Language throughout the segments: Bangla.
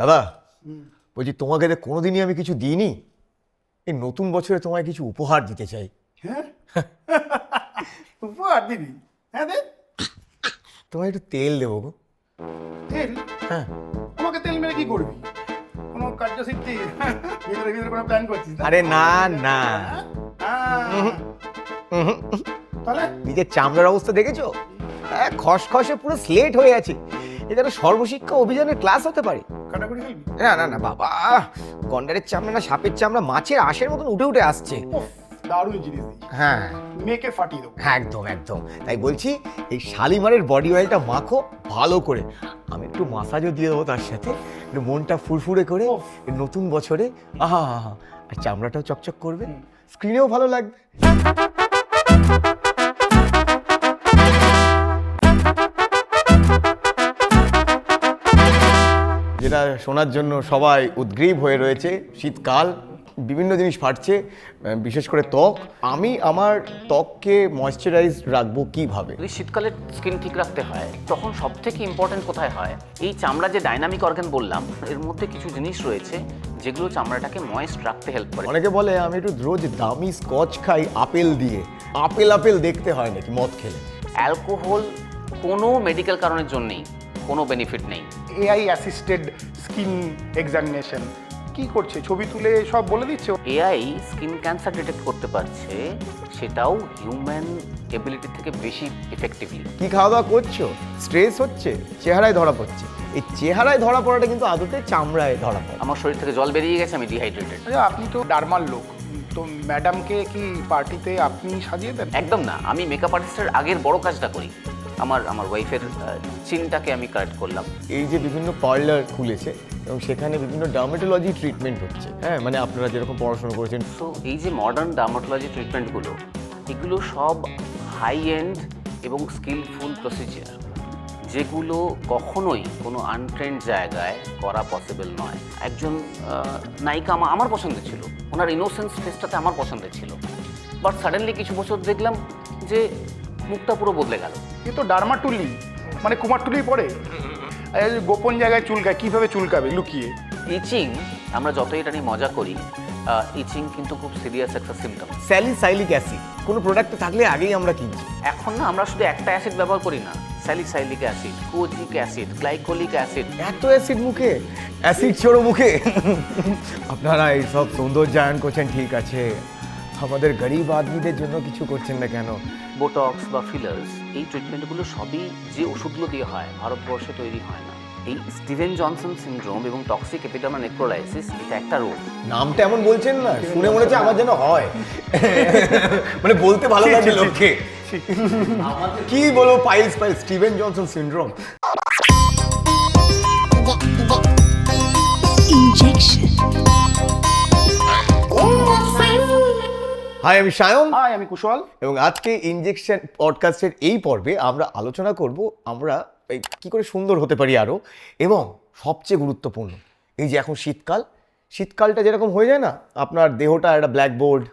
দাদা, বলছি তোমাকে কোনোদিনই আমি কিছু দিইনি, এই নতুন বছরে তোমায় কিছু উপহার দিতে চাই। হ্যাঁ উপহার দিবি? হ্যাঁ দে। তোমায় একটু তেল দেবো গো। তেল? হ্যাঁ। আমাকে তেল মেরে কি করবি? কোনো কার্যসিদ্ধি ভিতরে ভিতরে কোনো প্ল্যান করছিস? আরে না না, তাহলে নিজের চামড়ার অবস্থা দেখেছো? খসখসে পুরো স্লেট হয়ে আছে। এটা তো সর্বশিক্ষা অভিযানের ক্লাস হতে পারে। কাটাকুটি খেলবি? না না না বাবা, গন্ডারের চামড়া না সাপের চামড়া মাছের আঁশের মতন উঠে উঠে আসছে। উফ, দারুণ জিনিস দিই। হ্যাঁ মেয়েকে ফাটিয়ে দেবো। একদম একদম, তাই বলছি এই শালিমারের বডি অয়েলটা মাখো ভালো করে, আমি একটু মাসাজও দিয়ে দেবো তার সাথে, একটু মনটা ফুরফুরে করে এই নতুন বছরে। আহা, আর চামড়াটাও চকচক করবে, স্ক্রিনেও ভালো লাগবে। যেটা শোনার জন্য সবাই উদ্গ্রীব হয়ে রয়েছে, শীতকাল, বিভিন্ন জিনিস ফাটছে, বিশেষ করে ত্বক। আমি আমার ত্বককে ময়েশ্চারাইজ রাখবো কিভাবে? যদি শীতকালে স্কিন ঠিক রাখতে হয় তখন সব থেকে ইম্পর্টেন্ট কোথায় হয়, এই চামড়া যে ডাইনামিক অর্গান বললাম এর মধ্যে কিছু জিনিস রয়েছে যেগুলো চামড়াটাকে ময়েস্ট রাখতে হেল্প করে। অনেকে বলে আমি একটু রোজ দামি স্কচ খাই আপেল দিয়ে, আপেল দেখতে হয় নাকি মদ খেলে? অ্যালকোহল কোনো মেডিকেল কারণের জন্যেই কোনো বেনিফিট নেই। এআই অ্যাসিস্টেড স্কিন এক্সামিনেশন কি করছে? ছবি তুলে সব বলে দিচ্ছে। এআই স্কিন ক্যান্সার ডিটেক্ট করতে পারছে, সেটাও হিউম্যান এবিলিটি থেকে বেশি এফেক্টিভলি। কি খাওয়া দাওয়া করছো? স্ট্রেস হচ্ছে, চেহারায় ধরা পড়ছে। এই চেহারায় ধরা পড়াটা কিন্তু আদতে চামড়ায় ধরা পড়ে। আমার শরীর থেকে জল বেরিয়ে গেছে, আমি ডিহাইড্রেটেড। আচ্ছা, আপনি তো ডার্মার লোক, তো ম্যাডামকে কি পার্টিতে আপনি সাজিয়ে দেন? একদম না, আমি মেকআপ আর্টিস্টের আগের বড় কাজটা করি। আমার ওয়াইফের চিনটাকে আমি কারেক্ট করলাম। এই যে বিভিন্ন পার্লার খুলেছে এবং সেখানে বিভিন্ন ডার্মেটোলজি ট্রিটমেন্ট হচ্ছে, হ্যাঁ মানে আপনারা যেরকম পড়াশোনা করেছেন। তো এই যে মডার্ন ডার্মাটোলজি ট্রিটমেন্টগুলো, এগুলো সব হাই এন্ড এবং স্কিলফুল প্রসিজার, যেগুলো কখনোই কোনো আনট্রেন্ড জায়গায় করা পসিবল নয়। একজন নায়িকা আমার পছন্দের ছিল, ওনার ইনোসেন্স ফেসটাতে আমার পছন্দের ছিল, বাট সাডেনলি কিছু বছর দেখলাম যে মুখটা পুরো বদলে গেল। এ তো ডার্মাটুলি, মানে কুমারটুলি পড়ে। গোপন জায়গায় চুলকায়, কিভাবে চুলকাবে লুকিয়ে? ইচিং, আমরা যতই এটা নিয়ে মজা করি, ইচিং কিন্তু খুব সিরিয়াস একটা সিমটম। স্যালিসাইলিক অ্যাসিড কোনো প্রোডাক্টে থাকলে আগেই আমরা কিনছি। এখন না আমরা শুধু একটা অ্যাসিড ব্যবহার করি না, salicylic acid, kojic acid, glycolic acid. এত অ্যাসিড মুখে, অ্যাসিড ছোড়ো মুখে। আপনারা এইসব সৌন্দর্যায়ন করছেন ঠিক আছে, আমাদের গরিব আদমিদের জন্য কিছু করছেন না কেন? বোটক্স বা ফিলার্স, এই ট্রিটমেন্টগুলো সবই যে ওষুধগুলো দিয়ে হয়, ভারতবর্ষে তৈরি হয় না। এই স্টিভেন জনসন সিনড্রোম এবং টক্সিক এপিডার্মাল নেক্রোলাইসিস, এটা একটা রোগ। নামটা এমন বলছেন না, শুনে মনে হচ্ছে আমার যেন হয়, মানে বলতে ভালো লাগে লোককে। কি বলবো, piles Steven Johnson syndrome. Injection. Hi, আমি সায়ন। হাই, আমি কুশল। এবং আজকে ইনজেকশন পডকাস্টের এই পর্বে আমরা আলোচনা করব আমরা এই কী করে সুন্দর হতে পারি আরও, এবং সবচেয়ে গুরুত্বপূর্ণ এই যে এখন শীতকালটা যেরকম হয়ে যায় না, আপনার দেহটা একটা ব্ল্যাকবোর্ড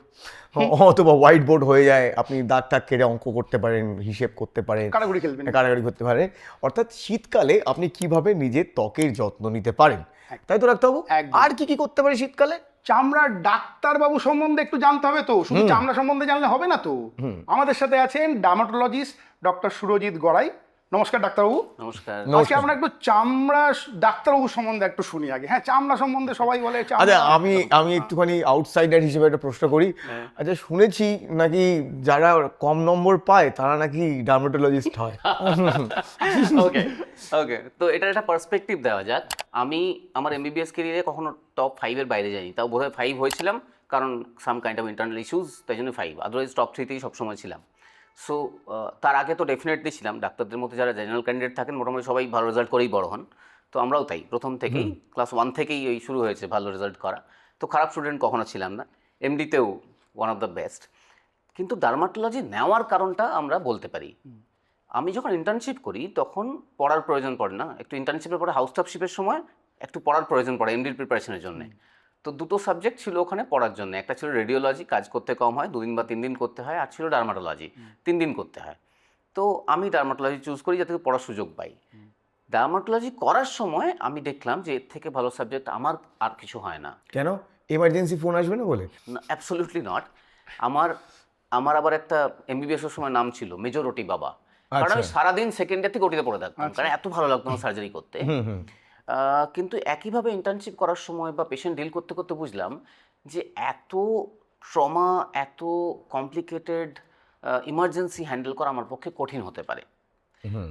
অথবা হোয়াইট বোর্ড হয়ে যায়, আপনি দাগ টাগ কেটে অঙ্ক করতে পারেন, হিসেব করতে পারেন, কাটাকুটি খেলবেন, কাটাকাটি করতে পারেন। অর্থাৎ শীতকালে আপনি কিভাবে নিজের ত্বকের যত্ন নিতে পারেন, তাই তো ডাক্তারবাবু? একদম। আর কি করতে পারি শীতকালে? চামড়ার ডাক্তারবাবু সম্বন্ধে একটু জানতে হবে তো, শুধু চামড়া সম্বন্ধে জানলে হবে না তো। আমাদের সাথে আছেন ডার্মাটোলজিস্ট ডক্টর সুরজিৎ গড়াই। নমস্কার ডাক্তারবাবু। নমস্কার। আজকে আমরা একটু চামড়া ডাক্তারবাবু সম্বন্ধে একটু শুনি আগে। হ্যাঁ, চামড়া সম্বন্ধে সবাই বলে আচ্ছা, চামড়া। আমি একটুখানি আউটসাইডার হিসেবে একটা প্রশ্ন করি। আচ্ছা, শুনেছি নাকি যারা কম নম্বর পায় তারা নাকি ডার্মাটোলজিস্ট হয়। ওকে ওকে, তো এটার একটা পার্সপেক্টিভ দেওয়া যাক। আমি আমার এমবিবিএস ক্যারিয়ারে কখনো টপ 5-এর বাইরে যাইনি, তাও বোধহয় 5 হয়েছিলাম, কারণ some kind of internal issues, তাই জন্য 5, আদারওয়াইজ টপ 3তেই সবসময় ছিলাম। সো তার আগে তো ডেফিনেটলি ছিলাম। ডাক্তারদের মধ্যে যারা জেনারেল ক্যান্ডিডেট থাকেন মোটামুটি সবাই ভালো রেজাল্ট করেই বড় হন, তো আমরাও তাই প্রথম থেকেই ক্লাস 1 থেকেই ওই শুরু হয়েছে ভালো রেজাল্ট করা। তো খারাপ স্টুডেন্ট কখনো ছিলাম না, এমডিতেও ওয়ান অফ দ্য বেস্ট। কিন্তু ডার্মাটোলজি নেওয়ার কারণটা আমরা বলতে পারি। আমি যখন ইন্টার্নশিপ করি তখন পড়ার প্রয়োজন পড়ে না, একটু ইন্টার্নশিপের পরে হাউস স্টাফশিপের সময় একটু পড়ার প্রয়োজন পড়ে এমডির প্রিপারেশনের জন্য। তো দুটো সাবজেক্ট ছিল ওখানে পড়ার জন্য, একটা ছিল রেডিওলজি, কাজ করতে কম হয়, 2 দিন বা 3 দিন করতে হয়, আর ছিল ডার্মাটোলজি, 3 দিন করতে হয়। তো আমি ডার্মাটোলজি চুজ করি যাতে পড়ার সুযোগ পাই। ডার্মাটোলজি করার সময় আমি দেখলাম যে এর থেকে ভালো সাবজেক্ট আমার আর কিছু হয় না। কেন? এমার্জেন্সি ফোন আসবে না বলে? Absolutely not. আমার আমার আবার একটা এমবিবিএস এর সময় নাম ছিল মেজরিটি বাবা, কারণ আমি আচ্ছা। সারাদিন সেকেন্ড ইয়ার থেকে ওটিতে পড়ে থাকতাম, কারণ এত ভালো লাগতো আমার সার্জারি করতে। কিন্তু একইভাবে ইন্টার্নশিপ করার সময় বা পেশেন্ট ডিল করতে করতে বুঝলাম যে এত ট্রমা, এত কমপ্লিকেটেড ইমার্জেন্সি হ্যান্ডেল করা আমার পক্ষে কঠিন হতে পারে।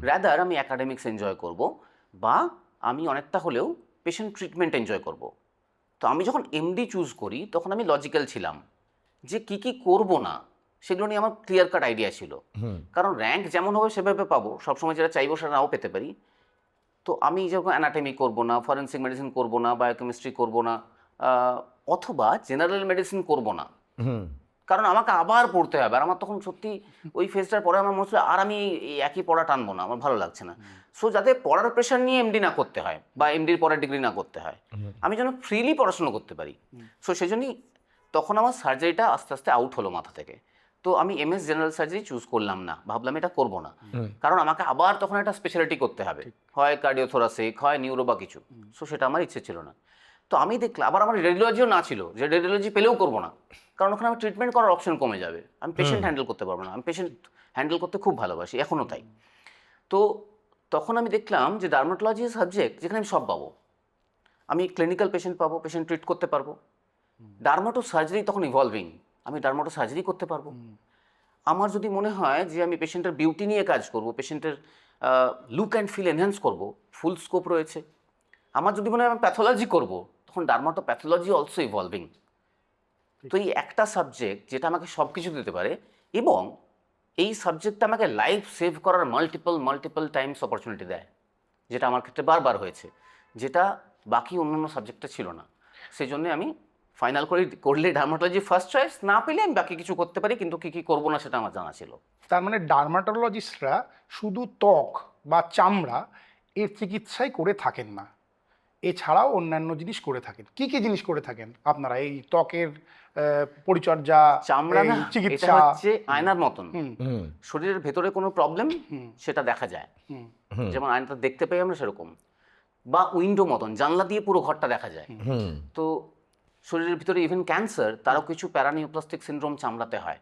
রাদার আমি অ্যাকাডেমিক্স এনজয় করব, বা আমি অনেকটা হলেও পেশেন্ট ট্রিটমেন্ট এনজয় করব। তো আমি যখন এমডি চুজ করি তখন আমি লজিক্যাল ছিলাম যে কি কি করব না সেগুলো নিয়ে আমার ক্লিয়ার কাট আইডিয়া ছিল। কারণ র্যাঙ্ক যেমন হবে সেভাবে পাবো, সবসময় যেটা চাইবো সেটা নাও পেতে পারি। তো আমি যখন অ্যানাটমি করব না, ফরেন্সিক মেডিসিন করব না, বায়োকেমিস্ট্রি করব না, অথবা জেনারেল মেডিসিন করব না, কারণ আমাকে আবার পড়তে হবে। আর আমার তখন সত্যি ওই ফেজটার পরে আমার মনে হচ্ছিল আর আমি এই একই পড়া টানবো না, আমার ভালো লাগছে না। সো যাতে পড়ার প্রেশার নিয়ে এমডি না করতে হয় বা এমডির পরে ডিগ্রি না করতে হয়, আমি যেন ফ্রিলি পড়াশোনা করতে পারি। সো সেই জন্যই তখন আমার সার্জারিটা আস্তে আস্তে আউট হলো মাথা থেকে। তো আমি এমএস জেনারেল সার্জারি চুজ করলাম না, ভাবলাম এটা করবো না, কারণ আমাকে আবার তখন একটা স্পেশালিটি করতে হবে, হয় কার্ডিওথোরাসিক, হয় নিউরো বা কিছু। সো সেটা আমার ইচ্ছে ছিল না। তো আমি দেখলাম আবার আমার রেডিওলজিও না ছিল, যে রেডিওলজি পেলেও করবো না, কারণ ওখানে আমার ট্রিটমেন্ট করার অপশন কমে যাবে, আমি পেশেন্ট হ্যান্ডেল করতে পারবো না। আমি পেশেন্ট হ্যান্ডেল করতে খুব ভালোবাসি, এখনও তাই। তো তখন আমি দেখলাম যে ডার্মাটোলজি সাবজেক্ট যেখানে আমি সব পাবো, আমি ক্লিনিক্যাল পেশেন্ট পাবো, পেশেন্ট ট্রিট করতে পারবো। ডার্মাটো সার্জারি তখন ইভলভিং, আমি ডার্মাটো সার্জারি করতে পারবো। আমার যদি মনে হয় যে আমি পেশেন্টের বিউটি নিয়ে কাজ করব, পেশেন্টের লুক অ্যান্ড ফিল এনহ্যান্স করব, ফুল স্কোপ রয়েছে। আমার যদি মনে হয় আমি প্যাথোলজি করব, তখন ডার্মাটো প্যাথোলজি অলসো ইভলভিং। তো এই একটা সাবজেক্ট যেটা আমাকে সব কিছু দিতে পারে, এবং এই সাবজেক্টটা আমাকে লাইফ সেভ করার মাল্টিপল টাইমস অপরচুনিটি দেয়, যেটা আমার ক্ষেত্রে বারবার হয়েছে, যেটা বাকি অন্যান্য সাবজেক্টে ছিল না। সেই জন্যে আমি ফাইনাল করলে ডার্মাটোলজি ফার্স্ট চয়েস, না পেলে আমি বাকি কিছু করতে পারি, কিন্তু কী কী করবো না সেটা আমার জানা ছিল। তার মানে ডার্মাটোলজিস্টরা শুধু ত্বক বা চামড়া এর চিকিৎসাই করে থাকেন না, এছাড়াও অন্যান্য জিনিস করে থাকেন। কি কি জিনিস করে থাকেন আপনারা? এই ত্বকের পরিচর্যা, চামড়া এই না, এটা চিকিৎসা। হচ্ছে আয়নার মতন। শরীরের ভেতরে কোনো প্রবলেম সেটা দেখা যায়, যেমন আয়নাটা দেখতে পাই আমরা সেরকম, বা উইন্ডো মতন জানলা দিয়ে পুরো ঘরটা দেখা যায়। তো শরীরের ভিতরে ইভেন ক্যান্সার, তারও কিছু প্যারানিওপ্লাস্টিক সিনড্রোম চামড়াতে হয়।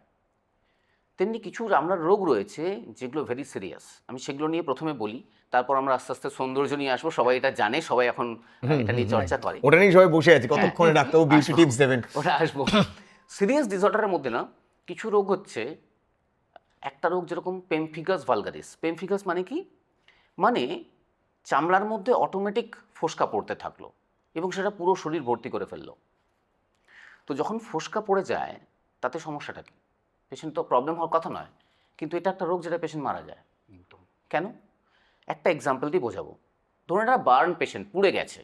তেমনি কিছু চামড়ার রোগ রয়েছে যেগুলো ভেরি সিরিয়াস, আমি সেগুলো নিয়ে প্রথমে বলি, তারপর আমরা আস্তে আস্তে সৌন্দর্য নিয়ে আসবো। সবাই এটা জানে, সবাই এখন এটা নিয়ে চর্চা করে। ওটা নিয়ে সবাই বসে আছে, কতক্ষণে ডাক্তারবাবু বিউটি টিপস দেবেন। ওটা আসবো। সিরিয়াস ডিসঅর্ডারের মধ্যে না কিছু রোগ হচ্ছে, একটা রোগ যেরকম পেমফিগাস ভালগারিস। পেমফিগাস মানে কি? মানে চামড়ার মধ্যে অটোমেটিক ফোসকা পড়তে থাকলো এবং সেটা পুরো শরীর ভর্তি করে ফেললো। তো যখন ফোসকা পড়ে যায় তাতে সমস্যাটা কি? পেশেন্ট তো প্রবলেম হওয়ার কথা নয়, কিন্তু এটা একটা রোগ যেটা পেশেন্ট মারা যায়। কেন? একটা এক্সাম্পল দিয়ে বোঝাবো। ধরুন একটা বার্ন পেশেন্ট, পুড়ে গেছে,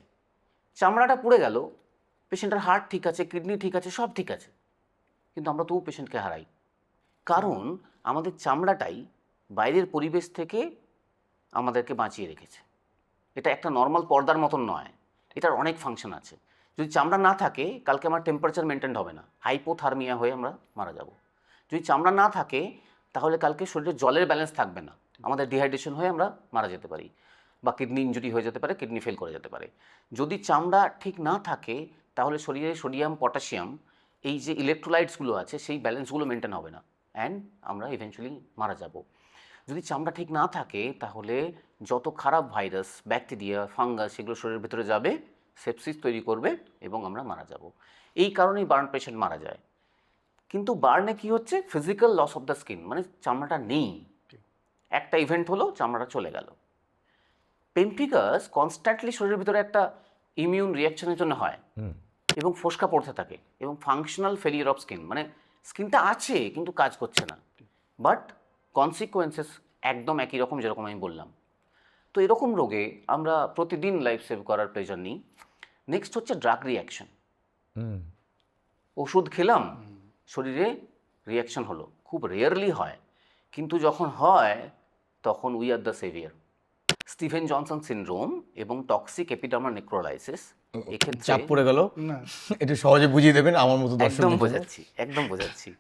চামড়াটা পুড়ে গেল, পেশেন্টের হার্ট ঠিক আছে, কিডনি ঠিক আছে, সব ঠিক আছে, কিন্তু আমরা তবু পেশেন্টকে হারাই, কারণ আমাদের চামড়াটাই বাইরের পরিবেশ থেকে আমাদেরকে বাঁচিয়ে রেখেছে। এটা একটা নর্মাল পর্দার মতন নয়, এটার অনেক ফাংশন আছে। যদি চামড়া না থাকে, কালকে আমার টেম্পারেচার মেনটেন হবে না, হাইপোথার্মিয়া হয়ে আমরা মারা যাব। যদি চামড়া না থাকে, তাহলে কালকে শরীরে জলের ব্যালেন্স থাকবে না, আমাদের ডিহাইড্রেশন হয়ে আমরা মারা যেতে পারি, বা কিডনি ইনজুরি হয়ে যেতে পারে, কিডনি ফেল করে যেতে পারে। যদি চামড়া ঠিক না থাকে, তাহলে শরীরে সোডিয়াম, পটাশিয়াম, এই যে ইলেকট্রোলাইটসগুলো আছে, সেই ব্যালেন্সগুলো মেনটেন হবে না, অ্যান্ড আমরা ইভেনচুয়ালি মারা যাব। যদি চামড়া ঠিক না থাকে, তাহলে যত খারাপ ভাইরাস, ব্যাকটেরিয়া, ফাঙ্গাস, সেগুলো শরীরের ভিতরে যাবে, সেপসিস তৈরি করবে এবং আমরা মারা যাব। এই কারণেই বার্ন পেশেন্ট মারা যায়। কিন্তু বার্নে কি হচ্ছে? Physical loss of the skin, মানে চামড়াটা নেই, একটা ইভেন্ট হলো, চামড়াটা চলে গেল। পেমফিগাস কনস্ট্যান্টলি শরীরের ভিতরে একটা ইমিউন রিয়াকশনের জন্য হয় এবং ফোসকা পড়তে থাকে, এবং ফাংশনাল ফেলিয়ার অফ স্কিন, মানে স্কিনটা আছে কিন্তু কাজ করছে না, বাট কনসিকোয়েন্সেস একদম একই রকম যেরকম আমি বললাম। তো এরকম রোগে আমরা প্রতিদিন লাইফ সেভ করার প্রয়োজন নেই। নেক্সট হচ্ছে ড্রাগ রিয়াকশন। ওষুধ খেলাম, শরীরে রিয়াকশন হলো, খুব রেয়ারলি হয়, কিন্তু যখন হয় তখন we are the severe. Steven Johnson syndrome এবং টক্সিক এপিডার্মাল নেক্রোলাইসিস, এক্ষেত্রে চাপ পড়ে গেল, না, একটু সহজে বুঝিয়ে দেবেন আমার মতো দর্শক। একদম বোঝাচ্ছি।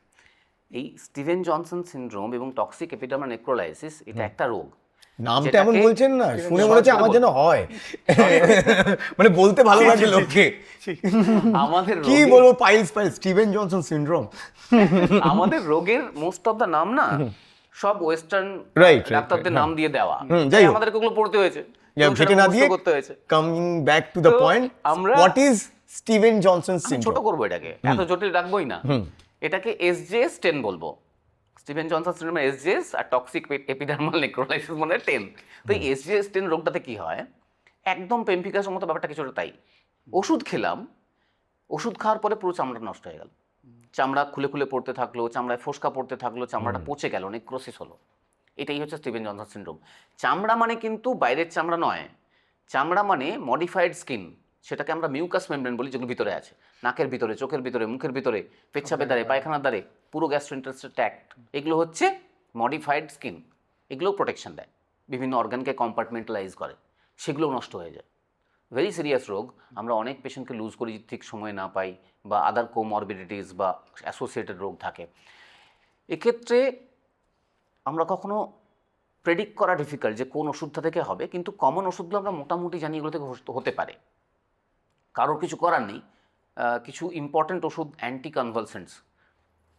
এই স্টিভেন জনসন সিনড্রোম এবং টক্সিক এপিডার্মাল নেক্রোলাইসিস, এটা একটা রোগ নামটা এমন যেটাকে- বলছেন না, শুনে মনে হচ্ছে আমার যেন হয়, মানে বলতে ভালো লাগে লোককে। আমাদের কি রোগের- বলবো, পাইলস স্টিভেন জনসন সিনড্রোম। আমাদের রোগের মোস্ট অফ দ্য নাম না সব ওয়েস্টার্ন Right, ডাক্তারদের নাম দিয়ে দেওয়া, যাই হোক। আমাদেরকে ওগুলো পড়তে হয়েছে, Yeah, এবং সেটা সেটা না মুখস্থ দিয়ে করতে হয়েছে। কামিং ব্যাক টু দ্য তো পয়েন্ট, আমরা- হোয়াট ইজ স্টিভেন জনসন আমি ছোট সিনড্রোম? করবো এটাকে, এত জটিল রাখবোই না, এটাকে SJS 10 বলবো। স্টিভেন জনসন সিনড্রোম SJS আর টক্সিক এপিডার্মাল নেক্রোলাইসিস মানে 10। তো এই SJS 10 রোগটাতে কি হয়, একদম পেমফিকাসের মতো ব্যাপারটা কিছুটা তাই। ওষুধ খেলাম, ওষুধ খাওয়ার পরে পুরো চামড়া নষ্ট হয়ে গেল, চামড়া খুলে খুলে পড়তে থাকলো, চামড়ায় ফোসকা পড়তে থাকলো, চামড়াটা পচে গেল, নেক্রোসিস হলো। এটাই হচ্ছে স্টিভেন জনসন সিনড্রোম। চামড়া মানে কিন্তু বাইরের চামড়া নয়, চামড়া মানে মডিফাইড স্কিন, সেটাকে আমরা মিউকাস মেমব্রেন বলি, যেগুলো ভিতরে আছে, নাকের ভিতরে, চোখের ভিতরে, মুখের ভিতরে, পেচ্ছাপের দ্বারে, পায়খানার দ্বারে, পুরো গ্যাস্ট্রোইন্টেস্টাইনাল ট্র্যাক্ট, এগুলো হচ্ছে মডিফাইড স্কিন। এগুলো প্রোটেকশন দেয়, বিভিন্ন অর্গানকে কম্পার্টমেন্টালাইজ করে, সেগুলো নষ্ট হয়ে যায়। ভেরি সিরিয়াস রোগ, আমরা অনেক পেশেন্টকে লুজ করি, ঠিক সময় না পাই, বা আদার কোমরবিডিটিস বা অ্যাসোসিয়েটেড রোগ থাকে। এক্ষেত্রে আমরা কখনো প্রেডিক্ট করা ডিফিকাল্ট যে কোন ওষুধটা থেকে হবে, কিন্তু কমন ওষুধগুলো আমরা মোটামুটি জানি এগুলো থেকে হতে পারে, কারোর কিছু করার নেই। কিছু ইম্পর্ট্যান্ট ওষুধ, অ্যান্টি কনভালসেন্টস,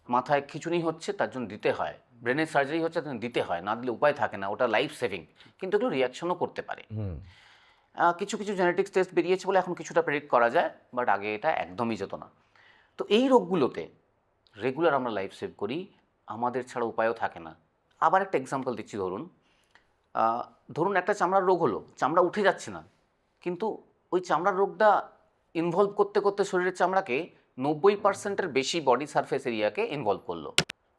মাথায় খিঁচুনি হচ্ছে তার জন্য দিতে হয়, ব্রেনের সার্জারি হচ্ছে তার জন্য দিতে হয়, না দিলে উপায় থাকে না, ওটা লাইফ সেভিং, কিন্তু এগুলো রিয়াকশনও করতে পারে। কিছু কিছু জেনেটিক্স টেস্ট বেরিয়েছে বলে এখন কিছুটা প্রেডিক্ট করা যায়, বাট আগে এটা একদমই যেত না। তো এই রোগগুলোতে রেগুলার আমরা লাইফ সেভ করি, আমাদের ছাড়া উপায়ও থাকে না। আবার একটা এক্সাম্পল দিচ্ছি, ধরুন একটা চামড়ার রোগ হলো, চামড়া উঠে যাচ্ছে না, কিন্তু ওই চামড়ার রোগটা ইনভলভ করতে করতে শরীরের চামড়াকে 90%-এর বেশি বডি সারফেস এরিয়াকে ইনভলভ করলো,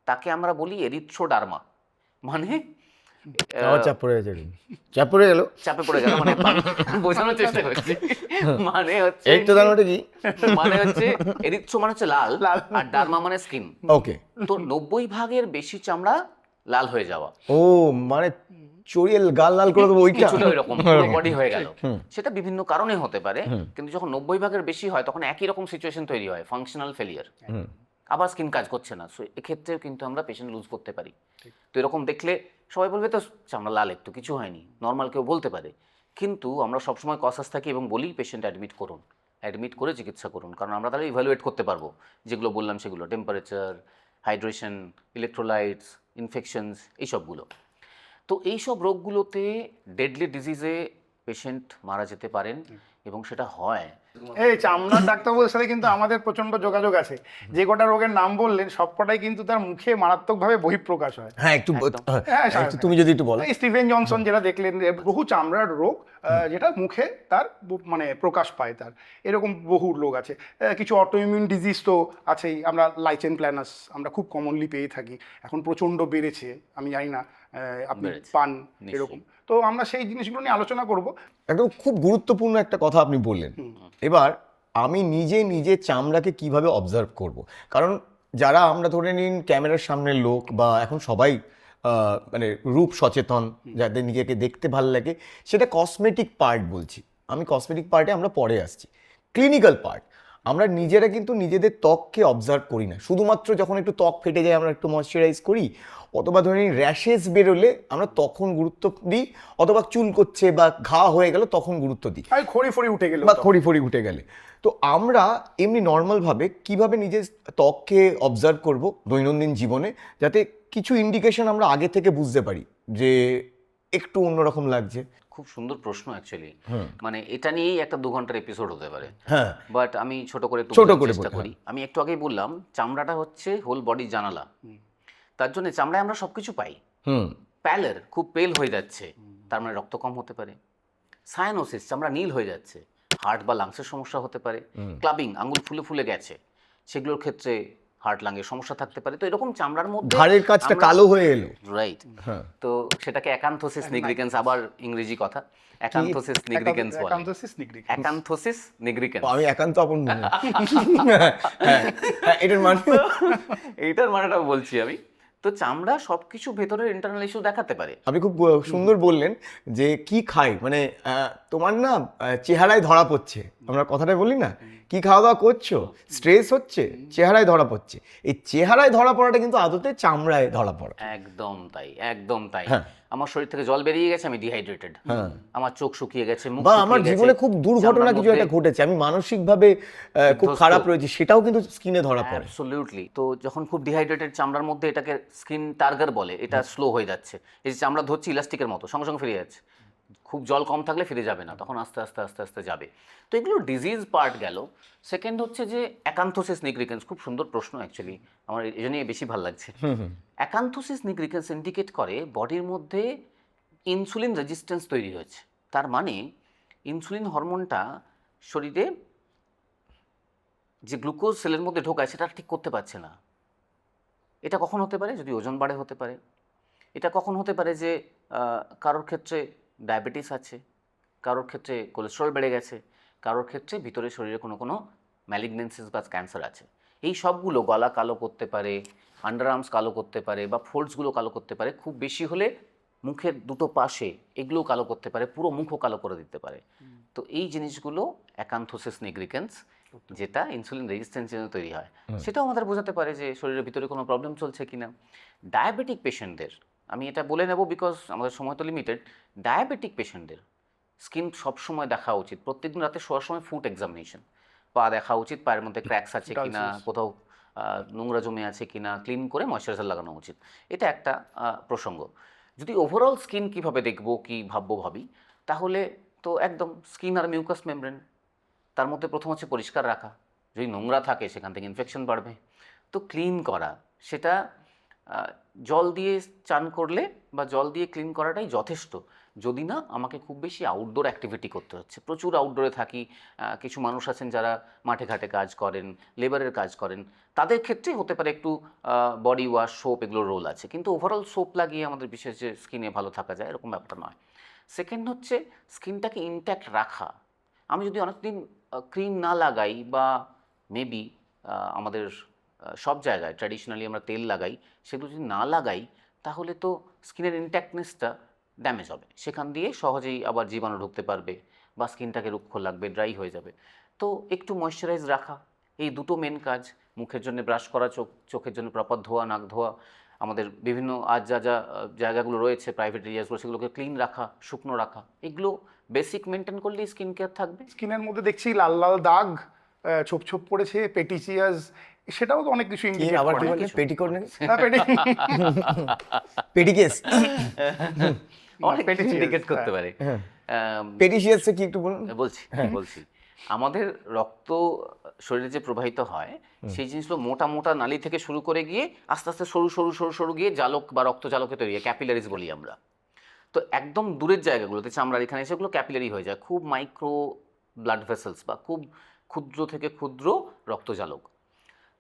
তাকে আমরা বলি এরিথ্রোডার্মা। মানে চাপ পড়ে গেছে, চাপ পড়ে গেল, চাপে পড়ে গেল, মানে বোঝানোর চেষ্টা করছি, মানে হচ্ছে এই তো দাঁড়ানোটা কি, মানে হচ্ছে এরিথ্রো মানে হচ্ছে লাল, আর ডার্মা মানে স্কিন। ওকে। তো 90% বেশি চামড়া লাল হয়ে যাওয়া, ও মানে চড়িয়ে গাল লাল করে দেবো ওইটা, কিছুটা ওইরকম পুরো বডি হয়ে গেল। সেটা বিভিন্ন কারণে হতে পারে, কিন্তু যখন 90% বেশি হয় তখন একই রকম সিচুয়েশন তৈরি হয়, ফাংশনাল ফেলিয়ার, আবার স্কিন কাজ করছে না। সো এক্ষেত্রেও কিন্তু আমরা পেশেন্ট লুজ করতে পারি। তো এরকম দেখলে সবাই বলবে তো চামড়া লাল, একটু কিছু হয়নি, নর্মাল কেউ বলতে পারে, কিন্তু আমরা সবসময় কসাস থাকি এবং বলি পেশেন্ট অ্যাডমিট করুন, অ্যাডমিট করে চিকিৎসা করুন, কারণ আমরা তাহলে ইভ্যালুয়েট করতে পারবো যেগুলো বললাম সেগুলো, টেম্পারেচার, হাইড্রেশন, ইলেকট্রোলাইটস, ইনফেকশনস, এইসবগুলো। তো এইসব রোগগুলোতে ডেডলি ডিজিজে পেশেন্ট মারা যেতে পারেন, এবং সেটা হয়। এই চামড়ার ডাক্তারবাবুর সাথে কিন্তু আমাদের প্রচন্ড যোগাযোগ আছে। যে কটা রোগের নাম বললেন সবকটাই কিন্তু তার মুখে মারাত্মকভাবে বহিঃপ্রকাশ হয়। হ্যাঁ একটু হ্যাঁ, একটু তুমি যদি একটু বলো। এই স্টিভেন জনসন যেটা দেখলেন, বহু চামড়ার রোগ যেটা মুখে তার মানে প্রকাশ পায়, তার এরকম বহু রোগ আছে। কিছু অটোইমিউন ডিজিজ তো আছেই, আমরা লাইচেন প্ল্যানাস আমরা খুব কমনলি পেয়ে থাকি, এখন প্রচণ্ড বেড়েছে, আমি জানি না আপনি পান এরকম। তো আমরা সেই জিনিসগুলো নিয়ে আলোচনা করব। একদম খুব গুরুত্বপূর্ণ একটা কথা আপনি বললেন। এবার আমি নিজে চামড়াকে কিভাবে অবজার্ভ করব, কারণ যারা আমরা ধরে নিন ক্যামেরার সামনের লোক, বা এখন সবাই মানে রূপ সচেতন, যাদের নিজেকে দেখতে ভালো লাগে, সেটা কসমেটিক পার্ট বলছি আমি, কসমেটিক পার্টে আমরা পরে আসছি। ক্লিনিক্যাল পার্ট, আমরা নিজেরা কিন্তু নিজেদের ত্বককে অবজার্ভ করি না, শুধুমাত্র যখন একটু ত্বক ফেটে যায় আমরা একটু ময়শ্চারাইজ করি, অথবা ধরে নিন র্যাশেস বেরোলে আমরা তখন গুরুত্ব দিই, অথবা চুল করছে বা ঘা হয়ে গেল তখন গুরুত্ব দিই, খড়ি ফড়ি উঠে গেল বা খড়ি উঠে গেলে। তো আমরা এমনি নর্মালভাবে কিভাবে নিজের ত্বককে অবজার্ভ করব দৈনন্দিন জীবনে, যাতে কিছু ইন্ডিকেশন আমরা আগে থেকে বুঝতে পারি যে একটু অন্যরকম লাগছে। খুব সুন্দর প্রশ্ন অ্যাকচুয়ালি, মানে এটা নিয়েই একটা 2 ঘন্টার এপিসোড হতে পারে, হ্যাঁ, বাট আমি ছোট করে চেষ্টা করি। আমি একটু আগেই বললাম চামড়াটা হচ্ছে হোল বডি জানালা, তার জন্য চামড়ায় আমরা সবকিছু পাই। প্যালের খুব পেল হয়ে যাচ্ছে, তার মানে রক্ত কম হতে পারে। সায়ানোসিস, চামড়া নীল হয়ে যাচ্ছে, হার্ট বা লাংসের সমস্যা হতে পারে। ক্লাবিং, আঙুল ফুলে ফুলে গেছে, সেগুলোর ক্ষেত্রে হার্ট লাংয়ের সমস্যা থাকতে পারে। তো এরকম চামড়ার মধ্যে ঘাড়ের কাছটা কালো হয়ে এলো, রাইট, তো সেটাকে অ্যাকান্থোসিস নিগ্রিকেন্স, আবার ইংরেজি কথা, অ্যাকান্থোসিস নিগ্রিকেন্স বলে, অ্যাকান্থোসিস নিগ্রিকেন্স। আমি একান্ত আপন মনে এটার মানে, এইটার মানেটা বলছি আমি। তো চামড়া সবকিছু ভেতরের ইন্টারনাল ইস্যু দেখাতে পারে। আপনি খুব সুন্দর বললেন যে কি খাই, মানে তোমার না চেহারায় ধরা পড়ছে, আমরা কথাটা বলি না, কি খাওয়া দাওয়া করছো, স্ট্রেস হচ্ছে, চেহারায় ধরা পড়ছে। এই চেহারায় ধরা পড়াটা কিন্তু আদতে চামড়ায় ধরা পড়া। একদম তাই, একদম তাই। আমার শরীর থেকে জল বেরিয়ে গেছে, আমি ডিহাইড্রেটেড, আমার চোখ শুকিয়ে গেছে, মুখ বা শুকিয়ে আমার গেছে, জীবনে খুব দুর্ঘটনা চামড়ার কিছু মধ্যে- একটা ঘটেছে, আমি মানসিকভাবে খুব বিধ্বস্ত। খারাপ রয়েছে, সেটাও কিন্তু স্কিনে ধরা পড়ে। অ্যাবসলিউটলি। তো যখন খুব ডিহাইড্রেটেড চামড়ার মধ্যে, এটাকে স্কিন টার্গার বলে, এটা স্লো হয়ে যাচ্ছে, এই যে চামড়া ধরছি ইলাস্টিকের মতো, সঙ্গে সঙ্গে ফিরে যাচ্ছে। খুব জল কম থাকলে ফিরে যাবে না, তখন আস্তে আস্তে আস্তে আস্তে যাবে। তো এগুলো ডিজিজ পার্ট গেল। সেকেন্ড হচ্ছে যে অ্যাকান্থোসিস নিগ্রিকেন্স, খুব সুন্দর প্রশ্ন অ্যাকচুয়ালি, আমার এই জন্যই বেশি ভালো লাগছে। অ্যাকান্থোসিস নিগ্রিকেন্স ইন্ডিকেট করে বডির মধ্যে ইনসুলিন রেজিস্ট্যান্স তৈরি হয়েছে। তার মানে ইনসুলিন হরমোনটা শরীরে যে গ্লুকোজ সেলের মধ্যে ঢোকায় সেটা ঠিক করতে পারছে না। এটা কখন হতে পারে? যদি ওজন বাড়ে হতে পারে। এটা কখন হতে পারে? যে কারোর ক্ষেত্রে ডায়াবেটিস আছে, কারোর ক্ষেত্রে কোলেস্ট্রল বেড়ে গেছে, কারোর ক্ষেত্রে ভিতরে শরীরে কোনো কোনো ম্যালিগনেন্সিস বা ক্যান্সার আছে। এই সবগুলো গলা কালো করতে পারে, আন্ডার আর্মস কালো করতে পারে, বা ফোল্ডসগুলো কালো করতে পারে, খুব বেশি হলে মুখের দুটো পাশে এগুলোও কালো করতে পারে, পুরো মুখও কালো করে দিতে পারে। তো এই জিনিসগুলো অ্যাকান্থোসিস নিগ্রিকেন্স, যেটা ইনসুলিন রেজিস্ট্যান্স জন্য তৈরি হয়, সেটাও আমাদের বোঝাতে পারে যে শরীরের ভিতরে কোনো প্রবলেম চলছে কিনা। ডায়াবেটিক পেশেন্টদের, আমি এটা বলে নেব বিকজ আমাদের সময় তো লিমিটেড, ডায়াবেটিক পেশেন্টদের স্কিন সবসময় দেখা উচিত, প্রত্যেকদিন রাতে শোয়ার সময় ফুট এক্সামিনেশন, পা দেখা উচিত, পায়ের মধ্যে ক্র্যাকস আছে কিনা, কোথাও নোংরা জমে আছে কিনা, ক্লিন করে ময়শ্চারাইজার লাগানো উচিত। এটা একটা প্রসঙ্গ। যদি ওভারঅল স্কিন কীভাবে দেখবো, কী ভাববো ভাবি, তাহলে তো একদম স্কিন আর মিউকাস মেমব্রেন, তার মধ্যে প্রথম হচ্ছে পরিষ্কার রাখা। যদি নোংরা থাকে সেখান থেকে ইনফেকশন বাড়বে। তো ক্লিন করা, সেটা জল দিয়ে চান করলে বা জল দিয়ে ক্লিন করাটাই যথেষ্ট। যদি না আমাকে খুব বেশি আউটডোর অ্যাক্টিভিটি করতে হচ্ছে, প্রচুর আউটডোরে থাকি, কিছু মানুষ আছেন যারা মাঠে ঘাটে কাজ করেন, লেবারের কাজ করেন, তাদের ক্ষেত্রে হতে পারে একটু বডি ওয়াশ, সোপ, এগুলোর রোল আছে, কিন্তু ওভারঅল সোপ লাগিয়ে আমাদের বিশেষ যে স্কিনে ভালো থাকা যায় এরকম ব্যাপারটা নয়। সেকেন্ড হচ্ছে স্কিনটাকে ইনট্যাক্ট রাখা। আমি যদি অনেকদিন ক্রিম না লাগাই, বা মেবি আমাদের সব জায়গায় ট্র্যাডিশনালি আমরা তেল লাগাই, সেগুলো যদি না লাগাই, তাহলে তো স্কিনের ইনট্যাক্টনেসটা ড্যামেজ হবে, সেখান দিয়ে সহজেই আবার জীবাণু ঢুকতে পারবে, বা স্কিনটাকে রুক্ষ লাগবে, ড্রাই হয়ে যাবে। তো একটু ময়শ্চারাইজ রাখা, এই দুটো মেন কাজ। মুখের জন্য ব্রাশ করা, চোখের জন্য প্রপার ধোয়া, নাক ধোয়া, আমাদের বিভিন্ন আজ যা যা জায়গাগুলো রয়েছে প্রাইভেট এরিয়াসগুলো, সেগুলোকে ক্লিন রাখা, শুকনো রাখা, এগুলো বেসিক মেনটেন করলেই স্কিন কেয়ার থাকবে। স্কিনের মধ্যে দেখছি লাল লাল দাগ, ছোপ ছোপ পড়েছে, পেটিসিয়াস, সেটাও তো অনেক কিছু ইন্ডিকেট আবার করে। পেটিকোট নাকি হ্যাঁ, পেটিকেস, অনেক কিছু Petitious, ইন্ডিকেট করতে হ্যাঁ। পারে। পেটিসিয়াস কি একটু বলুন। বলছি আমাদের রক্ত শরীরে যে প্রবাহিত হয়, সেই জিনিসগুলো মোটা মোটা নালী থেকে শুরু করে গিয়ে আস্তে আস্তে সরু সরু সরু সরু গিয়ে জালক বা রক্ত জালকে তৈরি হয়, ক্যাপিলারিজ বলি আমরা। তো একদম দূরের জায়গাগুলোতে চামড়ার এখানে সেগুলো ক্যাপিলারি হয়ে যায়, খুব মাইক্রো ব্লাড ভেসেলস বা খুব ক্ষুদ্র থেকে ক্ষুদ্র রক্তজালক।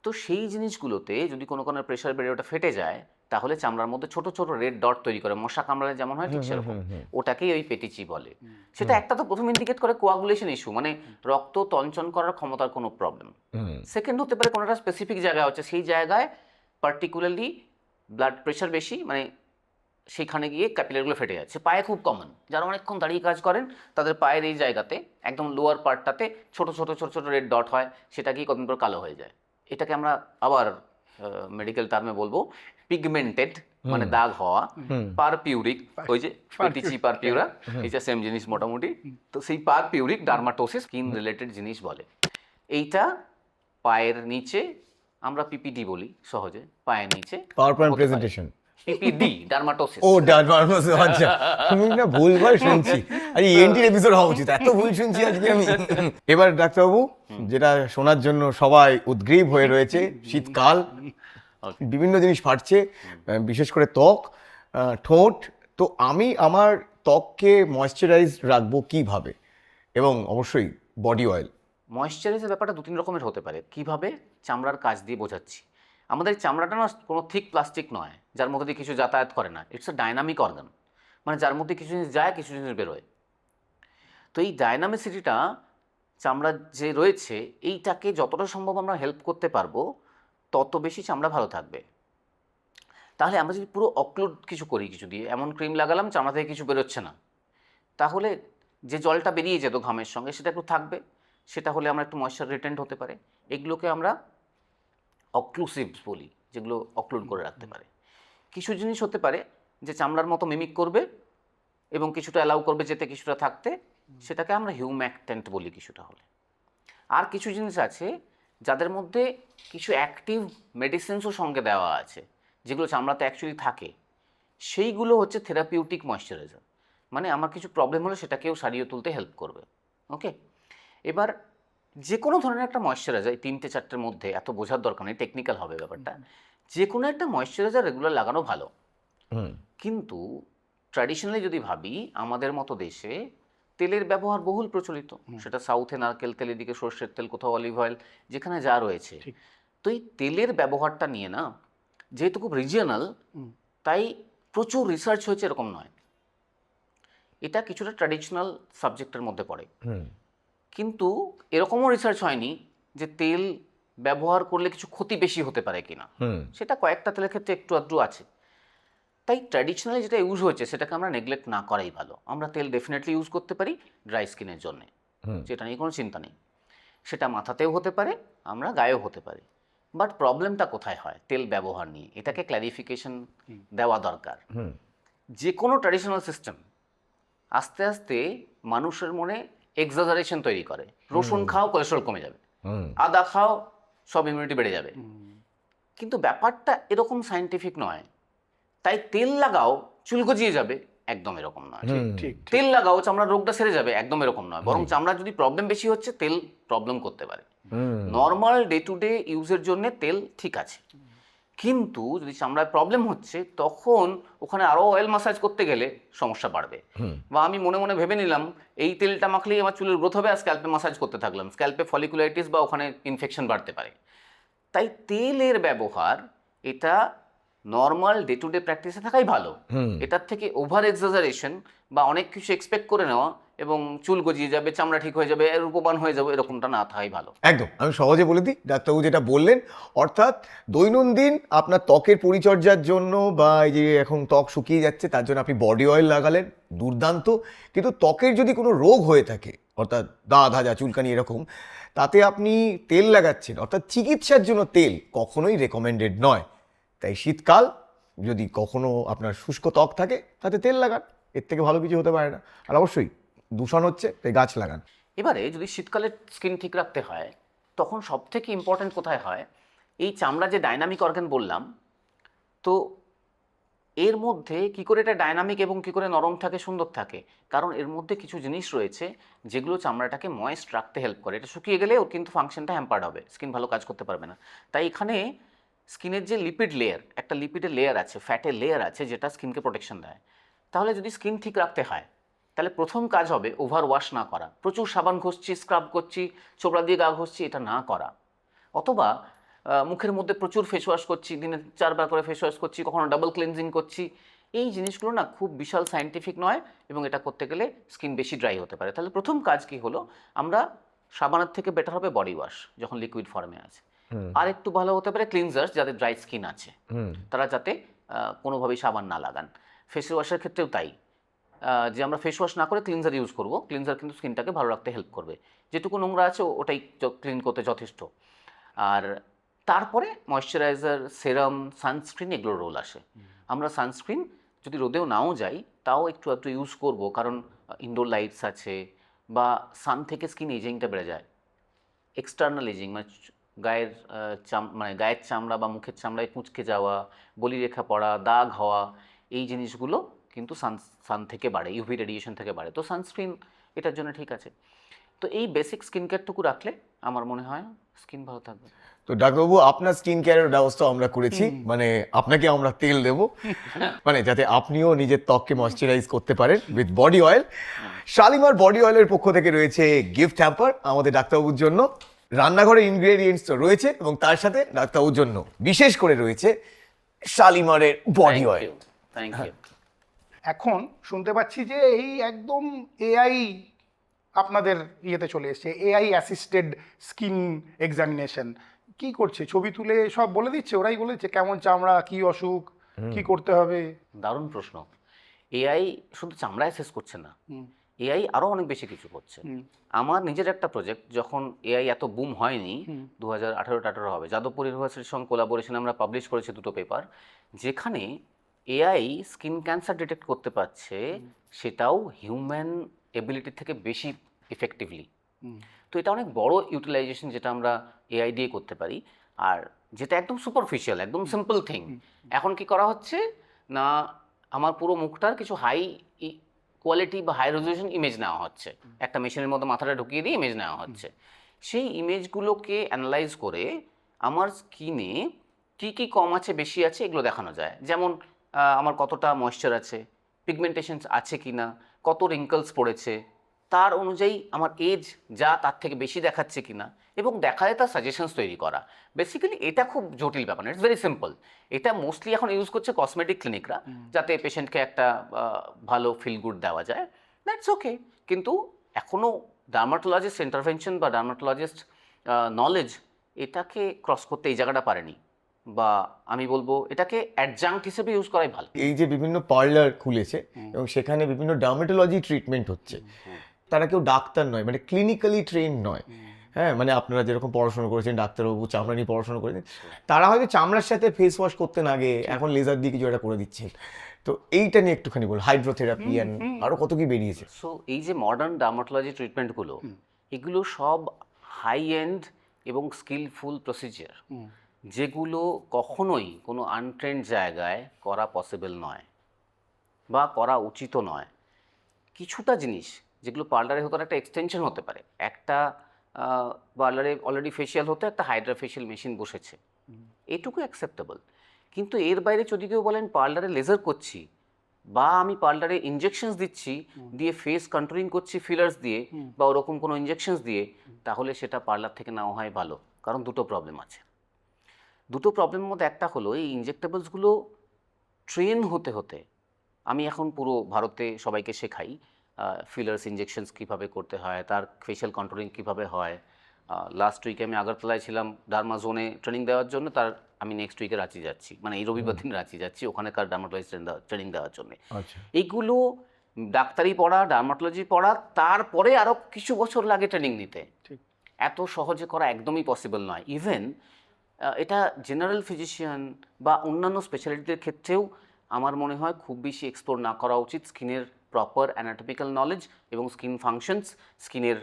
তো সেই জিনিসগুলোতে যদি কোনো কোনো প্রেশার বেড়ে ওটা ফেটে যায়, তাহলে চামড়ার মধ্যে ছোট ছোট রেড ডট তৈরি করে, মশা কামড়ালে যেমন হয় ঠিক সেরকম, ওটাকেই ওই পেটিচি বলে। সেটা একটা তো প্রথম ইন্ডিকেট করে কোয়াগুলেশন ইস্যু, মানে রক্ত তঞ্চন করার ক্ষমতার কোনো প্রবলেম। সেকেন্ড হতে পারে কোনো একটা স্পেসিফিক জায়গা হচ্ছে, সেই জায়গায় পার্টিকুলারলি ব্লাড প্রেশার বেশি, মানে সেখানে গিয়ে ক্যাপিলারগুলো ফেটে যাচ্ছে। পায়ে খুব কমন, যারা অনেকক্ষণ দাঁড়িয়ে কাজ করেন তাদের পায়ের এই জায়গাতে একদম লোয়ার পার্টটাতে ছোট ছোট ছোট ছোট রেড ডট হয়, সেটা গিয়ে কদিন পর কালো হয়ে যায়। এটাকে আমরা আবার মেডিকেল টার্মে বলবো পিগমেন্টেড, মানে দাগ হওয়া। পারপিউরিক, ওই যে পেটিচি পারপিউরা, এটা সেম জিনিস মোটামুটি। তো সেই পারপিউরিক ডার্মাটোসিস স্কিন রিলেটেড জিনিস বলে। এইটা পায়ের নিচে, আমরা পিপিডি বলি সহজে, পায়ের নিচে PowerPoint presentation, PPD dermatosis. ও ডার্মাটোসিস, আচ্ছা আমি না ভুলভাল শুনছি, আরে এনটির এপিসোড হওয়া উচিত, এত ভুল শুনছি আজকে আমি। এবার ডাক্তারবাবু, যেটা শোনার জন্য সবাই উদ্গ্রীব হয়ে রয়েছে, শীতকাল, বিভিন্ন জিনিস ফাটছে, বিশেষ করে ত্বক, ঠোঁট। তো আমি আমার ত্বককে ময়েশ্চারাইজ রাখবো কিভাবে, এবং অবশ্যই বডি অয়েল। ময়েশ্চারাইজের ব্যাপারটা দু তিন রকমের হতে পারে। কিভাবে? চামড়ার কাজ দিয়ে বোঝাচ্ছি। আমাদের চামড়াটা না কোনো থিক প্লাস্টিক নয় যার মধ্যে দিয়ে কিছু যাতায়াত করে না, ইটস আ ডাইনামিক অর্গান, মানে যার মধ্যে কিছু জিনিস যায়, কিছু জিনিস বেরোয়। তো এই ডাইনামিসিটিটা চামড়া যে রয়েছে, এইটাকে যতটা সম্ভব আমরা হেল্প করতে পারবো, তত বেশি চামড়া ভালো থাকবে। তাহলে আমরা যদি পুরো অক্লুড কিছু করি, কিছু দিয়ে এমন ক্রিম লাগালাম চামড়া থেকে কিছু বেরোচ্ছে না, তাহলে যে জলটা বেরিয়ে যেত ঘামের সঙ্গে সেটা একটু থাকবে, সেটা হলে আমরা একটু ময়েশ্চার রিটেন্ট হতে পারে। এগুলোকে আমরা অক্লুসিভস বলি, যেগুলো অক্লুড করে রাখতে পারে। কিছু জিনিস হতে পারে যে চামড়ার মতো মিমিক করবে এবং কিছুটা অ্যালাউ করবে যেতে কিছুটা থাকতে, সেটাকে আমরা হিউম্যাকট্যান্ট বলি কিছুটা হলে। আর কিছু জিনিস আছে যাদের মধ্যে কিছু অ্যাক্টিভ মেডিসিনসও সঙ্গে দেওয়া আছে, যেগুলো চামড়াতে অ্যাকচুয়ালি থাকে, সেইগুলো হচ্ছে থেরাপিউটিক ময়েশ্চারাইজার। মানে আমার কিছু প্রবলেম হলে সেটাকেও সারিয়ে তুলতে হেল্প করবে। ওকে, এবার যে কোনো ধরনের একটা ময়েশ্চারাইজার, এই 3-4টের মধ্যে এত বোঝার দরকার নেই, টেকনিক্যাল হবে ব্যাপারটা। যে কোনো একটা ময়েশ্চারাইজার রেগুলার লাগানো ভালো, কিন্তু ট্র্যাডিশনালি যদি ভাবি, আমাদের মতো দেশে তেলের ব্যবহার বহুল প্রচলিত। সেটা সাউথে নারকেল তেল, এদিকে সর্ষের তেল, কোথাও অলিভ অয়েল, যেখানে যা রয়েছে। তো এই তেলের ব্যবহারটা নিয়ে না, যেহেতু খুব রিজিয়নাল, তাই প্রচুর রিসার্চ হয়েছে এরকম নয়। এটা কিছুটা ট্র্যাডিশনাল সাবজেক্টের মধ্যে পড়ে, কিন্তু এরকমও রিসার্চ হয়নি যে তেল ব্যবহার করলে কিছু ক্ষতি বেশি হতে পারে কিনা। সেটা কয়েকটা তেলের ক্ষেত্রে একটু আধটু আছে। তাই ট্র্যাডিশনালি যেটা ইউজ হয়েছে সেটাকে আমরা নেগলেক্ট না করাই ভালো। আমরা তেল ডেফিনেটলি ইউজ করতে পারি ড্রাই স্কিনের জন্যে, যেটা নিয়ে কোনো চিন্তা নেই। সেটা মাথাতেও হতে পারে, আমরা গায়েও হতে পারি। বাট প্রবলেমটা কোথায় হয় তেল ব্যবহার নিয়ে, এটাকে ক্ল্যারিফিকেশন দেওয়া দরকার। যে কোনো ট্র্যাডিশনাল সিস্টেম আস্তে আস্তে মানুষের মনে এক্সাজারেশন তৈরি করে। রসুন খাও, কোলেস্ট্রল কমে যাবে, আদা খাও, সব ইমিউনিটি বেড়ে যাবে। কিন্তু ব্যাপারটা এরকম সায়েন্টিফিক নয়। তাই তেল লাগাও চুল গজিয়ে যাবে, একদম এরকম নয়। ঠিক তেল লাগাও চামড়ার রোগটা সেরে যাবে, একদম এরকম নয়। বরং চামড়ার যদি প্রবলেম বেশি হচ্ছে, তেল প্রবলেম করতে পারে। নর্মাল ডে টু ডে ইউজের জন্য তেল ঠিক আছে, কিন্তু যদি চামড়ায় প্রবলেম হচ্ছে, তখন ওখানে আরও অয়েল মাসাজ করতে গেলে সমস্যা বাড়বে। বা আমি মনে মনে ভেবে নিলাম এই তেলটা মাখলেই আমার চুলের গ্রোথ হবে, আর স্ক্যাল্পে মাসাজ করতে থাকলাম, স্ক্যাল্পে ফলিকুলাইটিস বা ওখানে ইনফেকশন বাড়তে পারে। তাই তেলের ব্যবহার এটা নর্মাল ডে টু ডে প্র্যাকটিসে থাকাই ভালো। এটার থেকে ওভার এক্সাজারেশন বা অনেক কিছু এক্সপেক্ট করে নেওয়া এবং চুল গজিয়ে যাবে, চামড়া ঠিক হয়ে যাবে, রূপবান হয়ে যাবে, এরকমটা না থাকাই ভালো। একদম, আমি সহজে বলে দিই, ডাক্তারবাবু যেটা বললেন, অর্থাৎ দৈনন্দিন আপনার ত্বকের পরিচর্যার জন্য বা এই যে এখন ত্বক শুকিয়ে যাচ্ছে তার জন্য আপনি বডি অয়েল লাগালেন, দুর্দান্ত। কিন্তু ত্বকের যদি কোনো রোগ হয়ে থাকে, অর্থাৎ দাগ, হাজা, চুলকানি এরকম, তাতে আপনি তেল লাগাচ্ছেন, অর্থাৎ চিকিৎসার জন্য তেল কখনোই রেকমেন্ডেড নয়। তাই শীতকাল যদি কখনো আপনার শুষ্ক ত্বক থাকে, তাতে তেল লাগান, এর থেকে ভালো কিছু হতে পারে না। আর অবশ্যই দূষণ হচ্ছে, তাই গাছ লাগান। এবারে যদি শীতকালে স্কিন ঠিক রাখতে হয়, তখন সব থেকে ইম্পর্ট্যান্ট কোথায় হয়, এই চামড়া যে ডাইনামিক অর্গান বললাম, তো এর মধ্যে কি করে এটা ডাইনামিক এবং কি করে নরম থাকে, সুন্দর থাকে, কারণ এর মধ্যে কিছু জিনিস রয়েছে যেগুলো চামড়াটাকে ময়েস্ট রাখতে হেল্প করে। এটা শুকিয়ে গেলে ওর কিন্তু ফাংশনটা হ্যাম্পার্ড হবে, স্কিন ভালো কাজ করতে পারবে না। তাই এখানে স্কিনের যে লিপিড লেয়ার, একটা লিপিডের লেয়ার আছে, ফ্যাটের লেয়ার আছে, যেটা স্কিনকে প্রোটেকশন দেয়। তাহলে যদি স্কিন ঠিক রাখতে হয়, তাহলে প্রথম কাজ হবে ওভার ওয়াশ না করা। প্রচুর সাবান ঘষছি, স্ক্রাব করছি, চোপড়া দিয়ে গা ঘষছি, এটা না করা। অথবা মুখের মধ্যে প্রচুর ফেস ওয়াশ করছি, দিনে 4 বার করে ফেস ওয়াশ করছি, কখনো ডাবল ক্লিনজিং করছি। এই জিনিসগুলো না খুব বিশাল সায়েন্টিফিক নয়, এবং এটা করতে গেলে স্কিন বেশি ড্রাই হতে পারে। তাহলে প্রথম কাজ কি হলো, আমরা সাবানের থেকে বেটার হবে বডি ওয়াশ, যখন লিকুইড ফর্মে আছে। আর একটু ভালো হতে পারে ক্লিনজার্স, যাদের ড্রাই স্কিন আছে তারা যাতে কোনোভাবেই সাবান না লাগান। ফেস ওয়াশের ক্ষেত্রেও তাই, যে আমরা ফেস ওয়াশ না করে ক্লিনজার ইউজ করব। ক্লিনজার কিন্তু স্কিনটাকে ভালো রাখতে হেল্প করবে, যেটুকু নোংরা আছে ওটাই ক্লিন করতে যথেষ্ট। আর তারপরে ময়শ্চারাইজার, সেরাম, সানস্ক্রিন, এগুলোর রোল আসে। আমরা সানস্ক্রিন যদি রোদেও নাও যাই, তাও একটু একটু ইউজ করব, কারণ ইনডোর লাইটস আছে, বা সান থেকে স্কিন এজিংটা বেড়ে যায়। এক্সটার্নাল এজিং মানে গায়ের গায়ের চামড়া বা মুখের চামড়ায় কুঁচকে যাওয়া, বলিরেখা পড়া, দাগ হওয়া, এই জিনিসগুলো কিন্তু সান থেকে বাড়ে, ইউভি রেডিয়েশন থেকে বাড়ে। তো সানস্ক্রিন এটার জন্য ঠিক আছে। তো এই বেসিক স্কিন কেয়ারটুকু রাখলে আমার মনে হয় স্কিন ভালো থাকবে। তো ডাক্তারবাবু, আপনার স্কিন কেয়ারের ব্যবস্থা আমরা করেছি, মানে আপনাকে আমরা তেল দেব, মানে যাতে আপনিও নিজের ত্বককে ময়শ্চারাইজ করতে পারেন with body oil. Shalimar body অয়েলের পক্ষ থেকে রয়েছে গিফট হ্যাম্পার আমাদের ডাক্তারবাবুর জন্য। রান্নাঘরের ইনগ্রেডিয়েন্টস তো রয়েছে, এবং তার সাথে ডাক্তারবাবুর জন্য বিশেষ করে রয়েছে শালিমারের বডি অয়েল। Thank you. এখন শুনতে পাচ্ছি যে এই একদম এআই আপনাদের ইয়েতে চলে এসেছে, এআই অ্যাসিস্টেড স্কিন এক্সামিনেশন। কি করছে, ছবি তুলে সব বলে দিচ্ছে, ওরাই বলেছে কেমন চামড়া, কি অসুখ, কি করতে হবে? দারুণ প্রশ্ন। এআই শুধু চামড়া অ্যাসেস করছে না, এআই আরও অনেক বেশি কিছু করছে। আমার নিজের একটা প্রজেক্ট, যখন এআই এত বুম হয়নি, 2018 হবে, যাদবপুর ইউনিভার্সিটির সঙ্গে কোলাবোরেশনে আমরা পাবলিশ করেছি 2টো পেপার, যেখানে এআই স্কিন ক্যান্সার ডিটেক্ট করতে পারছে, সেটাও হিউম্যান এবিলিটি থেকে বেশি ইফেক্টিভলি। তো এটা অনেক বড় ইউটিলাইজেশন যেটা আমরা এআই দিয়ে করতে পারি। আর যেটা একদম সুপারফিশিয়াল, একদম সিম্পল থিং, এখন কি করা হচ্ছে না, আমার পুরো মুখটার কিছু হাই কোয়ালিটি বা হাই রেজলিউশন ইমেজ নেওয়া হচ্ছে, একটা মেশিনের মধ্যে মাথাটা ঢুকিয়ে দিয়ে ইমেজ নেওয়া হচ্ছে। সেই ইমেজগুলোকে অ্যানালাইজ করে আমার স্কিনে কী কী কম আছে বেশি আছে এগুলো দেখানো যায়। যেমন আমার কতটা ময়েশ্চার আছে, পিগমেন্টেশনস আছে কি না, কত রিঙ্কলস পড়েছে, তার অনুযায়ী আমার এজ যা তার থেকে বেশি দেখাচ্ছে কিনা, এবং দেখায় তার সাজেশনস তৈরি করা। বেসিক্যালি এটা খুব জটিল ব্যাপার না, ইটস ভেরি সিম্পল। এটা মোস্টলি এখন ইউজ করছে কসমেটিক ক্লিনিকরা, যাতে পেশেন্টকে একটা ভালো ফিল গুড দেওয়া যায়, দ্যাটস ওকে। কিন্তু এখনও ডার্মাটোলজিস্ট ইন্টারভেনশন বা ডার্মাটোলজিস্ট নলেজ এটাকে ক্রস করতে এই জায়গাটা পারেনি, বা আমি বলবো এটাকে অ্যাডজাঙ্ক্ট হিসেবে ইউজ করাই ভালো। এই যে বিভিন্ন পার্লার খুলেছে এবং সেখানে বিভিন্ন ডার্মেটোলজি ট্রিটমেন্ট হচ্ছে, তারা কেউ ডাক্তার নয়, মানে ক্লিনিক্যালি ট্রেন্ড নয়। হ্যাঁ, মানে আপনারা যেরকম পড়াশোনা করেছেন, ডাক্তারবাবু চামড়া নিয়ে পড়াশোনা করেছেন, তারা হয়তো চামড়ার সাথে ফেস ওয়াশ করতেন আগে, এখন লেজার দিয়ে কিছু একটা করে দিচ্ছেন। তো এইটা নিয়ে একটুখানি বল, হাইড্রোথেরাপি অ্যান্ড আরও কত কি বেরিয়েছে। সো এই যে মডার্ন ডার্মাটোলজি ট্রিটমেন্টগুলো, এগুলো সব হাই এন্ড এবং স্কিলফুল প্রসিজার, যেগুলো কখনোই কোনো আনট্রেন্ড জায়গায় করা পসিবল নয় বা করা উচিতও নয়। কিছুটা জিনিস যেগুলো পার্লারে হতো একটা এক্সটেনশন হতে পারে, একটা পার্লারে অলরেডি ফেশিয়াল হতো, একটা হাইড্রা ফেশিয়াল মেশিন বসেছে, এটুকু অ্যাকসেপ্টেবল। কিন্তু এর বাইরে যদি কেউ বলেন পার্লারে লেজার করছি বা আমি পার্লারে ইনজেকশনস দিচ্ছি, দিয়ে ফেস কন্ট্রোলিং করছি ফিলার্স দিয়ে বা ওরকম কোনো ইনজেকশনস দিয়ে, তাহলে সেটা পার্লার থেকে নেওয়া হয় ভালো। কারণ দুটো প্রবলেম আছে। দুটো প্রবলেমের মধ্যে একটা হলো এই ইনজেক্টেবলসগুলো ট্রেন হতে হতে, আমি এখন পুরো ভারতে সবাইকে শেখাই ফিলার্স ইনজেকশনস কীভাবে করতে হয়, তার ফেশিয়াল কন্ট্রোলিং কীভাবে হয়। লাস্ট উইকে আমি আগরতলায় ছিলাম ডার্মা জোনে ট্রেনিং দেওয়ার জন্য, তার আমি নেক্সট উইকে রাঁচি যাচ্ছি, মানে এই রবিবার দিন রাঁচি যাচ্ছি ওখানেকার ডার্মাটোলজি ট্রেনিং দেওয়ার জন্য। এইগুলো ডাক্তারি পড়া, ডার্মাটোলজি পড়া, তারপরে আরও কিছু বছর লাগে ট্রেনিং নিতে। এত সহজে করা একদমই পসিবল নয়। ইভেন এটা জেনারেল ফিজিশিয়ান বা অন্যান্য স্পেশালিটিদের ক্ষেত্রেও আমার মনে হয় খুব বেশি এক্সপ্লোর না করা উচিত স্কিনের প্রপার অ্যানাটমিক্যাল নলেজ এবং স্কিন ফাংশনস, স্কিনের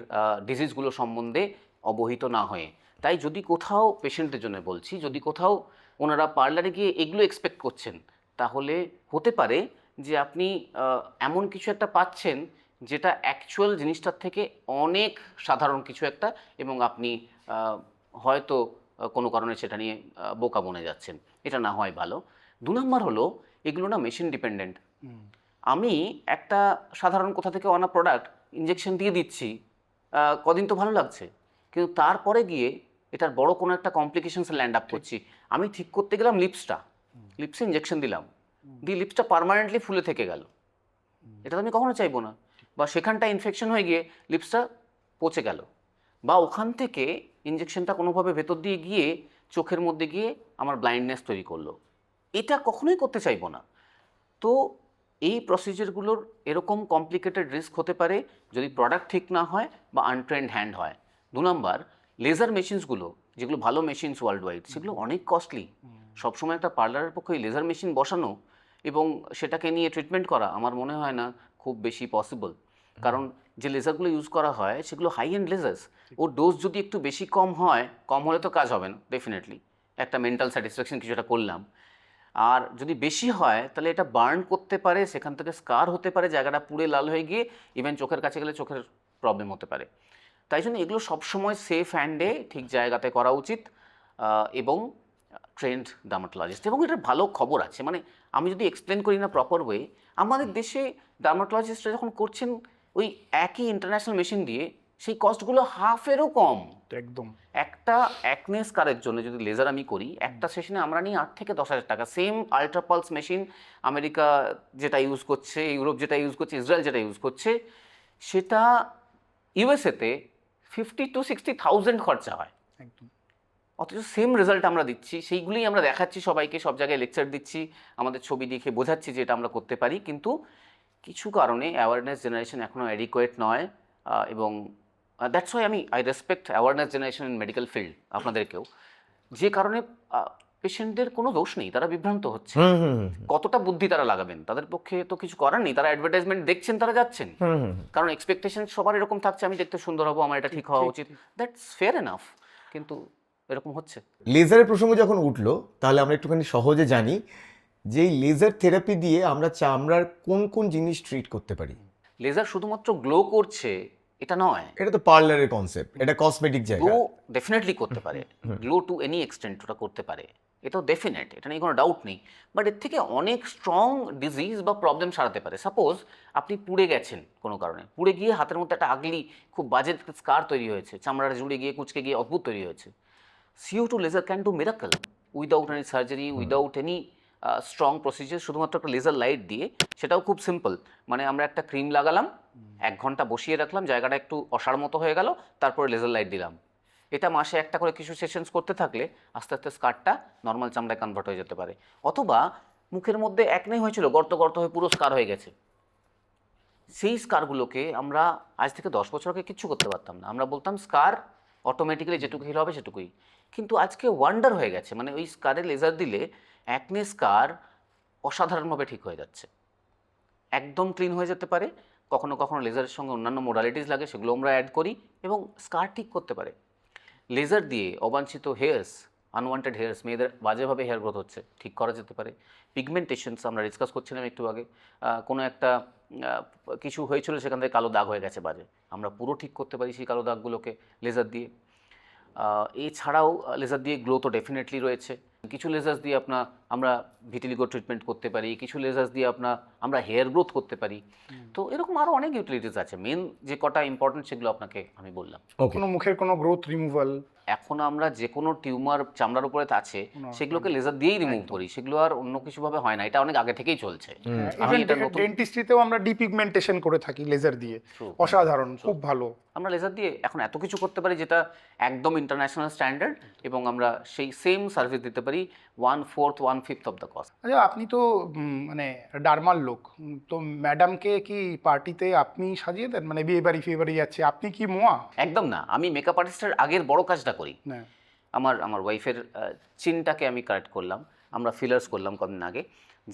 ডিজিজগুলো সম্বন্ধে অবহিত না হয়ে। তাই যদি কোথাও পেশেন্টের জন্য বলছি, যদি কোথাও ওনারা পার্লারে গিয়ে এগুলো এক্সপেক্ট করছেন, তাহলে হতে পারে যে আপনি এমন কিছু একটা পাচ্ছেন যেটা অ্যাকচুয়াল জিনিসটার থেকে অনেক সাধারণ কিছু একটা, এবং আপনি হয়তো কোনো কারণে সেটা নিয়ে বোকা বনে যাচ্ছেন। এটা না হয় ভালো। 2 নম্বর হলো এগুলো না মেশিন ডিপেন্ডেন্ট। আমি একটা সাধারণ কোথা থেকে আনা প্রোডাক্ট ইনজেকশন দিয়ে দিচ্ছি, কদিন তো ভালো লাগছে, কিন্তু তারপরে গিয়ে এটার বড় কোনো একটা কমপ্লিকেশনসে ল্যান্ড আপ করছি। আমি ঠিক করতে গেলাম লিপসে ইনজেকশন দিলাম, দিয়ে লিপসটা পার্মানেন্টলি ফুলে থেকে গেল, এটা তো আমি কখনো চাইবো না। বা সেখানটা ইনফেকশন হয়ে গিয়ে লিপসটা পচে গেল, বা ওখান থেকে ইনজেকশনটা কোনোভাবে ভেতর দিয়ে গিয়ে চোখের মধ্যে গিয়ে আমার ব্লাইন্ডনেস তৈরি করলো, এটা কখনোই করতে চাইবো না। তো এই প্রসিজারগুলোর এরকম কমপ্লিকেটেড রিস্ক হতে পারে যদি প্রোডাক্ট ঠিক না হয় বা আনট্রেন্ড হ্যান্ড হয়। 2 নম্বর, লেজার মেশিনসগুলো যেগুলো ভালো মেশিনস ওয়ার্ল্ড ওয়াইড, সেগুলো অনেক কস্টলি। সবসময় একটা পার্লারের পক্ষে ওই লেজার মেশিন বসানো এবং সেটাকে নিয়ে ট্রিটমেন্ট করা আমার মনে হয় না খুব বেশি পসিবল। কারণ যে লেজারগুলো ইউজ করা হয় সেগুলো হাই এন্ড লেজার্স, ওর ডোজ যদি একটু বেশি কম হয়, কম হলে তো কাজ হবে না ডেফিনেটলি, একটা মেন্টাল স্যাটিসফ্যাকশন কিছু একটা করলাম। আর যদি বেশি হয় তাহলে এটা বার্ন করতে পারে, সেখান থেকে স্কার হতে পারে, জায়গাটা পুড়ে লাল হয়ে গিয়ে ইভেন চোখের কাছে গেলে চোখের প্রবলেম হতে পারে। তাই জন্য এগুলো সবসময় সেফ হ্যান্ডে ঠিক জায়গাতে করা উচিত এবং ট্রেন্ড ডার্মাটোলজিস্ট। এবং এটার ভালো খবর আছে, মানে আমি যদি এক্সপ্লেন করি না প্রপার ওয়ে, আমাদের দেশে ডার্মাটোলজিস্টরা যখন করছেন ওই একই ইন্টারন্যাশনাল মেশিন দিয়ে, সেই কস্টগুলো হাফেরও কম। একদম। একটা অ্যাকনে স্কারের জন্য যদি লেজার আমি করি, একটা সেশনে আমরা নিই 8 থেকে 10,000 টাকা। সেম আল্ট্রাপালস মেশিন আমেরিকা যেটা ইউজ করছে, ইউরোপ যেটা ইউজ করছে, ইসরায়েল যেটা ইউজ করছে, সেটা ইউএসএতে 50 to 60,000 খরচা হয়। একদম। অথচ সেম রেজাল্ট আমরা দিচ্ছি, সেইগুলোই আমরা দেখাচ্ছি সবাইকে, সব জায়গায় লেকচার দিচ্ছি, আমাদের ছবি দেখে বোঝাচ্ছি যে এটা আমরা করতে পারি। কিন্তু কিছু কারণে অ্যাওয়ারনেস জেনারেশন এখনও অ্যাডিকুয়েট নয়, এবং that's why I respect awareness generation in medical field আপনাদেরকেও, যে কারণে পেশেন্টদের কোনো দোষ নেই, তারা বিভ্রান্ত হচ্ছে। হুম হুম হুম, কতটা বুদ্ধি তারা লাগাবেন, তাদের পক্ষে তো কিছু করার নেই। তারা অ্যাডভার্টাইজমেন্ট দেখছেন, তারা যাচ্ছেন, হুম হুম। কারণ এক্সপেকটেশন সবার এরকম থাকছে, আমি দেখতে সুন্দর হবো, আমার এটা ঠিক হওয়া উচিত। দ্যাটস ফেয়ার এনাফ, কিন্তু এরকম হচ্ছে। লেজারের প্রসঙ্গ যখন উঠলো তাহলে আমরা একটুখানি সহজে জানি যে এই লেজার থেরাপি দিয়ে আমরা চামড়ার কোন কোন জিনিস ট্রিট করতে পারি। লেজার শুধুমাত্র গ্লো করছে এটা নয়, এটা তো পার্লারের কনসেপ্ট, এটা কসমেটিক জায়গা। গ্লো ডেফিনেটলি করতে পারে, গ্লো টু এনি এক্সটেন্ট ওটা করতে পারে, এটাও ডেফিনেট, এটা নিয়ে কোনো ডাউট নেই। বাট এর থেকে অনেক স্ট্রং ডিজিজ বা প্রবলেম সারাতে পারে। সাপোজ আপনি পুড়ে গেছেন কোনো কারণে, পুড়ে গিয়ে হাতের মধ্যে একটা আগলি খুব বাজে স্কার তৈরি হয়েছে, চামড়াটা জুড়ে গিয়ে কুচকে গিয়ে অদ্ভুত তৈরি হয়েছে। CO2 laser can do miracle without any surgery, without any strong procedure, শুধুমাত্র একটা লেজার লাইট দিয়ে। সেটাও খুব সিম্পল, মানে আমরা একটা ক্রিম লাগালাম, 1 ঘন্টা বসিয়ে রাখলাম, জায়গাটা একটু অসার মতো হয়ে গেল, তারপরে লেজার লাইট দিলাম। এটা মাসে একটা করে কিছু সেশনস করতে থাকলে আস্তে আস্তে স্কারটা নর্মাল চামড়ায় কনভার্ট হয়ে যেতে পারে। অথবা মুখের মধ্যে একনে হয়েছিল, গর্ত গর্ত হয়ে পুরো স্কার হয়ে গেছে, সেই স্কারগুলোকে আমরা আজ থেকে 10 বছর আগে কিচ্ছু করতে পারতাম না, আমরা বলতাম স্কার অটোমেটিক্যালি যেটুকু হিল হবে সেটুকুই। কিন্তু আজকে ওয়ান্ডার হয়ে গেছে, মানে ওই স্কারে লেজার দিলে একনে স্কার অসাধারণভাবে ঠিক হয়ে যাচ্ছে, একদম ক্লিন হয়ে যেতে পারে। কখনো কখনো লেজারের সঙ্গে অন্যান্য মোডালিটিস লাগে, সেগুলো আমরা অ্যাড করি এবং স্কার ঠিক করতে পারে। লেজার দিয়ে অবাঞ্ছিত হেয়ার্স, আনওয়ান্টেড হেয়ার্স, মেয়েদের বাজেভাবে হেয়ার গ্রোথ হচ্ছে, ঠিক করা যেতে পারে। পিগমেন্টেশনস আমরা ডিসকাস করছিলাম একটু আগে, কোনো একটা কিছু হয়েছিল, সেখান থেকে কালো দাগ হয়ে গেছে বাজে, আমরা পুরো ঠিক করতে পারি সেই কালো দাগগুলোকে লেজার দিয়ে। এছাড়াও লেজার দিয়ে গ্লো তো ডেফিনেটলি রয়েছে। কিছু লেজার্স দিয়ে আমরা ভিটিলিগো ট্রিটমেন্ট করতে পারি, কিছু লেজার্স দিয়ে আমরা হেয়ার গ্রোথ করতে পারি। তো এরকম আরও অনেক ইউটিলিটিস আছে, মেন যে কটা ইম্পর্টেন্ট সেগুলো আপনাকে আমি বললাম। ওকে, কোনো মুখের কোনো গ্রোথ রিমুভাল, এখন আমরা যে কোনো টিউমার চামড়ার উপরে আছে সেগুলোকে লেজার দিয়েই রিমুভ করি, সেগুলো আর অন্য কিছুভাবে হয় না, এটা অনেক আগে থেকেই চলছে। আমি এটা নতুন, ডেন্টিস্ট্রিতেও আমরা ডিপিগমেন্টেশন করে থাকি লেজার দিয়ে, True. অসাধারণ, খুব ভালো। আমরা লেজার দিয়ে এখন এত কিছু করতে পারি যেটা একদম ইন্টারন্যাশনাল স্ট্যান্ডার্ড, এবং আমরা সেই সেম সার্ভিস দিতে পারি 1/4 1/5 অফ দ্য কস্ট। আচ্ছা, আপনি তো মানে ডার্মার লোক, তো ম্যাডামকে কি পার্টিতে আপনি সাজিয়ে দেন, মানে বিয়ে বাড়ি ফিয়ে বাড়ি যাচ্ছে আপনি কি মোয়া? একদম না, আমি মেকআপ আর্টিস্টের আগের বড় কাজটা করি। না, আমার ওয়াইফের চিনটাকে আমি কারেক্ট করলাম, আমরা ফিলার্স করলাম কদিন আগে,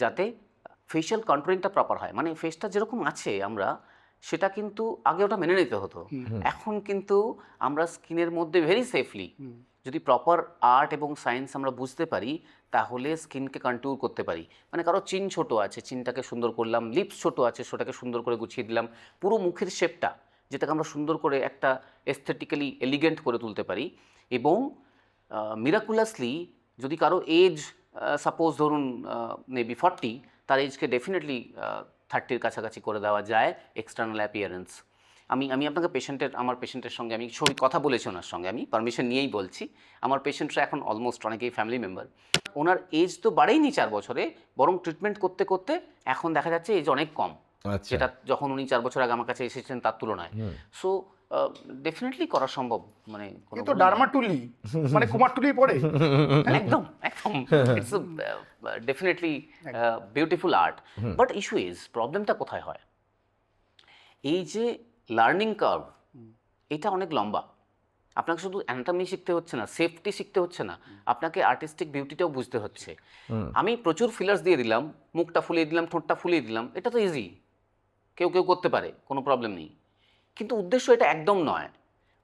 যাতে ফেশিয়াল কন্ট্রোলিংটা প্রপার হয়। মানে ফেসটা যেরকম আছে আমরা সেটা কিন্তু আগে ওটা মেনে নিতে হতো, এখন কিন্তু আমরা স্কিনের মধ্যে ভেরি সেফলি যদি প্রপার আর্ট এবং সায়েন্স আমরা বুঝতে পারি তাহলে স্কিনকে কন্ট্রোল করতে পারি। মানে কারো চিন ছোট আছে, চিনটাকে সুন্দর করলাম, লিপস ছোট আছে, সেটাকে সুন্দর করে গুছিয়ে দিলাম, পুরো মুখের শেপটা যেটাকে আমরা সুন্দর করে একটা এস্থেটিক্যালি এলিগেন্ট করে তুলতে পারি। এবং মিরাকুলাসলি যদি কারো এজ সাপোজ ধরুন মেবি 40, তার এজকে ডেফিনেটলি 30-র কাছাকাছি করে দেওয়া যায় এক্সটার্নাল অ্যাপিয়ারেন্স। আমি আপনাকে আমার পেশেন্টের সঙ্গে আমি কথা বলেছি, ওনার সঙ্গে আমি পারমিশন নিয়েই বলছি। আমার পেশেন্টরা এখন অলমোস্ট অনেকেই ফ্যামিলি মেম্বার, ওনার এজ তো বাড়েইনি 4 বছরে, বরং ট্রিটমেন্ট করতে করতে এখন দেখা যাচ্ছে এজ অনেক কম, আচ্ছা, যেটা যখন উনি 4 বছর আগে আমার কাছে এসেছেন তার তুলনায়। সো ডেফিনেটলি করা সম্ভব, মানে কোনো এ তো ডার্মাটুলি, মানে কুমারটুলি পড়ে। একদম একদম, it's definitely beautiful art. But issue is, প্রবলেমটা কোথায় হয়, এই যে লার্নিং কার্ভ এটা অনেক লম্বা। আপনাকে শুধু অ্যানাটমি শিখতে হচ্ছে না, সেফটি শিখতে হচ্ছে না, আপনাকে আর্টিস্টিক বিউটিটাও বুঝতে হচ্ছে। আমি প্রচুর ফিলার্স দিয়ে দিলাম, মুখটা ফুলিয়ে দিলাম, ঠোঁটটা ফুলিয়ে দিলাম, এটা তো ইজি, কেউ কেউ করতে পারে, কোনো প্রবলেম নেই। কিন্তু উদ্দেশ্য এটা একদম নয়।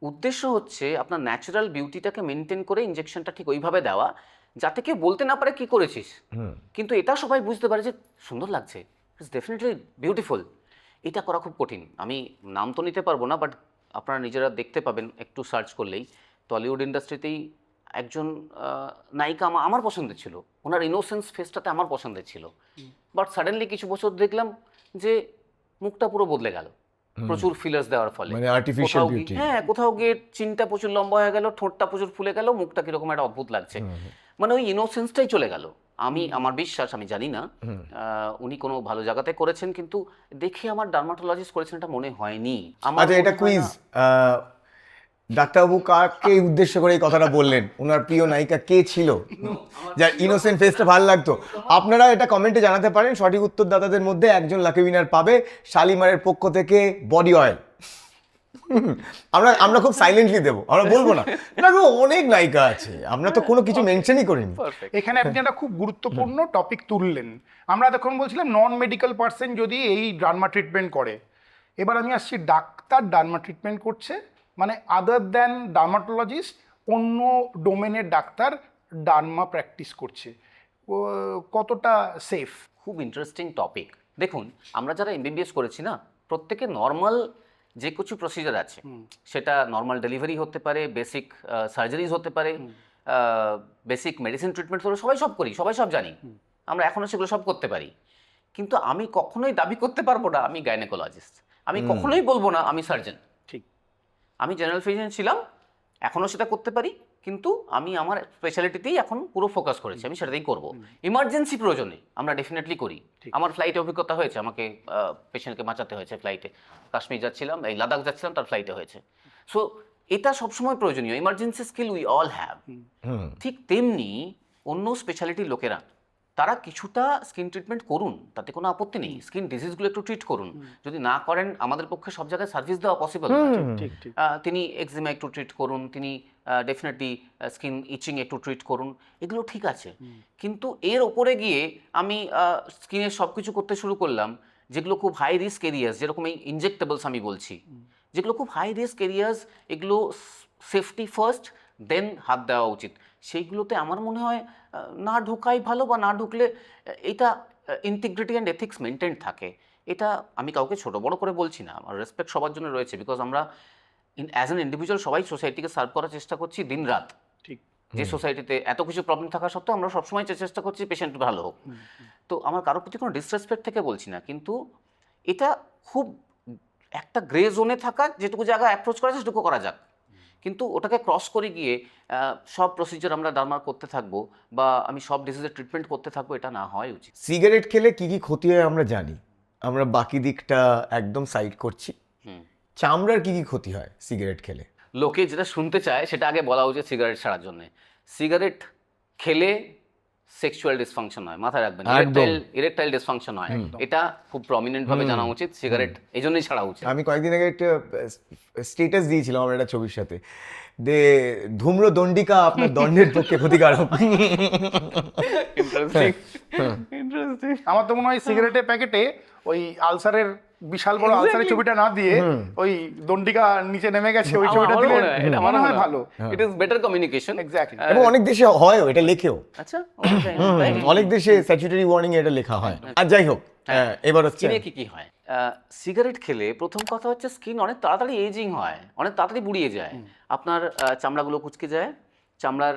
উদ্দেশ্য হচ্ছে আপনার ন্যাচারাল বিউটিটাকে মেনটেন করে ইনজেকশনটা ঠিক ওইভাবে দেওয়া যাতে কেউ বলতে না পারে কি করেছিস, কিন্তু এটা সবাই বুঝতে পারে যে সুন্দর লাগছে, ইটস ডেফিনেটলি বিউটিফুল। এটা করা খুব কঠিন, আমি নাম তো নিতে পারবো না, বাট আপনারা নিজেরা দেখতে পাবেন একটু সার্চ করলেই। টলিউড ইন্ডাস্ট্রিতেই একজন নায়িকা আমার পছন্দের ছিল, ওনার ইনোসেন্স ফেসটাতে আমার পছন্দের ছিল, বাট সাডেনলি কিছু বছর দেখলাম যে মুখটা পুরো বদলে গেল প্রচুর ফিলার্স দেওয়ার ফলে। মানে আর্টিফিশিয়াল বিউটি। হ্যাঁ, কোথাও গিয়ে চিনটা প্রচুর লম্বা হয়ে গেল, ঠোঁটটা প্রচুর ফুলে গেল, মুখটা কিরকম একটা অদ্ভুত লাগছে, মানে ওই ইনোসেন্সটাই চলে গেল। আমার বিশ্বাস, আমি জানি না উনি কোনো ভালো জায়গাতে করেছেন, কিন্তু দেখে আমার ডার্মাটোলজিস্ট করেছেন এটা মনে হয়নি। আচ্ছা, এটা কুইজ, ডাক্তারবাবু কাকে উদ্দেশ্য করে এই কথাটা বললেন? ওনার প্রিয় নায়িকা কে ছিল যার ইনোসেন্ট ফেসটা ভালো লাগতো? আপনারা এটা কমেন্টে জানাতে পারেন। সঠিক উত্তরদাতাদের মধ্যে একজন লাকি উইনার পাবে শালিমারের পক্ষ থেকে বডি অয়েল। আমরা আমরা খুব সাইলেন্টলি দেবো, আমরা বলবো না না গো, অনেক নায়িকা আছে, আমরা তো কোনো কিছু মেনশনই করিনি। পারফেক্ট। এখানে আপনি একটা খুব গুরুত্বপূর্ণ টপিক তুললেন। আমরা তখন বলছিলাম নন মেডিকেল পার্সন যদি এই ডার্মা ট্রিটমেন্ট করে, এবার আমি আসছি ডাক্তার ডার্মা ট্রিটমেন্ট করছে, মানে আদার দ্যান ডার্মাটোলজিস্ট অন্য ডোমেনের ডাক্তার ডার্মা প্র্যাকটিস করছে, কতটা সেফ? খুব ইন্টারেস্টিং টপিক। দেখুন, আমরা যারা এমবিবিএস করেছি না, প্রত্যেকে নর্মাল যে কিছু প্রসিজার আছে, সেটা নর্মাল ডেলিভারি হতে পারে, বেসিক সার্জারিজ হতে পারে, বেসিক মেডিসিন ট্রিটমেন্ট হতে, সবাই সব করি, সবাই সব জানি, আমরা এখনও সেগুলো সব করতে পারি। কিন্তু আমি কখনোই দাবি করতে পারবো না আমি গাইনোকোলজিস্ট, আমি কখনোই বলবো না আমি সার্জন। ঠিক। আমি জেনারেল ফিজিশিয়ান ছিলাম, এখনও সেটা করতে পারি, কিন্তু আমি আমার স্পেশালিটিতেই এখন পুরো ফোকাস করেছি, আমি সেটাতেই করব। ইমার্জেন্সি প্রয়োজনে আমরা ডেফিনেটলি করি। আমার ফ্লাইটে অভিজ্ঞতা হয়েছে, আমাকে পেশেন্টকে বাঁচাতে হয়েছে ফ্লাইটে, কাশ্মীর যাচ্ছিলাম, এই লাদাখ যাচ্ছিলাম, তার ফ্লাইটে হয়েছে। সো এটা সবসময় প্রয়োজনীয়, emergency skill we all have. ঠিক তেমনি অন্য স্পেশালিটির লোকেরা, তারা কিছুটা স্কিন ট্রিটমেন্ট করুন, তাতে কোনো আপত্তি নেই, স্কিন ডিজিজগুলো একটু ট্রিট করুন। যদি না করেন, আমাদের পক্ষে সব জায়গায় সার্ভিস দেওয়া পসিবল না। ঠিক ঠিক। তিনি এক্সিমা একটু ট্রিট করুন, তিনি ডেফিনেটলি স্কিন ইচিং একটু ট্রিট করুন, এগুলো ঠিক আছে। কিন্তু এর ওপরে গিয়ে আমি স্কিনের সব কিছু করতে শুরু করলাম, যেগুলো খুব হাই রিস্ক এরিয়াস, যেরকম এই ইনজেক্টেবলস আমি বলছি, যেগুলো খুব হাই রিস্ক এরিয়াস, এগুলো সেফটি ফার্স্ট, দেন হাত দেওয়া উচিত। সেইগুলোতে আমার মনে হয় না ঢোকাই ভালো, বা না ঢুকলে এটা ইন্টিগ্রিটি অ্যান্ড এথিক্স মেনটেন থাকে। এটা আমি কাউকে ছোট বড় করে বলছি না, আমার রেসপেক্ট সবার জন্য রয়েছে, বিকজ আমরা অ্যাজ অ্যান ইন্ডিভিজুয়াল সবাই সোসাইটিকে সার্ভ করার চেষ্টা করছি দিন রাত। ঠিক। যে সোসাইটিতে এত কিছু প্রবলেম থাকা সত্ত্বেও আমরা সবসময় চেষ্টা করছি পেশেন্ট ভালো হোক। তো আমার কারোর প্রতি কোনো ডিসরেসপেক্ট থেকে বলছি না, কিন্তু এটা খুব একটা গ্রে জোনে থাকা, যেটুকু জায়গা অ্যাপ্রোচ করা যায় সেটুকু করা যাক, কিন্তু ওটাকে ক্রস করে গিয়ে সব প্রসিজার আমরা ডার্মার করতে থাকবো, বা আমি সব ডিজিজের ট্রিটমেন্ট করতে থাকবো, এটা না হয় উচিত। সিগারেট খেলে কি কি ক্ষতি হয় আমরা জানি, আমরা বাকি দিকটা একদম সাইড করছি। চামড়ার কি কি ক্ষতি হয় সিগারেট খেলে? লোকে যেটা শুনতে চায় সেটা আগে বলা উচিত সিগারেট ছাড়ার জন্য। সিগারেট খেলে সেক্সুয়াল ডিসফাংশন হয়, মাথায় রাখবেন, ইরেকটাইল ডিসফাংশন হয়, এটা খুব প্রমিনেন্ট ভাবে জানা উচিত। সিগারেট এই জন্যই ছাড়া উচিত। আমি কয়েকদিন আগে একটা স্টেটাস দিয়েছিলাম আমার একটা ছবির সাথে, যে ধূম্র দণ্ডিকা আপনার দণ্ডের পক্ষে ক্ষতিকারক। আমার তো মনে হয় সিগারেটের প্যাকেটে ওই আলসারের বিশাল বড় আলসারের ছবিটা না দিয়ে ওই দণ্ডিকা নিচে নেমে গেছে ওই ছবিটা দিলে এটা মনে হয় ভালো। It is better communication. Exactly. এবং অনেক দেশে হয় এটা লেখেও, আচ্ছা, অনেক দেশে স্ট্যাচুটরি ওয়ার্নিং এটা লেখা হয়। আর যাই হোক, এবার হচ্ছে স্কিনে কি কি হয়। সিগারেট খেলে প্রথম কথা হচ্ছে স্কিন অনেক তাড়াতাড়ি এজিং হয়, অনেক তাড়াতাড়ি বুড়িয়ে যায়, আপনার চামড়াগুলো কুঁচকে যায়, চামড়ার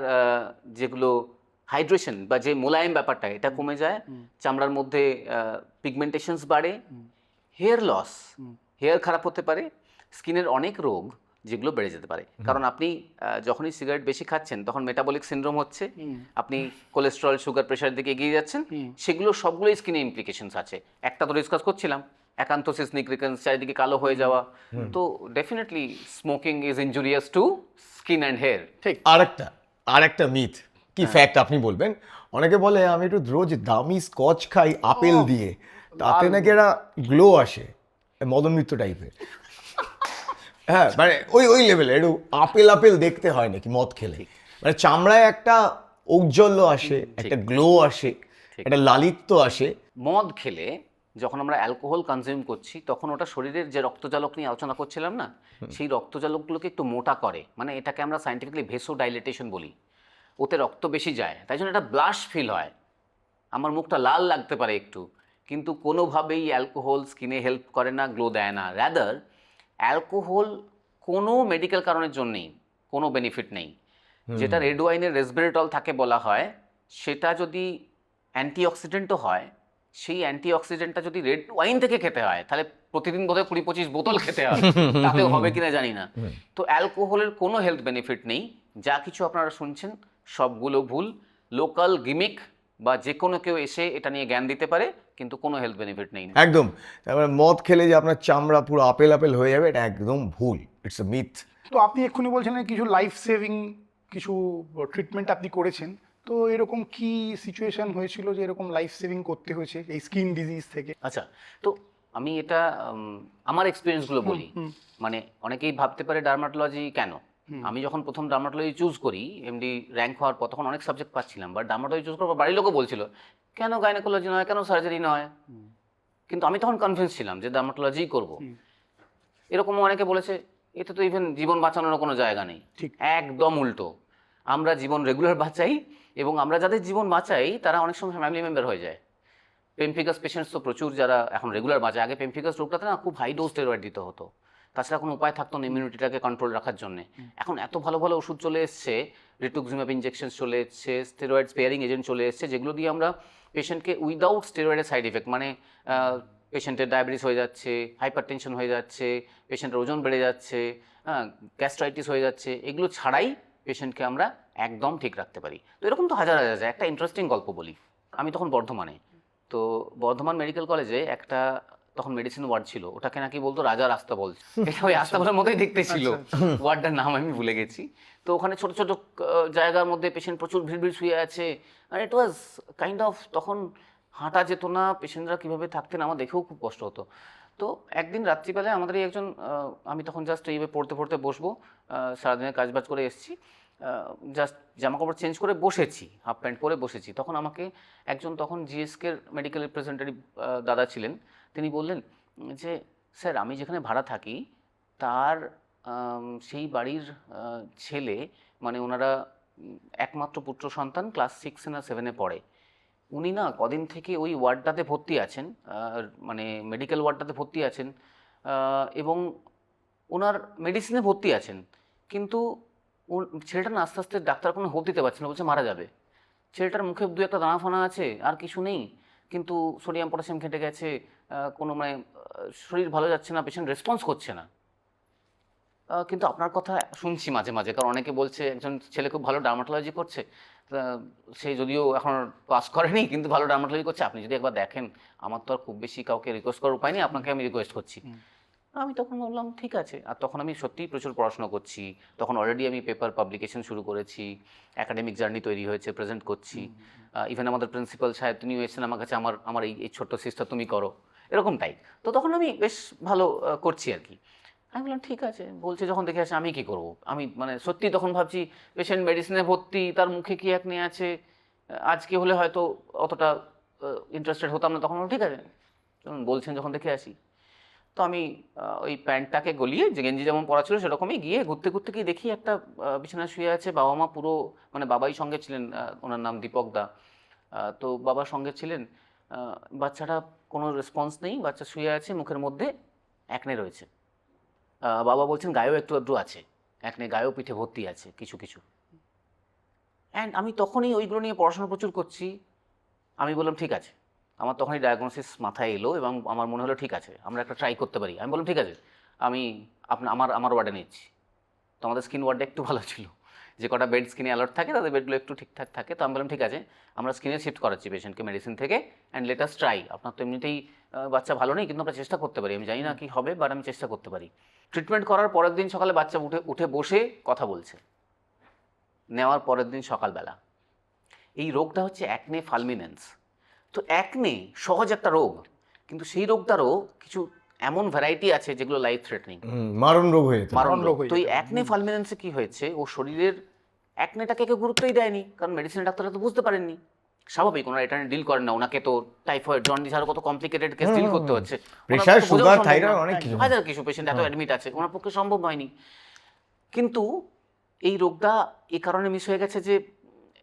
যেগুলো হাইড্রেশন বা যে মোলায়েম ব্যাপারটা এটা কমে যায়, চামড়ার মধ্যে পিগমেন্টেশনস বাড়ে, হেয়ার লস, হেয়ার খারাপ হতে পারে, স্কিনের অনেক রোগ যেগুলো বেড়ে যেতে পারে। কারণ আপনি যখনই সিগারেট বেশি খাচ্ছেন তখন মেটাবলিক সিনড্রোম হচ্ছে, আপনি কোলেস্টেরল সুগার প্রেশারের দিকে এগিয়ে যাচ্ছেন, সেগুলো সবগুলোই স্কিনে ইমপ্লিকেশনস আছে। একটা তো ডিসকাস করছিলাম অ্যাকান্থোসিস নিগ্রিকান্স, চারিদিকে কালো হয়ে যাওয়া, তো definitely smoking is injurious to skin and hair. ঠিক। আরেকটা মিথ কি ফ্যাক্ট আপনি বলবেন? অনেকে বলে আমি একটু রোজ দামি স্কচ খাই আপেল দিয়ে, তাতে নাকি একটা গ্লো আসে, মদন মিত্র টাইপের। হ্যাঁ, মানে ওই লেভেলে একটু আপেল দেখতে হয় নাকি মদ খেলে, মানে চামড়ায় একটা ঔজ্জ্বল্য আসে, একটা গ্লো আসে, একটা লালিত্য আসে। মদ খেলে যখন আমরা অ্যালকোহল কনজিউম করছি তখন ওটা শরীরের যে রক্তজালক নিয়ে আলোচনা করছিলাম না, সেই রক্তজালকগুলোকে একটু মোটা করে, মানে এটাকে আমরা সায়েন্টিফিক্যালি ভেসোডাইলেটেশন বলি। ওতে রক্ত বেশি যায়, তাই জন্য একটা ব্লাশ ফিল হয়, আমার মুখটা লাল লাগতে পারে একটু, কিন্তু কোনোভাবেই অ্যালকোহল স্কিনে হেল্প করে না, গ্লো দেয় না। রাদার অ্যালকোহল কোনো মেডিকেল কারণের জন্যেই কোনো বেনিফিট নেই। যেটা রেড ওয়াইনের রেসবেরেটল থাকে বলা হয়, সেটা যদি অ্যান্টিঅক্সিডেন্টও হয়, সেই অ্যান্টিঅক্সিডেন্টটা যদি রেড ওয়াইন থেকে খেতে হয় তাহলে প্রতিদিন বোধহয় 20-25 বোতল খেতে হয়, তাতেও হবে কিনা জানি না। তো অ্যালকোহলের কোনো হেলথ বেনিফিট নেই, যা কিছু আপনারা শুনছেন সবগুলো ভুল, লোকাল গিমিক, বা যে কোনো কেউ এসে এটা নিয়ে জ্ঞান দিতে পারে, কিন্তু কোনো হেলথ বেনিফিট নেই। একদম, তারপরে মদ খেলে যে আপনার চামড়া পুরো আপেল হয়ে যাবে, এটা একদম ভুল, ইটস এ মিথ। তো আপনি এক্ষুনি বলছিলেন কিছু লাইফ সেভিং কিছু ট্রিটমেন্ট আপনি করেছেন, তো এরকম কি সিচুয়েশন হয়েছিল যে এরকম লাইফ সেভিং করতে হয়েছে এই স্কিন ডিজিজ থেকে? আচ্ছা, তো আমি এটা আমার এক্সপিরিয়েন্সগুলো বলি। মানে অনেকেই ভাবতে পারে ডার্মাটোলজি কেন। আমি যখন প্রথম ডার্মাটোলজি চুজ করি এমডি র্যাঙ্ক হওয়ার পর, তখন অনেক সাবজেক্ট পাচ্ছিলাম, বাট ডার্মাটোলজি চুজ করার পর বাড়ির লোকও বলছিল কেন গাইনোকোলজি নয়, কেন সার্জারি নয়। কিন্তু আমি তখন কনভিন্স ছিলাম যে ডার্মাটোলজিই করব। এরকম অনেকে বলেছে এতে তো ইভেন জীবন বাঁচানোর কোনো জায়গা নেই। ঠিক। একদম উল্টো, আমরা জীবন রেগুলার বাঁচাই, এবং আমরা যাদের জীবন বাঁচাই তারা অনেক সময় ফ্যামিলি মেম্বার হয়ে যায়। পেমফিগাস পেশেন্টস তো প্রচুর যারা এখন রেগুলার বাঁচে। আগে পেমফিগাস রোগটাতে না খুব হাই ডোজ স্টেরয়েড দিতে হতো, তাছাড়া কোনো উপায় থাকতো না ইমিউনিটিটাকে কন্ট্রোল রাখার জন্য। এখন এত ভালো ভালো ওষুধ চলে এসছে, রিটুক্সিম্যাব ইনজেকশন চলে এসছে, স্টেরয়েড স্পেয়ারিং এজেন্ট চলে এসছে, যেগুলো দিয়ে আমরা পেশেন্টকে উইদাউট স্টেরয়েডের সাইড এফেক্ট, মানে পেশেন্টের ডায়াবেটিস হয়ে যাচ্ছে, হাইপার টেনশন হয়ে যাচ্ছে, পেশেন্টের ওজন বেড়ে যাচ্ছে, গ্যাস্ট্রাইটিস হয়ে যাচ্ছে, এগুলো ছাড়াই পেশেন্টকে আমরা একদম ঠিক রাখতে পারি। তো এরকম তো হাজার হাজার। একটা ইন্টারেস্টিং গল্প বলি। আমি তখন বর্ধমানে, তো বর্ধমান মেডিকেল কলেজে একটা তখন মেডিসিন ওয়ার্ড ছিল, ওটাকে নাকি বলতো রাজার আস্তাবল। এটা ওই আস্তাবলের মতোই দেখতে ছিল, ওয়ার্ডটার নাম আমি ভুলে গেছি। তো ওখানে ছোট ছোট জায়গার মধ্যে পেশেন্ট প্রচুর ভিড় ভিড় শুয়ে আছে, আর ইট ওয়াজ কাইন্ড অফ, তখন হাঁটা যেত না, পেশেন্টরা কীভাবে থাকতেন আমার দেখেও খুব কষ্ট হতো। তো একদিন রাত্রিবেলায় আমাদের একজন, আমি তখন জাস্ট এইভাবে পড়তে পড়তে বসবো, সারাদিনের কাজবাজ করে এসেছি, জাস্ট জামাকাপড় চেঞ্জ করে বসেছি, হাফ প্যান্ট পরে বসেছি, তখন আমাকে একজন, তখন জিএসকের মেডিকেল রিপ্রেজেন্টেটিভ দাদা ছিলেন, তিনি বললেন যে স্যার আমি যেখানে ভাড়া থাকি তার সেই বাড়ির ছেলে, মানে ওনারা একমাত্র পুত্র সন্তান, ক্লাস 6 না 7-এ পড়ে, উনি না কদিন থেকে ওই ওয়ার্ডটাতে ভর্তি আছেন, মানে মেডিকেল ওয়ার্ডটাতে ভর্তি আছেন, এবং ওনার মেডিসিনে ভর্তি আছেন, কিন্তু ছেলেটা না আস্তে আস্তে ডাক্তার কোনো হোপ দিতে পারছে না, বলছে মারা যাবে। ছেলেটার মুখে দু একটা দানা ফানা আছে, আর কিছু নেই, কিন্তু সোডিয়াম পটাশিয়াম ঘেটে গেছে, কোনো মানে শরীর ভালো যাচ্ছে না, পেশেন্ট রেসপন্স করছে না। কিন্তু আপনার কথা শুনছি মাঝে মাঝে, কারণ অনেকে বলছে একজন ছেলে খুব ভালো ডার্মাটোলজি করছে, সে যদিও এখন পাস করেনি কিন্তু ভালো ডার্মাটোলজি করছে, আপনি যদি একবার দেখেন, আমার তো আর খুব বেশি কাউকে রিকোয়েস্ট করার উপায় নেই, আপনাকে আমি রিকোয়েস্ট করছি। আমি তখন বললাম ঠিক আছে। আর তখন আমি সত্যিই প্রচুর পড়াশোনা করছি, তখন অলরেডি আমি পেপার পাবলিকেশন শুরু করেছি, একাডেমিক জার্নি তৈরি হয়েছে, প্রেজেন্ট করছি। ইভেন আমাদের প্রিন্সিপাল সাহেব তিনিও এসেছেন আমার কাছে, আমার এই ছোট্ট সিস্টার তুমি করো, এরকম টাইপ। তো তখন আমি বেশ ভালো করছি আর কি। আমি বললাম ঠিক আছে, বলছে যখন দেখে আসে আমি কি করব। আমি মানে সত্যি তখন ভাবছি পেশেন্ট মেডিসিনে ভর্তি, তার মুখে কি একনে আছে, আজকে হলে হয়তো অতটা ইন্টারেস্টেড হতাম না, তখন ঠিক আছে বলছেন যখন দেখে আসি। তো আমি ওই প্যান্টটাকে গলিয়ে, যে গেঞ্জি যেমন পরা ছিল সেরকমই গিয়ে ঘুরতে ঘুরতে গিয়ে দেখি একটা বিছানায় শুয়ে আছে, বাবা মা পুরো, মানে বাবাই সঙ্গে ছিলেন, ওনার নাম দীপক দা, তো বাবার সঙ্গে ছিলেন। বাচ্চাটা কোনো রেসপন্স নেই, বাচ্চা শুয়ে আছে, মুখের মধ্যে একনে রয়েছে। বাবা বলছেন গায়েও একটু একটু আছে একনে, গায়েও পিঠে ভর্তি আছে কিছু কিছু। অ্যান্ড আমি তখনই ওইগুলো নিয়ে পড়াশোনা প্রচুর করছি। আমি বললাম ঠিক আছে, আমার তখনই ডায়াগনোসিস মাথায় এলো এবং আমার মনে হলো ঠিক আছে আমরা একটা ট্রাই করতে পারি। আমি বললাম ঠিক আছে, আমি আমার ওয়ার্ডে নিচ্ছি। তো আমাদের স্কিন ওয়ার্ডটা একটু ভালো ছিল, যে কটা বেড স্কিনে অ্যালার্ট থাকে তাদের বেডগুলো একটু ঠিকঠাক থাকে। তো আমি বললাম ঠিক আছে, আমরা স্কিনে শিফট করাচ্ছি পেশেন্টকে মেডিসিন থেকে, অ্যান্ড লেট আস ট্রাই। আপনার তো এমনিতেই বাচ্চা ভালো নেই, কিন্তু আমরা চেষ্টা করতে পারি, আমি জানি না কি হবে বাট আমি চেষ্টা করতে পারি। ট্রিটমেন্ট করার পরের দিন সকালে বাচ্চা উঠে বসে কথা বলছে, নেওয়ার পরের দিন সকালবেলা। এই রোগটা হচ্ছে অ্যাকনে ফালমিনেন্স। তো অ্যাকনে সহজ একটা রোগ, কিন্তু সেই রোগটারও কিছু এমন ভ্যারাইটি আছে যেগুলো লাইফ থ্রেটনিং, মারণ রোগ হয়ে যেত। মারণ রোগ। হয়ে তো এই যেতে অ্যাকনে ফালমিনেন্সে কি হয়েছে, ও শরীরের অ্যাকনেটাকে কেউ গুরুত্বই দেয়নি, কারণ মেডিসিনের ডাক্তাররা তো বুঝতে পারেননি। স্বাভাবিক, ওনারা এটা ডিল করেন না, ওনাকে তো টাইফয়েড জন্ডিস আরো কত কমপ্লিকেটেড কেস ডিল করতে হচ্ছে, প্রেশার, সুগার, থাইরয়েড, অনেক কিছু, হাজার কিছু পেশেন্ট এত অ্যাডমিট আছে, ওনার পক্ষে সম্ভব হয়নি। কিন্তু এই রোগটা এই কারণে মিস হয়ে গেছে যে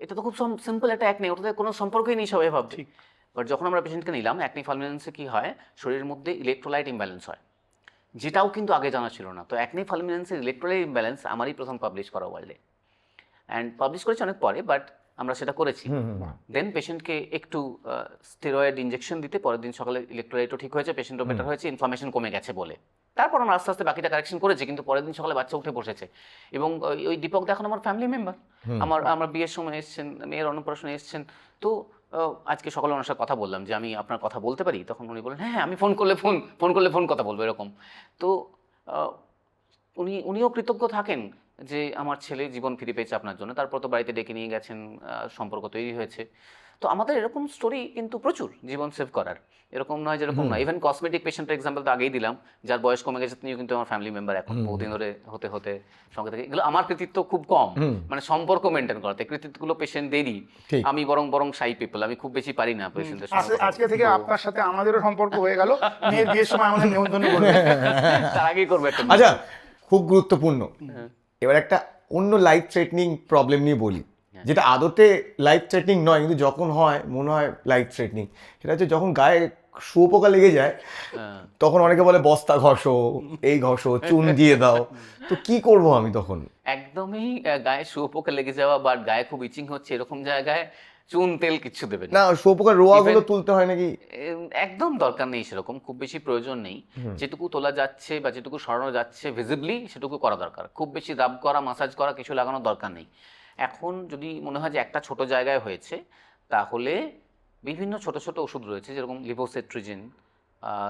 এটা তো খুব সিম্পল একটা অ্যাকনে, ওটাতে কোনো সম্পর্কই নেই সবাই ভাবছে। বাট যখন আমরা পেশেন্টকে নিলাম, অ্যাকনে ফালমিনেন্সে কী হয়, শরীরের মধ্যে ইলেকট্রোলাইট ইমব্যালেন্স হয়, যেটাও কিন্তু আগে জানা ছিল না। তো অ্যাকনে ফালমিনেন্সের ইলেকট্রোলাইট ইমব্যালেন্স আমারই প্রথম পাবলিশ করা ওয়ার্ল্ডে, অ্যান্ড পাবলিশ করেছি অনেক পরে, বাট আমরা সেটা করেছি। দেন পেশেন্টকে একটু স্টেরয়েড ইঞ্জেকশন দিতে পরের দিন সকালে ইলেকট্রোলাইটও ঠিক হয়েছে, পেশেন্টও বেটার হয়েছে, ইনফ্লামেশন কমে গেছে বলে। তারপর আমরা আস্তে আস্তে বাকিটা কারেকশন করেছি, কিন্তু পরের দিন সকালে বাচ্চা উঠে বসেছে। এবং ওই দীপক এখন আমার ফ্যামিলি মেম্বার, আমার বিয়ের সময় এসছেন, মেয়ের অন্নপ্রাশনে এসছেন। তো আজকে সকালে ওনার সাথে কথা বললাম যে আমি আপনার কথা বলতে পারি, তখন উনি বললেন হ্যাঁ আমি ফোন করলে ফোন কথা বলবো এরকম। তো উনিও কৃতজ্ঞ থাকেন যে আমার ছেলে জীবন ফিরে পেয়েছে আপনার জন্য। তারপর তো বাড়িতে ডেকে নিয়ে গেছেন, সম্পর্ক তৈরি হয়েছে। তো আমাদের এরকম স্টোরি কিন্তু প্রচুর জীবন সেভ করার, এরকম নয় যেরকম নয়। ইভেন কসমেটিক পেশেন্টের এক্সাম্পল তো আগেই দিলাম, যার বয়স কমে গেছে তিনিও কিন্তু আমার ফ্যামিলি মেম্বার এখন বহুদিন ধরে হতে হতে সঙ্গে থেকে। এগুলো আমার কৃতিত্ব খুব কম, মানে সম্পর্ক মেনটেন করাতে, কৃতিত্বগুলো পেশেন্টদেরই। ঠিক। আমি বরং শাই পিপল, আমি খুব বেশি পারি না পেশেন্টদের সঙ্গে। আজকে থেকে আপনার সাথে আমাদেরও সম্পর্ক হয়ে গেল, মেয়ের বিয়ের সময় আমাদের নিমন্ত্রণ করবে। তার আগেই করবো একটা আচ্ছা, খুব গুরুত্বপূর্ণ। এবার একটা অন্য লাইফ থ্রেটনিং প্রবলেম নিয়ে বলি, যেটা আদতে লাইফ থ্রেটনিং নয় কিন্তু যখন হয় মনে হয় লাইফ থ্রেটনিং। সেটা হচ্ছে যখন গায়ে শুয়োপোকা লেগে যায়, তখন অনেকে বলে বস্তা ঘষো, এই ঘষো, চুন দিয়ে দাও। তো কি করব আমি তখন? একদমই গায়ে শুয়োপোকা লেগে যাওয়া বা গায়ে খুব ইচিং হচ্ছে এরকম জায়গায় চুন তেল কিচ্ছু দেবেন না, শুয়োপোকার রোয়াগুলো তুলতে হয় নাকি? একদম দরকার নেই, সেরকম খুব বেশি প্রয়োজন নেই। যেটুকু তোলা যাচ্ছে বা যেটুকু সরানো যাচ্ছে ভিজিবলি সেটুকু করা দরকার। খুব বেশি রাব করা, মাসাজ করা, কিছু লাগানোর দরকার নেই। এখন যদি মনে হয় যে একটা ছোট জায়গায় হয়েছে, তাহলে বিভিন্ন ছোট ছোট ওষুধ রয়েছে, যেরকম লিভোসেট্রিজিন,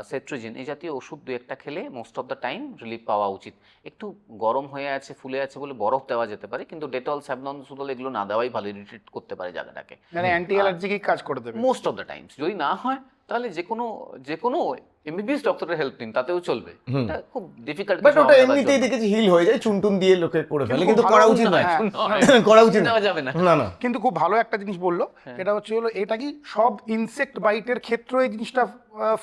সেট্রিজিন, এই জাতীয় ওষুধ দু একটা খেলে most of the time relief পাওয়া উচিত। একটু গরম হয়ে আছে, ফুলে আছে বলে বরফ দেওয়া যেতে পারে, কিন্তু ডেটল, স্যাভলন, সুডল এগুলো না দেওয়াই ভালো, ইরিটেট করতে পারে জায়গাটাকে মানে অ্যান্টি অ্যালার্জিক কাজ করে দেবে মোস্ট অফ দ্য টাইমস। যদি না হয় তাহলে যে কোনো এমবিবিএস ডক্টরের হেল্প নিন, তাতেও চলবে। এটা খুব ডিফিকাল্ট, বাট ওটা এমনিতেই দেখেছি হিল হয়ে যায়, চুনটুন দিয়ে লোকে করে ফেলে, কিন্তু করা উচিত নয়। করা উচিত নেওয়া যাবে না। না না। কিন্তু খুব ভালো একটা জিনিস বললো, এটা হচ্ছে হলো এটা কি সব ইনসেক্ট বাইটের ক্ষেত্রে এই জিনিসটা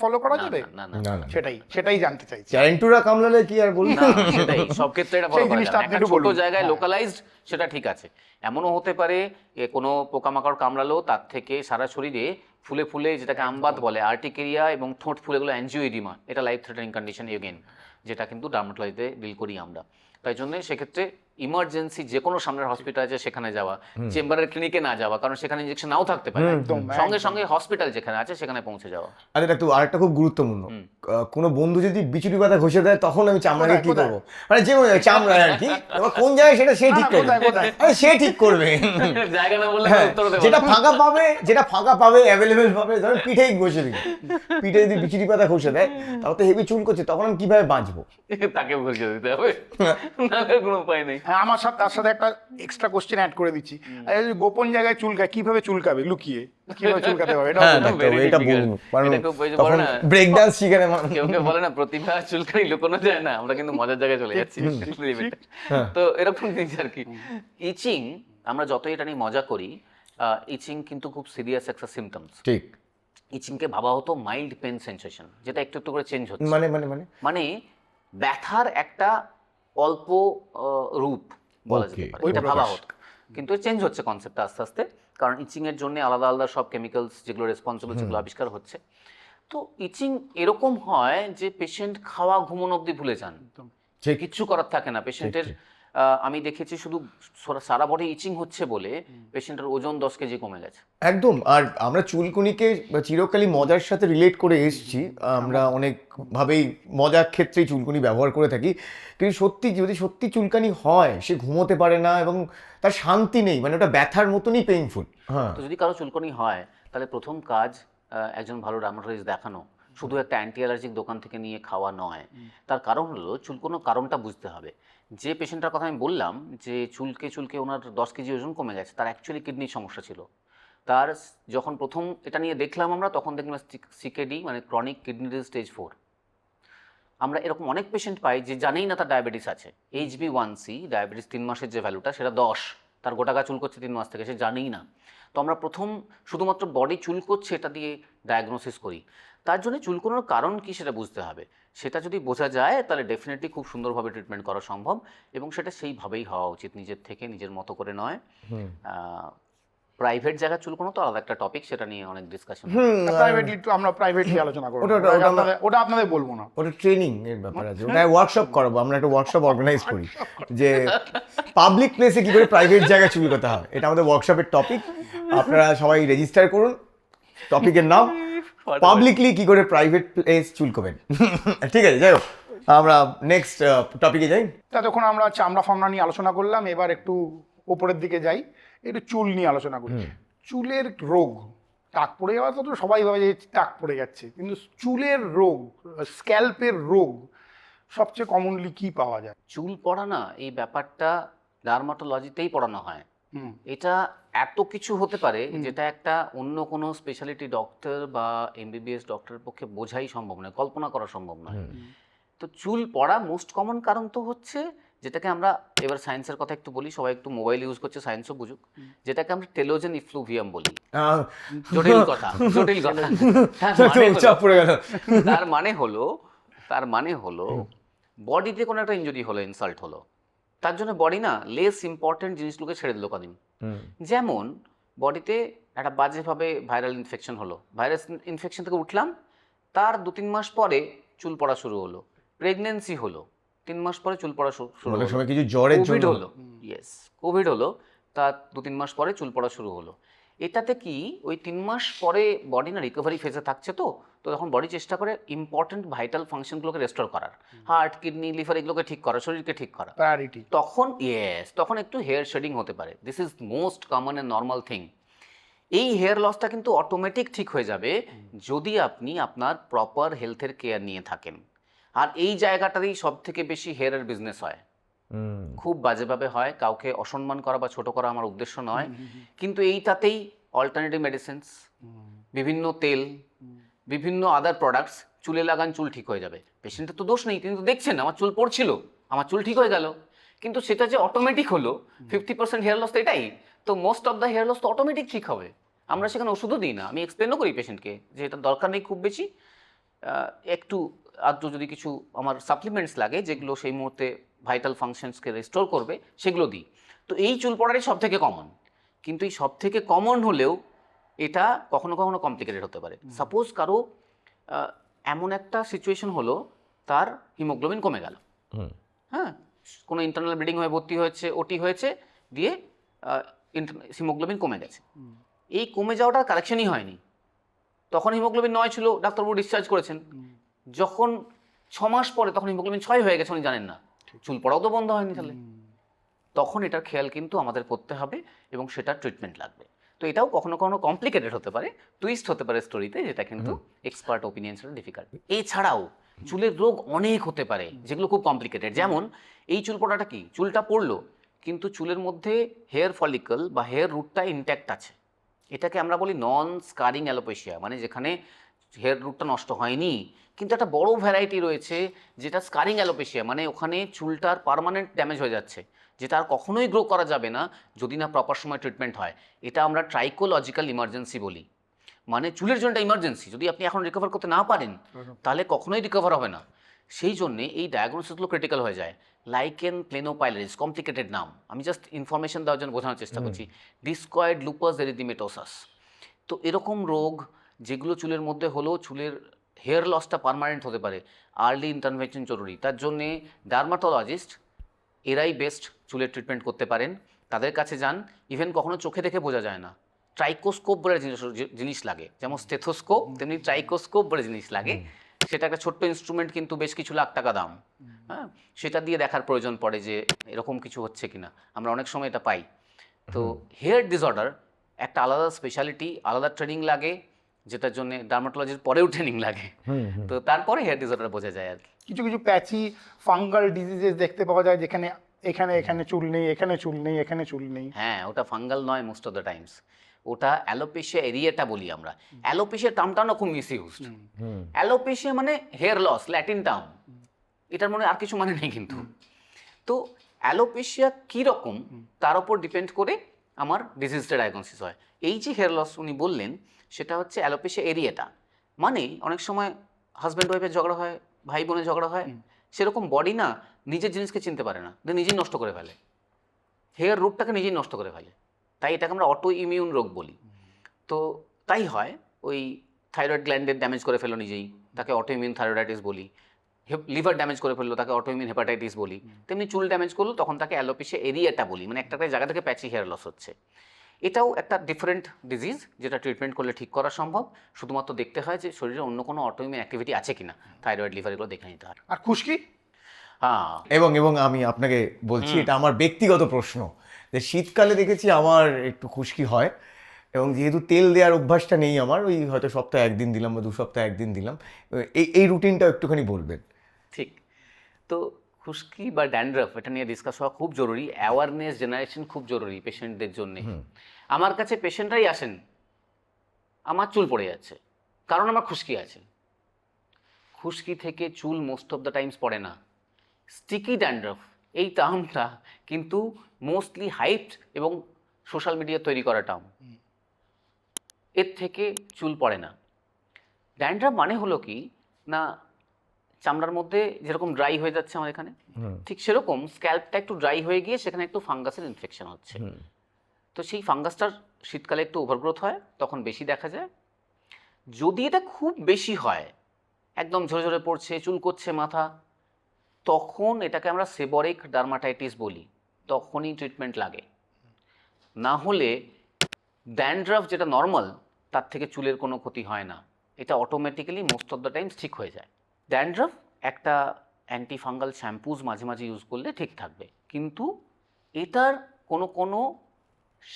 ফলো করা যাবে? না না না না, সেটাই জানতে চাইছি। চ্যারেন্টুরা কামড়ালে কি আর বলবো? না, সেটাই সব ক্ষেত্রে এটা বড় সেই করা জিনিসটা যাবে না। আপনি একটা একটু ছোট বলুন। জায়গায় লোকালাইজড সেটা ঠিক আছে। এমনও হতে পারে কোনো পোকামাকড় কামড়ালো, তার থেকে সারা শরীরে ফুলে ফুলে, যেটাকে আমবাত বলে, আর্টিকেরিয়া এবং ঠোঁট ফুলে গুলো অ্যাঞ্জিওইডিমা, এটা লাইফ থ্রেটানিং কন্ডিশন এগেন, যেটা কিন্তু ডার্মাটোলজিতে ডিল করি আমরা। তাই জন্য সেক্ষেত্রে ইমার্জেন্সি যে কোনো সামনের হসপিটাল আছে সেখানে যাওয়া, চেম্বারের ক্লিনিকে না যাওয়া, কারণ সেখানে ইনজেকশন নাও থাকতে পারে। সঙ্গে সঙ্গে হসপিটাল যেখানে আছে সেখানে পৌঁছে যাওয়া। আরে একটু আরেকটা খুব গুরুত্বপূর্ণ, কোনো বন্ধু যদি বিচুরি পাতা ঘষে দেয় তখন আমি চামড়াকে কি করবো? মানে যে কোনো চামড়ায় আর কি, এবার কোন জায়গায় সেটা সে ঠিক করবে। আরে সে ঠিক করবে। জায়গা না বললে হ্যাঁ, উত্তর দেবো যেটা ফাঁকা পাবে অ্যাভেলেবেল পাবে, ধরো পিঠেই ঘষে দিই, পিঠে যদি বিচুরি পাতা ঘষে দেয় তাহলে তো হেভি চুল করছে, তখন আমি কিভাবে বাঁচবো? তাকে বুঝিয়ে দিতে হবে, নাহলে কোনো উপায় নেই। হ্যাঁ, আমার সাথে তার সাথে একটা এক্সট্রা কোশ্চেন অ্যাড করে দিচ্ছি। এই যে গোপন জায়গায় চুলকায়, কিভাবে চুলকাবে? লুকিয়ে কিভাবে চুলকাতে হবে? এটা হ্যাঁ, very এটা difficult. বলুন, কারণ এটা খুব ওই যে তখন বলে না, ব্রেক ডান্স শিখে নেয় কেউ কেউ বলে না প্রতিভা চুলকানি লুকোনো যায় না, আমরা কিন্তু মজার জায়গায় চলে যাচ্ছি। তো এরকম জিনিস আর কি। ইচিং, আমরা যতই এটা নিয়ে মজা করি, ইচিং কিন্তু খুব সিরিয়াস একটা সিমটমস। ঠিক। ইচিংকে ভাবা হতো মাইল্ড পেন সেন্সেশন, যেটা একটু একটু করে চেঞ্জ হচ্ছে। মানে মানে ব্যথার একটা অল্প রূপ বলা যেতে পারে, এটা ভাবা হতো। কিন্তু চেঞ্জ হচ্ছে কনসেপ্টটা আস্তে আস্তে, কারণ ইচিং এর জন্য আলাদা আলাদা সব কেমিক্যালস যেগুলো রেসপন্সিবল সেগুলো আবিষ্কার হচ্ছে। তো ইচিং এরকম হয় যে পেশেন্ট খাওয়া ঘুমোনো অবধি ভুলে যান, কিচ্ছু করার থাকে না পেশেন্টের। আমি দেখেছি শুধু সারা বডি ইচিং হচ্ছে বলে পেশেন্টের ওজন 10 কেজি কমে গেছে। একদম। আর আমরা চুলকুনিকে চিরকালই মজার সাথে রিলেট করে এসেছি, আমরা অনেকভাবেই মজার ক্ষেত্রেই চুলকুনি ব্যবহার করে থাকি, কিন্তু যদি সত্যি চুলকানি হয়, সে ঘুমোতে পারে না এবং তার শান্তি নেই, মানে ওটা ব্যথার মতনই পেইনফুল। হ্যাঁ, তো যদি কারো চুলকুনি হয় তাহলে প্রথম কাজ একজন ভালো ডার্মাটোলজিস্ট দেখানো, শুধু একটা অ্যান্টি অ্যালার্জিক দোকান থেকে নিয়ে খাওয়া নয়। তার কারণ হলো চুলকোনোর কারণটা বুঝতে হবে। যে পেশেন্টটার কথা আমি বললাম যে চুলকে ওনার 10 কেজি ওজন কমে গেছে, তার অ্যাকচুয়ালি কিডনির সমস্যা ছিল। তার যখন প্রথম এটা নিয়ে দেখলাম আমরা, তখন দেখলাম সিকেডি মানে ক্রনিক কিডনি ডিজিজ স্টেজ 4। আমরা এরকম অনেক পেশেন্ট পাই যে জানেই না তার ডায়াবেটিস আছে। HbA1c ডায়াবেটিস 3 মাসের যে ভ্যালুটা, সেটা 10, তার গোটা গা চুল করছে 3 মাস থেকে, সে জানেই না। তো আমরা প্রথম শুধুমাত্র বডি চুল করছে এটা দিয়ে ডায়াগনোসিস করি। তার জন্য চুলকোনোর কারণ কি সেটা বুঝতে হবে। সেটা যদি বোঝা যায় তাহলে ডেফিনেটলি খুব সুন্দরভাবে ট্রিটমেন্ট করা সম্ভব, এবং সেটা সেইভাবেই হওয়া উচিত, নিজের থেকে, নিজের মতো করে নয়। প্রাইভেট জায়গা চুলকোনো তো আলাদা একটা টপিক, সেটা নিয়ে অনেক ডিসকাশন। প্রাইভেটলি আমরা প্রাইভেটলি আলোচনা করব, ওটা আপনাদের বলবো না, ওটা ট্রেনিং এর ব্যাপার আছে, ওটা ওয়ার্কশপ করাবো। আমরা একটা ওয়ার্কশপ অর্গানাইজ করি যে পাবলিক প্লেসে কি করে প্রাইভেট জায়গায় চুল কাটা হয়, এটা আমাদের ওয়ার্কশপের টপিক। আপনারা সবাই রেজিস্টার করুন, টপিকের নাম পাবলিকলি কি করে প্রাইভেট প্লেস চুল করবেন। ঠিক আছে, যাই হোক, আমরা নেক্সট টপিকে যাই। ততক্ষণ আমরা চামড়া ফামড়া নিয়ে আলোচনা করলাম, এবার একটু উপরের দিকে যাই, একটু চুল নিয়ে আলোচনা করি। চুলের রোগ, টাক পড়ে যাওয়া তো সবাই ভাবে যে টাক পড়ে যাচ্ছে, কিন্তু চুলের রোগ, স্ক্যাল্পের রোগ সবচেয়ে কমনলি কি পাওয়া যায়? চুল পড়া না, এই ব্যাপারটা ডার্মাটোলজিতেই পড়ানো হয়, হুম। এটা এত কিছু হতে পারে যেটা একটা অন্য কোনো স্পেশালিটি ডক্টর বা এমবিবিএস ডক্টরের পক্ষে বোঝাই সম্ভব নয়, কল্পনা করা সম্ভব নয়। তো চুল পড়া মোস্ট কমন কারণ তো হচ্ছে যেটাকে আমরা, এবার সায়েন্সের কথা একটু বলি, সবাই একটু মোবাইল ইউজ করছে, সায়েন্সও বুঝুক, যেটাকে আমরা টেলোজেন ইফ্লুভিয়াম বলি। জটিল কথা, জটিল কথা। চাপ পড়ে গেল। তার মানে হলো বডিতে কোনো একটা ইনজুরি হলো, ইনসাল্ট হলো, তার জন্য বডি না লেস ইম্পর্টেন্ট জিনিসগুলোকে ছেড়ে দিল কদিন। যেমন বডিতে একটা বাজেভাবে ভাইরাল ইনফেকশন হলো, ভাইরাস ইনফেকশন থেকে উঠলাম, তার 2-3 মাস পরে চুল পড়া শুরু হলো। প্রেগনেন্সি হলো, 3 মাস পরে চুল পড়া শুরু অনেক হলো। সময় কিছু জ্বরের কোভিড জন্য হলো, ইয়েস, কোভিড হলো, তার 2-3 মাস পরে চুল পড়া শুরু হলো। এটাতে কি ওই 3 মাস পরে বডি না রিকভারি ফেজে থাকছে, তো তখন বডি চেষ্টা করে ইম্পর্টেন্ট ভাইটাল ফাংশনগুলোকে রেস্টোর করার, হার্ট, কিডনি, লিভার এগুলোকে ঠিক করা, শরীরকে ঠিক করা। প্রায়োরিটি। তখন একটু হেয়ার শেডিং হতে পারে। This is most common and normal thing. এই হেয়ার লসটা কিন্তু অটোমেটিক ঠিক হয়ে যাবে যদি আপনি আপনার প্রপার হেলথের কেয়ার নিয়ে থাকেন। আর এই জায়গাটাতেই সব থেকে বেশি হেয়ারের বিজনেস হয়, খুব বাজেভাবে হয়। কাউকে অসম্মান করা বা ছোট করা আমার উদ্দেশ্য নয়, কিন্তু এইটাতেই অল্টারনেটিভ মেডিসিনস, বিভিন্ন তেল, বিভিন্ন আদার প্রোডাক্টস চুলে লাগান, চুল ঠিক হয়ে যাবে। পেশেন্টের তো দোষ নেই, তিনি তো দেখছেন আমার চুল পড়ছিল, আমার চুল ঠিক হয়ে গেল, কিন্তু সেটা যে অটোমেটিক হলো, 50% হেয়ার লস তো এটাই, তো most of the hair loss তো অটোমেটিক ঠিক হবে। আমরা সেখানে ওষুধও দিই না, আমি এক্সপ্লেনও করি পেশেন্টকে যে এটা দরকার নেই খুব বেশি, একটু আদ্র যদি কিছু আমার সাপ্লিমেন্টস লাগে যেগুলো সেই মুহূর্তে ভাইটাল ফাংশনসকে রেস্টোর করবে সেগুলো দিই। তো এই চুল পড়াটাই সব থেকে কমন, কিন্তু এই সব থেকে কমন হলেও এটা কখনো কখনো কমপ্লিকেটেড হতে পারে। সাপোজ কারো এমন একটা সিচুয়েশন হলো, তার হিমোগ্লোবিন কমে গেল, হ্যাঁ, কোনো ইন্টারনাল ব্লিডিং হয়ে ভর্তি হয়েছে, ওটি হয়েছে, দিয়ে হিমোগ্লোবিন কমে গেছে। এই কমে যাওয়াটা কারেকশনই হয়নি, তখন হিমোগ্লোবিন 9 ছিল, ডাক্তারবাবু ডিসচার্জ করেছেন। যখন 6 মাস পরে তখন হিমোগ্লোবিন 6 হয়ে গেছে, উনি জানেন না, চুল পড়াও তো বন্ধ হয়নি। তাহলে তখন এটার খেয়াল কিন্তু আমাদের করতে হবে এবং সেটার ট্রিটমেন্ট লাগবে। তো এটাও কখনো কখনো কমপ্লিকেটেড হতে পারে, টুইস্ট হতে পারে স্টোরিতে, যেটা কিন্তু এক্সপার্ট ওপিনিয়ন ছাড়া ডিফিকাল্ট। এছাড়াও চুলের রোগ অনেক হতে পারে যেগুলো খুব কমপ্লিকেটেড। যেমন এই চুল পড়াটা কি, চুলটা পড়লো কিন্তু চুলের মধ্যে হেয়ার ফলিকল বা হেয়ার রুটটা ইনট্যাক্ট আছে, এটাকে আমরা বলি নন স্কারিং অ্যালোপেশিয়া, মানে যেখানে হেয়ার রুটটা নষ্ট হয়নি কিন্তু একটা বড় ভ্যারাইটি রয়েছে যেটা স্কারিং অ্যালোপেশিয়া, মানে ওখানে চুলটার পার্মানেন্ট ড্যামেজ হয়ে যাচ্ছে, যেটা আর কখনোই গ্রো করা যাবে না যদি না প্রপার সময় ট্রিটমেন্ট হয়। এটা আমরা ট্রাইকোলজিক্যাল ইমার্জেন্সি বলি, মানে চুলের জন্য ইমার্জেন্সি, যদি আপনি এখন রিকভার করতে না পারেন তাহলে কখনোই রিকভার হবে না। সেই জন্যে এই ডায়াগনোসিসগুলো ক্রিটিক্যাল হয়ে যায়। লাইকেন প্লেনোপাইলারিস, কমপ্লিকেটেড নাম, আমি জাস্ট ইনফরমেশন দেওয়ার জন্য বোঝানোর চেষ্টা করছি। ডিসকয়েড লুপাস এরিথিমেটোসাস, তো এরকম রোগ যেগুলো চুলের মধ্যে হলো, চুলের হেয়ার লসটা পার্মানেন্ট হতে পারে, আর্লি ইন্টারভেনশন জরুরি। তার জন্যে ডার্মাটোলজিস্ট এরাই বেস্ট চুলের ট্রিটমেন্ট করতে পারেন, তাদের কাছে যান। ইভেন কখনো চোখে দেখে বোঝা যায় না, ট্রাইকোস্কোপ বলে জিনিস লাগে, যেমন স্টেথোস্কোপ তেমনি ট্রাইকোস্কোপ বলে জিনিস লাগে। সেটা একটা ছোট্ট ইনস্ট্রুমেন্ট, কিন্তু বেশ কিছু লাখ টাকা দাম, হ্যাঁ, সেটা দিয়ে দেখার প্রয়োজন পড়ে যে এরকম কিছু হচ্ছে কিনা, আমরা অনেক সময় এটা পাই। তো হেয়ার ডিসঅর্ডার একটা আলাদা স্পেশালিটি, আলাদা ট্রেনিং লাগে, যেটার জন্য ডার্মাটোলজির পরেও ট্রেনিং লাগে, তো তারপরে হেয়ার ডিসঅর্ডার বোঝা যায় আর কি। কিছু কিছু প্যাচি ফাঙ্গাল ডিজিজেস দেখতে পাওয়া যায়, যেখানে এখানে এখানে চুল নেই, এখানে চুল নেই, এখানে চুল নেই। হ্যাঁ, ওটা ফাঙ্গাল নয় মোস্ট অফ দ্য টাইমস, ওটা অ্যালোপেশিয়া এরিয়াটা বলি আমরা। অ্যালোপেশিয়া টার্মটা না খুব মিসইউজড। অ্যালোপেশিয়া মানে হেয়ার লস, ল্যাটিন টার্ম, এটার মনে আর কিছু মানে নেই কিন্তু। তো অ্যালোপেশিয়া কীরকম তার উপর ডিপেন্ড করে আমার ডিজিজটা ডায়াগনোসিস হয়। এই যে হেয়ার লস উনি বললেন, সেটা হচ্ছে অ্যালোপেশিয়া এরিয়াটা, মানে অনেক সময় হাজব্যান্ড ওয়াইফের ঝগড়া হয়, ভাই বোনের ঝগড়া হয়, সেরকম বডি না নিজের জিনিসকে চিনতে পারে না, নিজেই নষ্ট করে ফেলে, হেয়ার রুটটাকে নিজেই নষ্ট করে ফেলে, তাই এটাকে আমরা অটো ইমিউন রোগ বলি। তো তাই হয়, ওই থাইরয়েড গ্ল্যান্ডের ড্যামেজ করে ফেলো নিজেই, তাকে অটো ইমিউন থাইরয়েডাইটিস বলি। লিভার ড্যামেজ করে ফেললো, তাকে অটো ইমিউন হেপাটাইটিস বলি। তেমনি চুল ড্যামেজ করলো, তখন তাকে অ্যালোপেশিয়া এরিয়াটা বলি, মানে একটা জায়গা থেকে প্যাচি হেয়ার লস হচ্ছে। এটাও একটা ডিফারেন্ট ডিজিজ, যেটা ট্রিটমেন্ট করলে ঠিক করা সম্ভব, শুধুমাত্র দেখতে হয় যে শরীরে অন্য কোনো অটো ইমিউন অ্যাক্টিভিটি আছে কিনা, থাইরয়েড, লিভার, এগুলো দেখে নিতে হয়। আর খুশকি? হ্যাঁ, এবং আমি আপনাকে বলছি, এটা আমার ব্যক্তিগত প্রশ্ন, যে শীতকালে দেখেছি আমার একটু খুশকি হয়, এবং যেহেতু তেল দেওয়ার অভ্যাসটা নেই আমার, ওই হয়তো সপ্তাহে 1 দিন দিলাম বা 2 সপ্তাহে 1 দিন দিলাম, এই রুটিনটা একটুখানি বলবেন। ঠিক। তো খুশকি বা ড্যান্ড্রাফ এটা নিয়ে ডিসকাস হওয়া খুব জরুরি, অ্যাওয়ারনেস জেনারেশন খুব জরুরি পেশেন্টদের জন্য। আমার কাছে পেশেন্টরাই আসেন, আমার চুল পড়ে যাচ্ছে কারণ আমার খুশকি আছে। খুশকি থেকে চুল মোস্ট অফ দ্য টাইমস পড়ে না। স্টিকি ড্যান্ড্রাফ এই টার্মটা কিন্তু মোস্টলি হাইপড এবং সোশ্যাল মিডিয়া তৈরি করা টার্ম। এর থেকে চুল পড়ে না। ড্যান্ড্রাফ মানে হলো কি না, চামড়ার মধ্যে যেরকম ড্রাই হয়ে যাচ্ছে আমার এখানে, ঠিক সেরকম স্ক্যাল্পটা একটু ড্রাই হয়ে গিয়ে সেখানে একটু ফাঙ্গাসের ইনফেকশন হচ্ছে। তো সেই ফাঙ্গাসটার শীতকালে একটু ওভারগ্রোথ হয়, তখন বেশি দেখা যায়। যদি এটা খুব বেশি হয়, একদম ঝরে ঝরে পড়ছে, চুলকোচ্ছে মাথা, তখন এটাকে আমরা সেবরিক ডার্মাটাইটিস বলি, তখনই ট্রিটমেন্ট লাগে। না হলে ড্যান্ড্রাফ যেটা নর্মাল তার থেকে চুলের কোনো ক্ষতি হয় না, এটা automatically most of the Times ঠিক হয়ে যায়। ড্যান্ড্রাফ একটা অ্যান্টিফাঙ্গাল শ্যাম্পুজ মাঝে মাঝে ইউজ করলে ঠিক থাকবে, কিন্তু এটার কোনো কোনো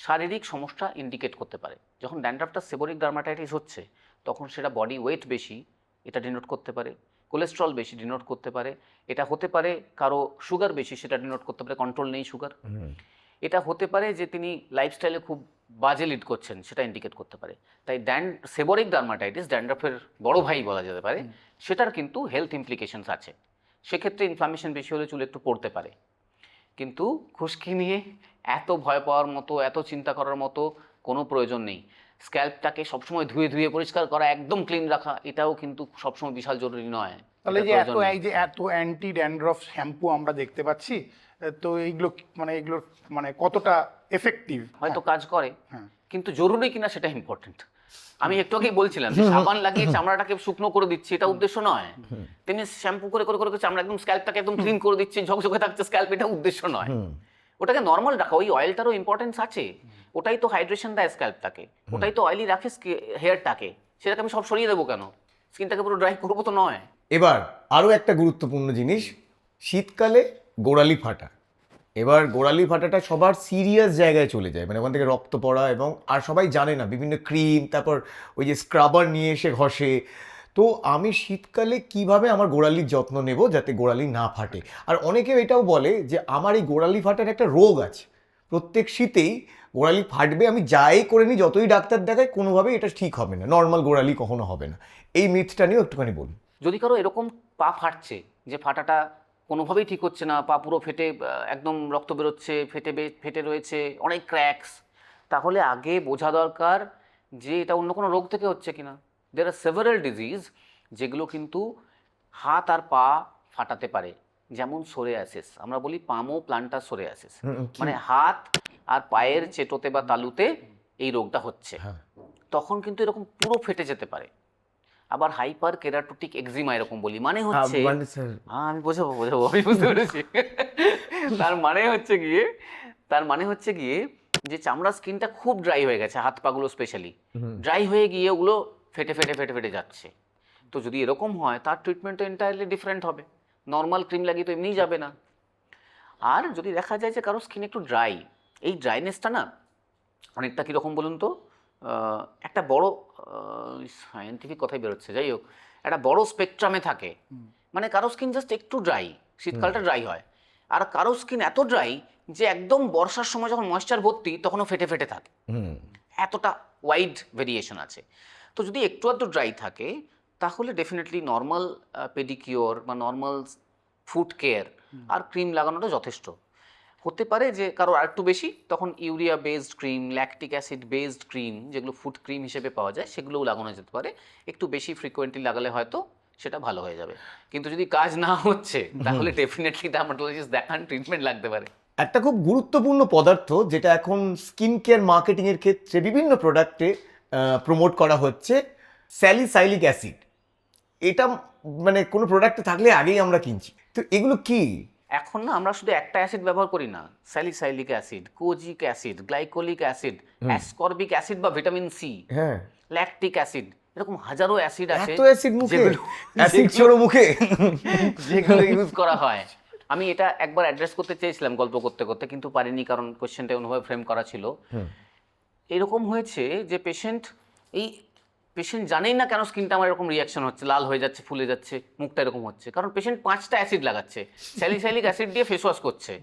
শারীরিক সমস্যা ইন্ডিকেট করতে পারে। যখন ড্যান্ড্রাফটা সেবরিক ডার্মাটাইটিস হচ্ছে তখন সেটা বডি ওয়েট বেশি, এটা ডিনোট করতে পারে। কোলেস্ট্রল বেশি ডিনোট করতে পারে। এটা হতে পারে কারো সুগার বেশি, সেটা ডিনোট করতে পারে কন্ট্রোল নেই সুগার। এটা হতে পারে যে তিনি লাইফস্টাইলে খুব বাজে লিড করছেন, সেটা ইন্ডিকেট করতে পারে। তাই সেবরিক ডার্মাটাইটিস ড্যান্ড্রাফের বড় ভাই বলা যেতে পারে, সেটার কিন্তু হেলথ ইমপ্লিকেশনস আছে। সেক্ষেত্রে ইনফ্লামেশন বেশি হলে চুল একটু পড়তে পারে। কিন্তু খুশকি নিয়ে এত ভয় পাওয়ার মতো, এত চিন্তা করার মতো কোনো প্রয়োজন নেই। স্ক্যাল্পটাকে সবসময় ধুয়ে ধুয়ে পরিষ্কার করা, একদম ক্লিন রাখা, এটাও কিন্তু সবসময় বিশাল জরুরি নয়। তাহলে এটা যে প্রয়োজন নেই। এই যে এত অ্যান্টি ড্যান্ড্রফ শ্যাম্পু আমরা দেখতে পাচ্ছি, তো এগুলো মানে কতটা এফেক্টিভ? হয়তো কাজ করে, হ্যাঁ। কিন্তু জরুরি কিনা সেটা ইম্পর্টেন্ট। আমি একটু আগেই বলছিলাম যে সাবান লাগিয়ে চামড়াটাকে শুকনো করে দিচ্ছি, এটা উদ্দেশ্য নয়। তেমনি শ্যাম্পু করে করে করে করে চামড়া একদম স্ক্যাল্পটাকে একদম ক্লিন করে দিচ্ছে, ঝকঝকে থাকছে স্ক্যাল্প, এটা উদ্দেশ্য নয়। ওটাকে নর্মাল রাখা, ওই অয়েলটারও ইম্পর্টেন্স আছে। ওটাই তো হাইড্রেশন দেয় স্ক্যাল্পটাকে, ওটাই তো অয়েলি রাখে হেয়ারটাকে। সেটাকে আমি সব সরিয়ে দেবো কেন? স্কিনটাকে পুরো ড্রাই করবো তো নয়। এবার আরও একটা গুরুত্বপূর্ণ জিনিস, শীতকালে গোড়ালি ফাটা। এবার গোড়ালি ফাটাটা সবার সিরিয়াস জায়গায় চলে যায়, মানে ওখান থেকে রক্ত পড়া, এবং আর সবাই জানে না বিভিন্ন ক্রিম, তারপর ওই যে স্ক্রাবার নিয়ে এসে ঘষে। তো আমি শীতকালে কিভাবে আমার গোড়ালির যত্ন নেব যাতে গোড়ালি না ফাটে? আর অনেকেও এটাও বলে যে আমার এই গোড়ালি ফাটার একটা রোগ আছে, প্রত্যেক শীতেই গোড়ালি ফাটবে, আমি যাই করে নিই, যতই ডাক্তার দেখাই, কোনোভাবেই এটা ঠিক হবে না, নর্মাল গোড়ালি কখনো হবে না। এই মিথটা নিয়েও একটুখানি বলুন। যদি কারো এরকম পা ফাটছে, যে ফাটাটা কোনোভাবেই ঠিক হচ্ছে না, পা পুরো ফেটে একদম রক্ত বেরোচ্ছে, ফেটে রয়েছে, অনেক ক্র্যাকস, তাহলে আগে বোঝা দরকার যে এটা অন্য কোনো রোগ থেকে হচ্ছে কিনা। দেয়ার আর সেভারাল ডিজিজ যেগুলো কিন্তু হাত আর পা ফাটাতে পারে, যেমন সোরিয়াসিস। আমরা বলি পামো প্লান্টার সোরিয়াসিস, মানে হাত আর পায়ের চেটোতে বা তালুতে এই রোগটা হচ্ছে। তখন কিন্তু এরকম পুরো ফেটে যেতে পারে। আবার হাইপার কেরাটোটিক এক্সিমা এরকম বলি, মানে হচ্ছে, আমি বোঝাবো আমি বুঝতে পেরেছি। তার মানে হচ্ছে গিয়ে যে চামড়ার স্কিনটা খুব ড্রাই হয়ে গেছে, হাত পাগুলো স্পেশালি ড্রাই হয়ে গিয়ে ওগুলো ফেটে ফেটে ফেটে ফেটে যাচ্ছে। তো যদি এরকম হয় তার ট্রিটমেন্ট তো এন্টায়ারলি ডিফারেন্ট হবে, নর্মাল ক্রিম লাগিয়ে তো এমনিই যাবে না। আর যদি দেখা যায় যে কারো স্কিন একটু ড্রাই, এই ড্রাইনেসটা না অনেকটা কীরকম বলুন তো, একটা বড় সায়েন্টিফিক কথাই বেরোচ্ছে, যাই হোক, একটা বড় স্পেকট্রামে থাকে। মানে কারো স্কিন জাস্ট একটু ড্রাই, শীতকালটা ড্রাই হয়, আর কারো স্কিন এত ড্রাই যে একদম বর্ষার সময় যখন ময়েশ্চার ভর্তি তখনও ফেটে ফেটে থাকে। এতটা ওয়াইড ভেরিয়েশন আছে। তো যদি একটু আধটু ড্রাই থাকে তাহলে ডেফিনেটলি নর্মাল পেডিকিওর বা নর্মাল ফুট কেয়ার আর ক্রিম লাগানোটা যথেষ্ট। হতে পারে যে কারো আরেকটু বেশি, তখন urea based cream, lactic acid based cream, যেগুলো ফুড ক্রিম হিসেবে পাওয়া যায়, সেগুলোও লাগানো যেতে পারে। একটু বেশি ফ্রিকোয়েন্টলি লাগালে হয়তো সেটা ভালো হয়ে যাবে। কিন্তু যদি কাজ না হচ্ছে তাহলে ডেফিনেটলি ডার্মাটোলজিস্ট দেখান, ট্রিটমেন্ট লাগতে পারে। একটা খুব গুরুত্বপূর্ণ পদার্থ যেটা এখন স্কিন কেয়ার মার্কেটিংয়ের ক্ষেত্রে বিভিন্ন প্রোডাক্টে প্রমোট করা হচ্ছে, স্যালিসাইলিক অ্যাসিড। এটা মানে কোনো প্রোডাক্টে থাকলে আগেই আমরা কিনছি। তো এগুলো কি? এখন না আমরা শুধু একটা অ্যাসিড ব্যবহার করি না, salicylic acid, kojic acid, glycolic acid, ascorbic acid বা ভিটামিন সি, হ্যাঁ, ল্যাকটিক অ্যাসিড, এরকম হাজারো অ্যাসিড আছে। এত অ্যাসিড মুখে, অ্যাসিড ছোড়ো মুখে, যেগুলো ইউজ করা হয়। আমি এটা একবার অ্যাড্রেস করতে চেয়েছিলাম গল্প করতে করতে, কিন্তু পারিনি, কারণ কোশ্চেনটা অনুভবে ফ্রেম করা ছিল। এরকম হয়েছে যে পেশেন্ট এই পেশেন্ট জানেই না কেন স্কিনটা আমার এরকম রিয়াকশন হচ্ছে, লাল হয়ে যাচ্ছে, ফুলে যাচ্ছে, মুখটা এরকম হচ্ছে, কারণ পেশেন্ট 5টা অ্যাসিড লাগাচ্ছে, স্যালিসাইলিক অ্যাসিড দিয়ে ফেস ওয়াশ করছে,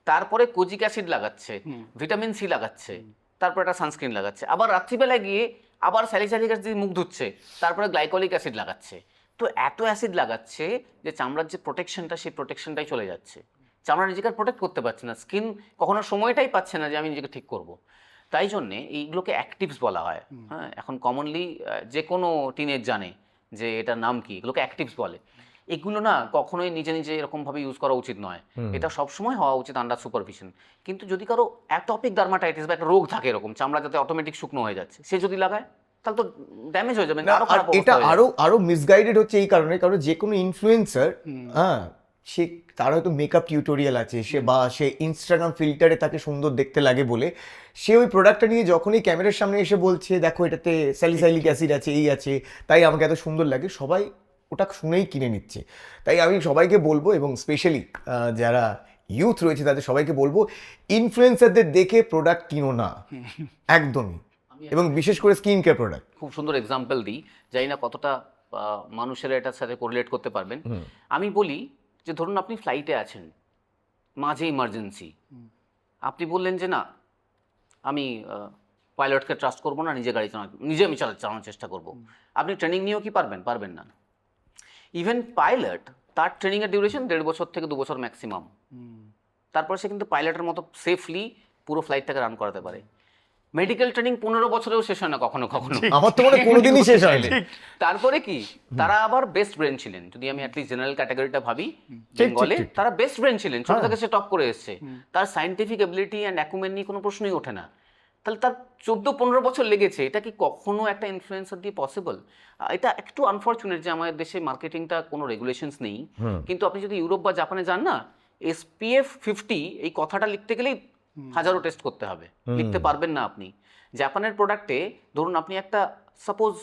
তারপরে কোজিক অ্যাসিড লাগাচ্ছে, ভিটামিন সি লাগাচ্ছে, তারপর একটা সানস্ক্রিন লাগাচ্ছে, আবার রাত্রিবেলায় গিয়ে আবার স্যালিসাইলিক অ্যাসিড দিয়ে মুখ ধুচ্ছে, তারপরে গ্লাইকোলিক অ্যাসিড লাগাচ্ছে। তো এত অ্যাসিড লাগাচ্ছে যে চামড়ার যে প্রোটেকশনটা, সেই প্রোটেকশনটাই চলে যাচ্ছে, চামড়া নিজেকে প্রোটেক্ট করতে পারছে না, স্কিন কখনো সময়টাই পাচ্ছে না যে আমি নিজেকে ঠিক করব। তাই জন্যে এইগুলোকে অ্যাক্টিভস বলা হয়। হ্যাঁ, এখন কমনলি যে কোনো টিনেজ জানে যে এটার নাম কি, এগুলোকে অ্যাক্টিভস বলে। এগুলো না কখনোই নিজে নিজে এরকমভাবে ইউজ করা উচিত নয়, এটা সবসময় হওয়া উচিত আন্ডার সুপারভিশন। কিন্তু যদি কারো অ্যাটপিক ডার্মাটাইটিস বা একটা রোগ থাকে এরকম, চামড়া যাতে অটোমেটিক শুকনো হয়ে যাচ্ছে, সে যদি লাগায় তাহলে তো ড্যামেজ হয়ে যাবে, না, আরো আর খারাপ এটা অবস্থা হয়ে যাবে। আরো মিসগাইডেড হচ্ছে এই কারণে, কারণ যে কোনো ইনফ্লুয়েন্সার, হ্যাঁ, সে তার হয়তো মেকআপ টিউটোরিয়াল আছে, সে ইনস্টাগ্রাম ফিল্টারে তাকে সুন্দর দেখতে লাগে বলে সে ওই প্রোডাক্টটা নিয়ে যখনই ক্যামেরার সামনে এসে বলছে দেখো এটাতে স্যালিসাইলিক অ্যাসিড আছে, এই আছে, তাই আমাকে এত সুন্দর লাগে, সবাই ওটা শুনেই কিনে নিচ্ছে। তাই আমি সবাইকে বলবো, এবং স্পেশালি যারা ইউথ রয়েছে তাদের সবাইকে বলবো, ইনফ্লুয়েন্সারদের দেখে প্রোডাক্ট কিনো না একদমই, এবং বিশেষ করে স্কিন কেয়ার প্রোডাক্ট। খুব সুন্দর এক্সাম্পল দিই, জানি না কতটা মানুষেরা এটার সাথে কোরিলেট করতে পারবেন। আমি বলি যে ধরুন আপনি ফ্লাইটে আছেন, মাঝে ইমার্জেন্সি, আপনি বললেন যে না আমি পাইলটকে ট্রাস্ট করবো না, নিজে গাড়ি নিজে আমি চালানোর চেষ্টা করব। আপনি ট্রেনিং নিয়েও কি পারবেন? পারবেন না। ইভেন পাইলট, তার ট্রেনিংয়ের ডিউরেশন 1.5 বছর থেকে 2 বছর ম্যাক্সিমাম। তারপর সে কিন্তু পাইলটের মতো সেফলি পুরো ফ্লাইটটাকে রান করাতে পারে। মেডিকেল ট্রেনিং 15 বছরেও শেষ হয় না কখনো কখনো, আমার তো মনে হয় কোনোদিনই শেষ হয়নি। তারপরে কি তারা আবার বেস্ট ব্রেন ছিলেন, যদি আমি অ্যাটলিস্ট জেনারেল ক্যাটাগরিটা ভাবি, বেঙ্গলে তারা বেস্ট ব্রেন ছিলেন, ছোট থেকে সে টপ করে এসেছে, তার সায়েন্টিফিক এবিলিটি অ্যান্ড অ্যাকুমেন্ট নিয়ে কোনো প্রশ্নই ওঠে না। তাহলে তার 14-15 বছর লেগেছে, এটা কি কখনো একটা ইনফ্লুয়েন্সার দিয়ে পসিবল? এটা একটু আনফর্চুনেট যে আমাদের দেশে মার্কেটিংটা কোনো রেগুলেশনস নেই। কিন্তু আপনি যদি ইউরোপ বা জাপানে যান না, SPF 50 এই কথাটা লিখতে গেলেই হাজারো টেস্ট করতে হবে, লিখতে পারবেন না আপনি। জাপানের প্রোডাক্টে ধরুন আপনি একটা সাপোজ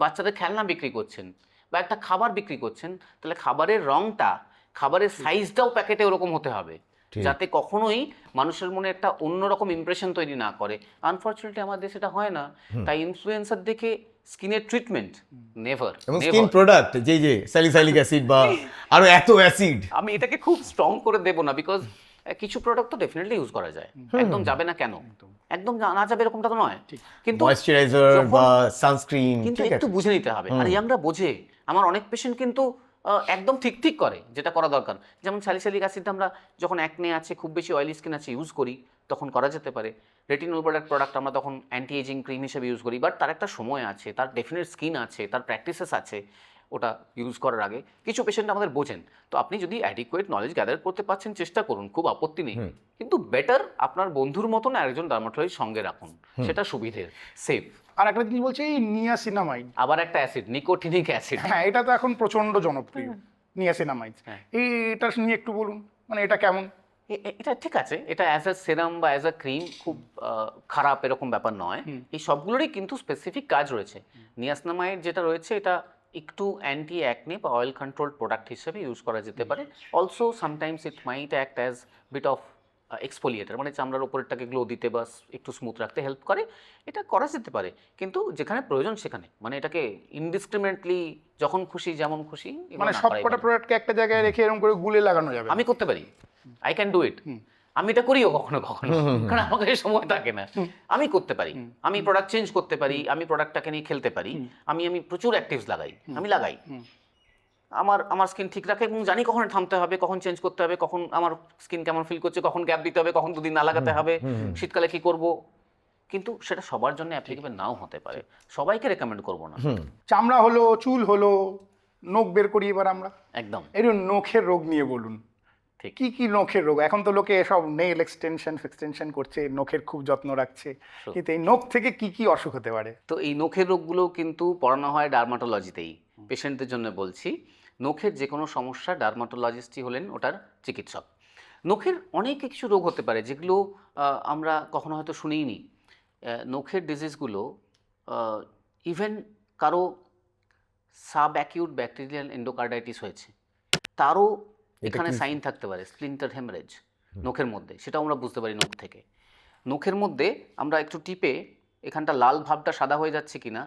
বাচ্চাদের খেলনা বিক্রি করছেন বা একটা খাবার বিক্রি করছেন, তাহলে খাবারের রংটা, খাবারের সাইজটাও প্যাকেটে ওরকম হতে হবে, যাতে কখনোই মানুষের মনে একটা অন্যরকম ইমপ্রেশন তৈরি না করে। আনফর্চুনেটলি আমাদের দেশে এটা হয় না। তাই ইনফ্লুয়েন্সার দেখে স্কিনের ট্রিটমেন্ট নেভার। এবং স্কিন প্রোডাক্ট যে স্যালিসাইলিক অ্যাসিড বা আরো এত অ্যাসিড, আমি এটাকে খুব স্ট্রং করে দেবো না, বিকজ কিছু প্রোডাক্ট তো ডেফিনেটলি ইউজ করা যায়, একদম যাবে না কেন, একদম না যাবে এরকমটা তো নয়, কিন্তু ময়েশ্চারাইজার বা সানস্ক্রিন কিন্তু ঠিক একটু আছে। বুঝে নিতে হবে। আর ইয়াংরা বোঝে, আমার অনেক পেশেন্ট কিন্তু একদম ঠিক করে যেটা করা দরকার। যেমন স্যালিসাইলিক অ্যাসিড আমরা যখন অ্যাকনে আছে, খুব বেশি অয়েলি স্কিন আছে, ইউজ করি, তখন করা যেতে পারে। রেটিনল প্রোডাক্ট আমরা তখন অ্যান্টি এজিং ক্রিম হিসেবে ইউজ করি, বাট তার একটা সময় আছে, তার ডেফিনেট স্কিন আছে, তার প্র্যাকটিসেস আছে ওটা ইউজ করার আগে। কিছু পেশেন্ট আমাদের বোঝেন, তো আপনি যদি অ্যাডিকুয়েট নলেজ গ্যাদার করতে পারছেন, চেষ্টা করুন, খুব আপত্তি নেই। কিন্তু বেটার আপনার বন্ধুর মতন একজন ডার্মাটোলজিস্ট সঙ্গে রাখুন, সেটা সুবিধের, সেফ। আর একটা জিনিস বলছে এই নিয়াসিনামাইড, আবার একটা অ্যাসিড, নিকোটিনিক অ্যাসিড। হ্যাঁ এটা তো এখন প্রচন্ড জনপ্রিয়, নিয়াসিনামাইড। এটা নিয়ে একটু বলুন, মানে এটা কেমন? এটা ঠিক আছে, এটা অ্যাজ আ সেরাম বা অ্যাজ আ ক্রিম খুব খারাপ এরকম ব্যাপার নয়। এই সবগুলোরই কিন্তু স্পেসিফিক কাজ রয়েছে। নিয়াসিনামাইড যেটা রয়েছে, এটা একটু অ্যান্টি অ্যাকনে বা অয়েল কন্ট্রোল প্রোডাক্ট হিসেবে ইউজ করা যেতে পারে। Also sometimes it might act as bit of exfoliator, মানে চামড়ার ওপরেরটাকে গ্লো দিতে বা একটু স্মুথ রাখতে হেল্প করে, এটা করা যেতে পারে। কিন্তু যেখানে প্রয়োজন সেখানে, মানে এটাকে ইনডিসক্রিমিনেটলি যখন খুশি যেমন খুশি, মানে সবকটা প্রোডাক্টকে একটা জায়গায় রেখে এরকম করে গুলে লাগানো যাবে? আমি করতে পারি, আই ক্যান ডু ইট। আমি এটা করিও কখনো কখনো, কারণ আমার কাছে সময় থাকে না। আমি করতে পারি, আমি প্রোডাক্ট চেঞ্জ করতে পারি, আমি প্রোডাক্টটাকে নিয়ে খেলতে পারি, আমি প্রচুর অ্যাক্টিভস লাগাই, আমি লাগাই। আমার স্কিন ঠিক রাখে এবং জানি কখন থামতে হবে, কখন চেঞ্জ করতে হবে, কখন আমার স্কিন কেমন ফিল করছে, কখন গ্যাপ দিতে হবে, কখন 2 দিন না লাগাতে হবে, শীতকালে কি করব। কিন্তু সেটা সবার জন্য অ্যাপ্লিকেবল নাও হতে পারে, সবাইকে রেকমেন্ড করব না। চামড়া হলো, চুল হলো, নখ বের করি এবার আমরা, একদম এরকম নখের রোগ নিয়ে বলুন। ঠিক। কি কি নখের রোগ? এখন তো লোকে সব নেইল এক্সটেনশন করছে, নখের খুব যত্ন রাখছে, কিন্তু এই নখ থেকে কি কি অসুখ হতে পারে? তো এই নখের রোগগুলো কিন্তু পড়ানো হয় ডার্মাটোলজিতেই। পেশেন্টদের জন্য বলছি, নখের যে কোনো সমস্যা ডার্মাটোলজিস্টই হলেন ওটার চিকিৎসক। নখের অনেক কিছু রোগ হতে পারে যেগুলো আমরা কখনো হয়তো শুনিনি। নখের ডিজিজগুলো ইভেন কারো সাব অ্যাকিউট ব্যাকটেরিয়াল এন্ডোকার্ডাইটিস হয়েছে, তারও এখানে সাইন থাকতে পারে, স্প্লিন্টার হেমারেজ নখের মধ্যে, সেটাও আমরা বুঝতে পারি নখ থেকে। নখের মধ্যে আমরা একটু টিপে এখানটা লাল ভাবটা সাদা হয়ে যাচ্ছে কিনা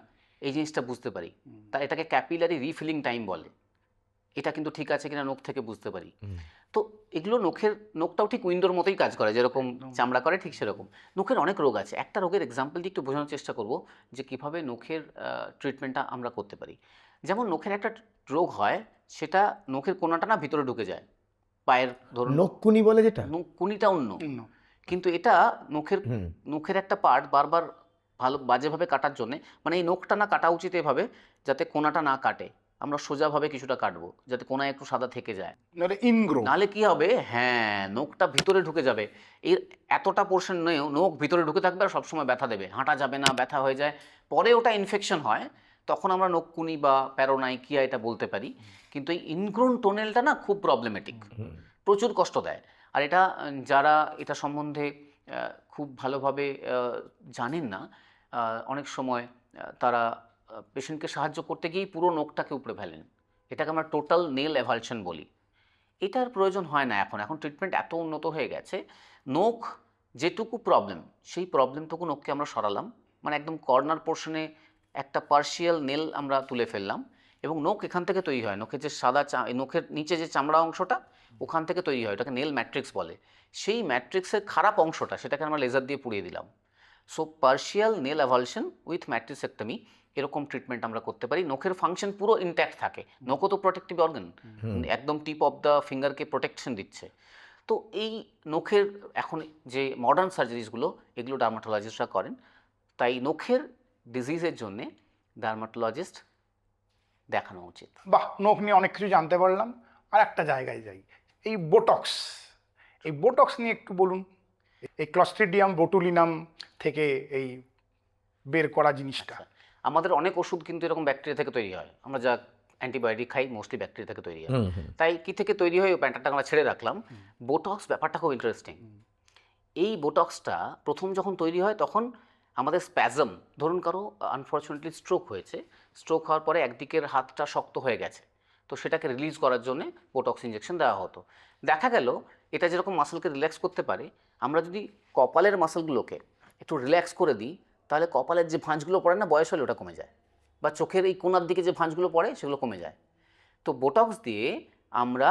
এই জিনিসটা বুঝতে পারি। তা এটাকে ক্যাপিলারি রিফিলিং টাইম বলে। এটা কিন্তু ঠিক আছে কিনা নখ থেকে বুঝতে পারি। তো এগুলো নখটাও ঠিক উইন্ডোর মতোই কাজ করে, যেরকম চামড়া করে ঠিক সেরকম। নখের অনেক রোগ আছে। একটা রোগের এক্সাম্পল দিয়ে একটু বোঝানোর চেষ্টা করব যে কীভাবে নখের ট্রিটমেন্টটা আমরা করতে পারি। যেমন নখের একটা রোগ হয়, সেটা নখের কোনাটা না ভিতরে ঢুকে যায়, পায়ের ধরুন নখকুনি বলে যেটা। কুনিটা অন্য, কিন্তু এটা নখের একটা পার্ট বারবার বাজেভাবে কাটার জন্যে, মানে এই নখটা না কাটা উচিত এভাবে যাতে কোনাটা না কাটে। আমরা সোজাভাবে কিছুটা কাটবো যাতে কোনায় একটু সাদা থেকে যায়, নাহলে কি হবে, হ্যাঁ নখটা ভিতরে ঢুকে যাবে। এর এতটা পোর্শন নেই, নখ ভিতরে ঢুকে থাকবে আর সবসময় ব্যথা দেবে, হাঁটা যাবে না, ব্যথা হয়ে যায়, পরে ওটা ইনফেকশন হয়, তখন আমরা নখকুনি বা প্যারোনাইকিয়া এটা বলতে পারি। কিন্তু এই ইনগ্রোন টোনেলটা না খুব প্রবলেমেটিক, প্রচুর কষ্ট দেয়। আর এটা যারা এটা সম্বন্ধে খুব ভালোভাবে জানেন না, অনেক সময় তারা পেশেন্টকে সাহায্য করতে গিয়েই পুরো নখটাকে উপড়ে ফেলেন। এটাকে আমরা টোটাল নেল এভালশন বলি। এটার প্রয়োজন হয় না এখন ট্রিটমেন্ট এত উন্নত হয়ে গেছে। নখ যেটুকু প্রবলেম, সেই প্রবলেমটুকু নখকে আমরা সরালাম, মানে একদম কর্নার পোর্শনে একটা পার্শিয়াল নেল আমরা তুলে ফেললাম, এবং নখ এখান থেকে তৈরি হয়। নখের যে সাদা নখের নিচে যে চামড়া অংশটা ওখান থেকে তৈরি হয়, ওটাকে নেল ম্যাট্রিক্স বলে। সেই ম্যাট্রিক্সের খারাপ অংশটা সেটাকে আমরা লেজার দিয়ে পুড়িয়ে দিলাম। So partial nail avulsion with matricectomy, এরকম ট্রিটমেন্ট আমরা করতে পারি। নখের ফাংশন পুরো ইনট্যাক্ট থাকে, নখও তো প্রোটেক্টিভ অর্গান, একদম টিপ অফ দ্য ফিঙ্গারকে প্রোটেকশন দিচ্ছে। তো এই নখের এখন যে মডার্ন সার্জারিসগুলো, এগুলো ডার্মাটোলজিস্টরা করেন। তাই নখের ডিজিজের জন্যে ডার্মাটোলজিস্ট দেখানো উচিত। বাহ, নখ নিয়ে অনেক কিছু জানতে পারলাম। আর একটা জায়গায় যাই, এই বোটক্স নিয়ে একটু বলুন। এই ক্লস্ট্রিডিয়াম বোটুলিনাম থেকে এই বের করা জিনিসটা। আমাদের অনেক ওষুধ কিন্তু এরকম ব্যাকটেরিয়া থেকে তৈরি হয়। আমরা যা অ্যান্টিবায়োটিক খাই মোস্টলি ব্যাকটেরিয়া থেকে তৈরি হয়। তাই কি থেকে তৈরি হয় ওই প্যান্টারটা আমরা ছেড়ে রাখলাম। বোটক্স ব্যাপারটা খুব ইন্টারেস্টিং। এই বোটক্সটা প্রথম যখন তৈরি হয় তখন আমাদের স্প্যাজম, ধরুন কারো আনফর্চুনেটলি স্ট্রোক হয়েছে, স্ট্রোক হওয়ার পরে একদিকের হাতটা শক্ত হয়ে গেছে, তো সেটাকে রিলিজ করার জন্যে বোটক্স ইঞ্জেকশন দেওয়া হতো। দেখা গেল এটা যেরকম মাসেলকে রিল্যাক্স করতে পারে, আমরা যদি কপালের মাসেলগুলোকে একটু রিল্যাক্স করে দিই, তাহলে কপালের যে ভাঁজগুলো পড়ে না বয়স হলে ওটা কমে যায়, বা চোখের এই কোনার দিকে যে ভাঁজগুলো পড়ে সেগুলো কমে যায়। তো বোটক্স দিয়ে আমরা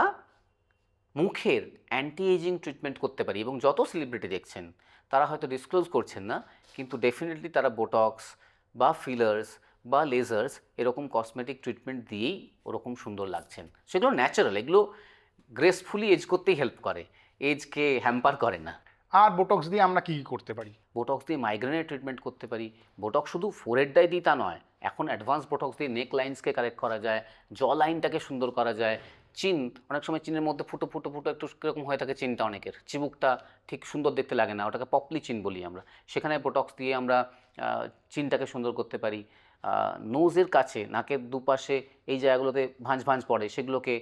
মুখের অ্যান্টি এজিং ট্রিটমেন্ট করতে পারি। এবং যত সেলিব্রিটি দেখছেন তারা হয়তো ডিসক্লোজ করছেন না, কিন্তু ডেফিনেটলি তারা বোটক্স বা ফিলার্স বা লেজার্স এরকম কসমেটিক ট্রিটমেন্ট দিয়েই ওরকম সুন্দর লাগছেন। সেগুলো ন্যাচারাল, এগুলো গ্রেসফুলি এজ করতেই হেল্প করে, এজকে হ্যাম্পার করে না। আর বোটক্স দিয়ে আমরা কি করতে পারি? বোটক্স দিয়ে মাইগ্রেনের ট্রিটমেন্ট করতে পারি। বোটক্স শুধু ফোরহেডটাই দিই তা নয়, এখন অ্যাডভান্স বোটক্স দিয়ে নেক লাইন্সকে কারেক্ট করা যায়, জ লাইনটাকে সুন্দর করা যায়। চিন, অনেক সময় চিনের মধ্যে ফুটো ফুটো ফুটো একটু কীরকম হয়ে থাকে চিনটা, অনেকের চিবুকটা ঠিক সুন্দর দেখতে লাগে না, ওটাকে পপলি চিন বলি আমরা। সেখানে বোটক্স দিয়ে আমরা চিনটাকে সুন্দর করতে পারি। নোজের কাছে, নাকের দুপাশে এই জায়গাগুলোতে ভাঁজ ভাঁজ পড়ে সেগুলোকে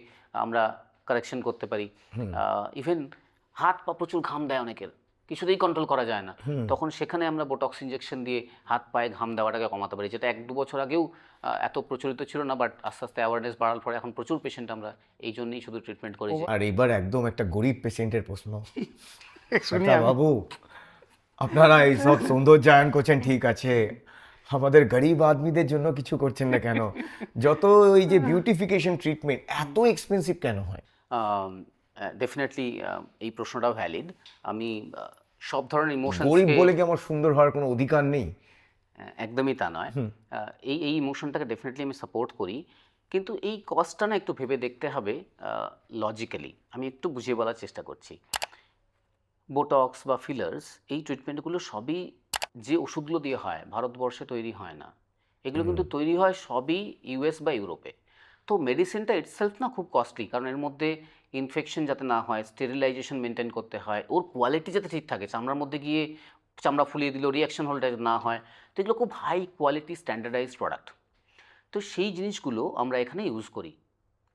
আমরা কারেকশন করতে পারি। ইভেন হাত পা প্রচুর ঘাম দেয় অনেকের, কিছুতেই কন্ট্রোল করা যায় না, তখন সেখানে আমরা বোটক্স ইঞ্জেকশন দিয়ে হাত পায়ে ঘাম দেওয়াটাকে কমাতে পারি, যেটা 1-2 বছর আগেও এত প্রচলিত ছিল না, বাট আস্তে আস্তে অ্যাওয়ারনেস বাড়ার পরে এখন প্রচুর পেশেন্ট আমরা এই জন্যই শুধু ট্রিটমেন্ট করেছি। আর এবার একদম একটা গরিব পেশেন্টের প্রশ্ন। বাবু, আপনারা এই সব সৌন্দর্যায়ন করছেন ঠিক আছে, আমাদের গরিব আদমিদের জন্য কিছু করছেন না কেন? যত ওই যে বিউটিফিকেশন ট্রিটমেন্ট এত এক্সপেন্সিভ কেন হয়? ডেফিনেটলি এই প্রশ্নটাও ভ্যালিড। আমি সব ধরনের ইমোশন, গরিব বলে কি আমার সুন্দর হওয়ার কোনো অধিকার নেই? একদমই তা নয়। এই ইমোশনটাকে ডেফিনেটলি আমি সাপোর্ট করি, কিন্তু এই কজটা না একটু ভেবে দেখতে হবে লজিক্যালি। আমি একটু বুঝিয়ে বলার চেষ্টা করছি। বোটক্স বা ফিলার্স এই ট্রিটমেন্টগুলো সবই যে ওষুধগুলো দিয়ে হয় ভারতবর্ষে তৈরি হয় না, এগুলো কিন্তু তৈরি হয় সবই ইউএস বা ইউরোপে। তো মেডিসিনটা ইটসেলফ না খুব কস্টলি, কারণ এর মধ্যে ইনফেকশন যাতে না হয়, স্টেরিলাইজেশন মেনটেন করতে হয়, ওর কোয়ালিটি যাতে ঠিক থাকে, চামড়ার মধ্যে গিয়ে চামড়া ফুলিয়ে দিল রিয়াকশন হলটা না হয়, তো এগুলো খুব হাই কোয়ালিটি স্ট্যান্ডার্ডাইজড প্রোডাক্ট। তো সেই জিনিসগুলো আমরা এখানে ইউজ করি,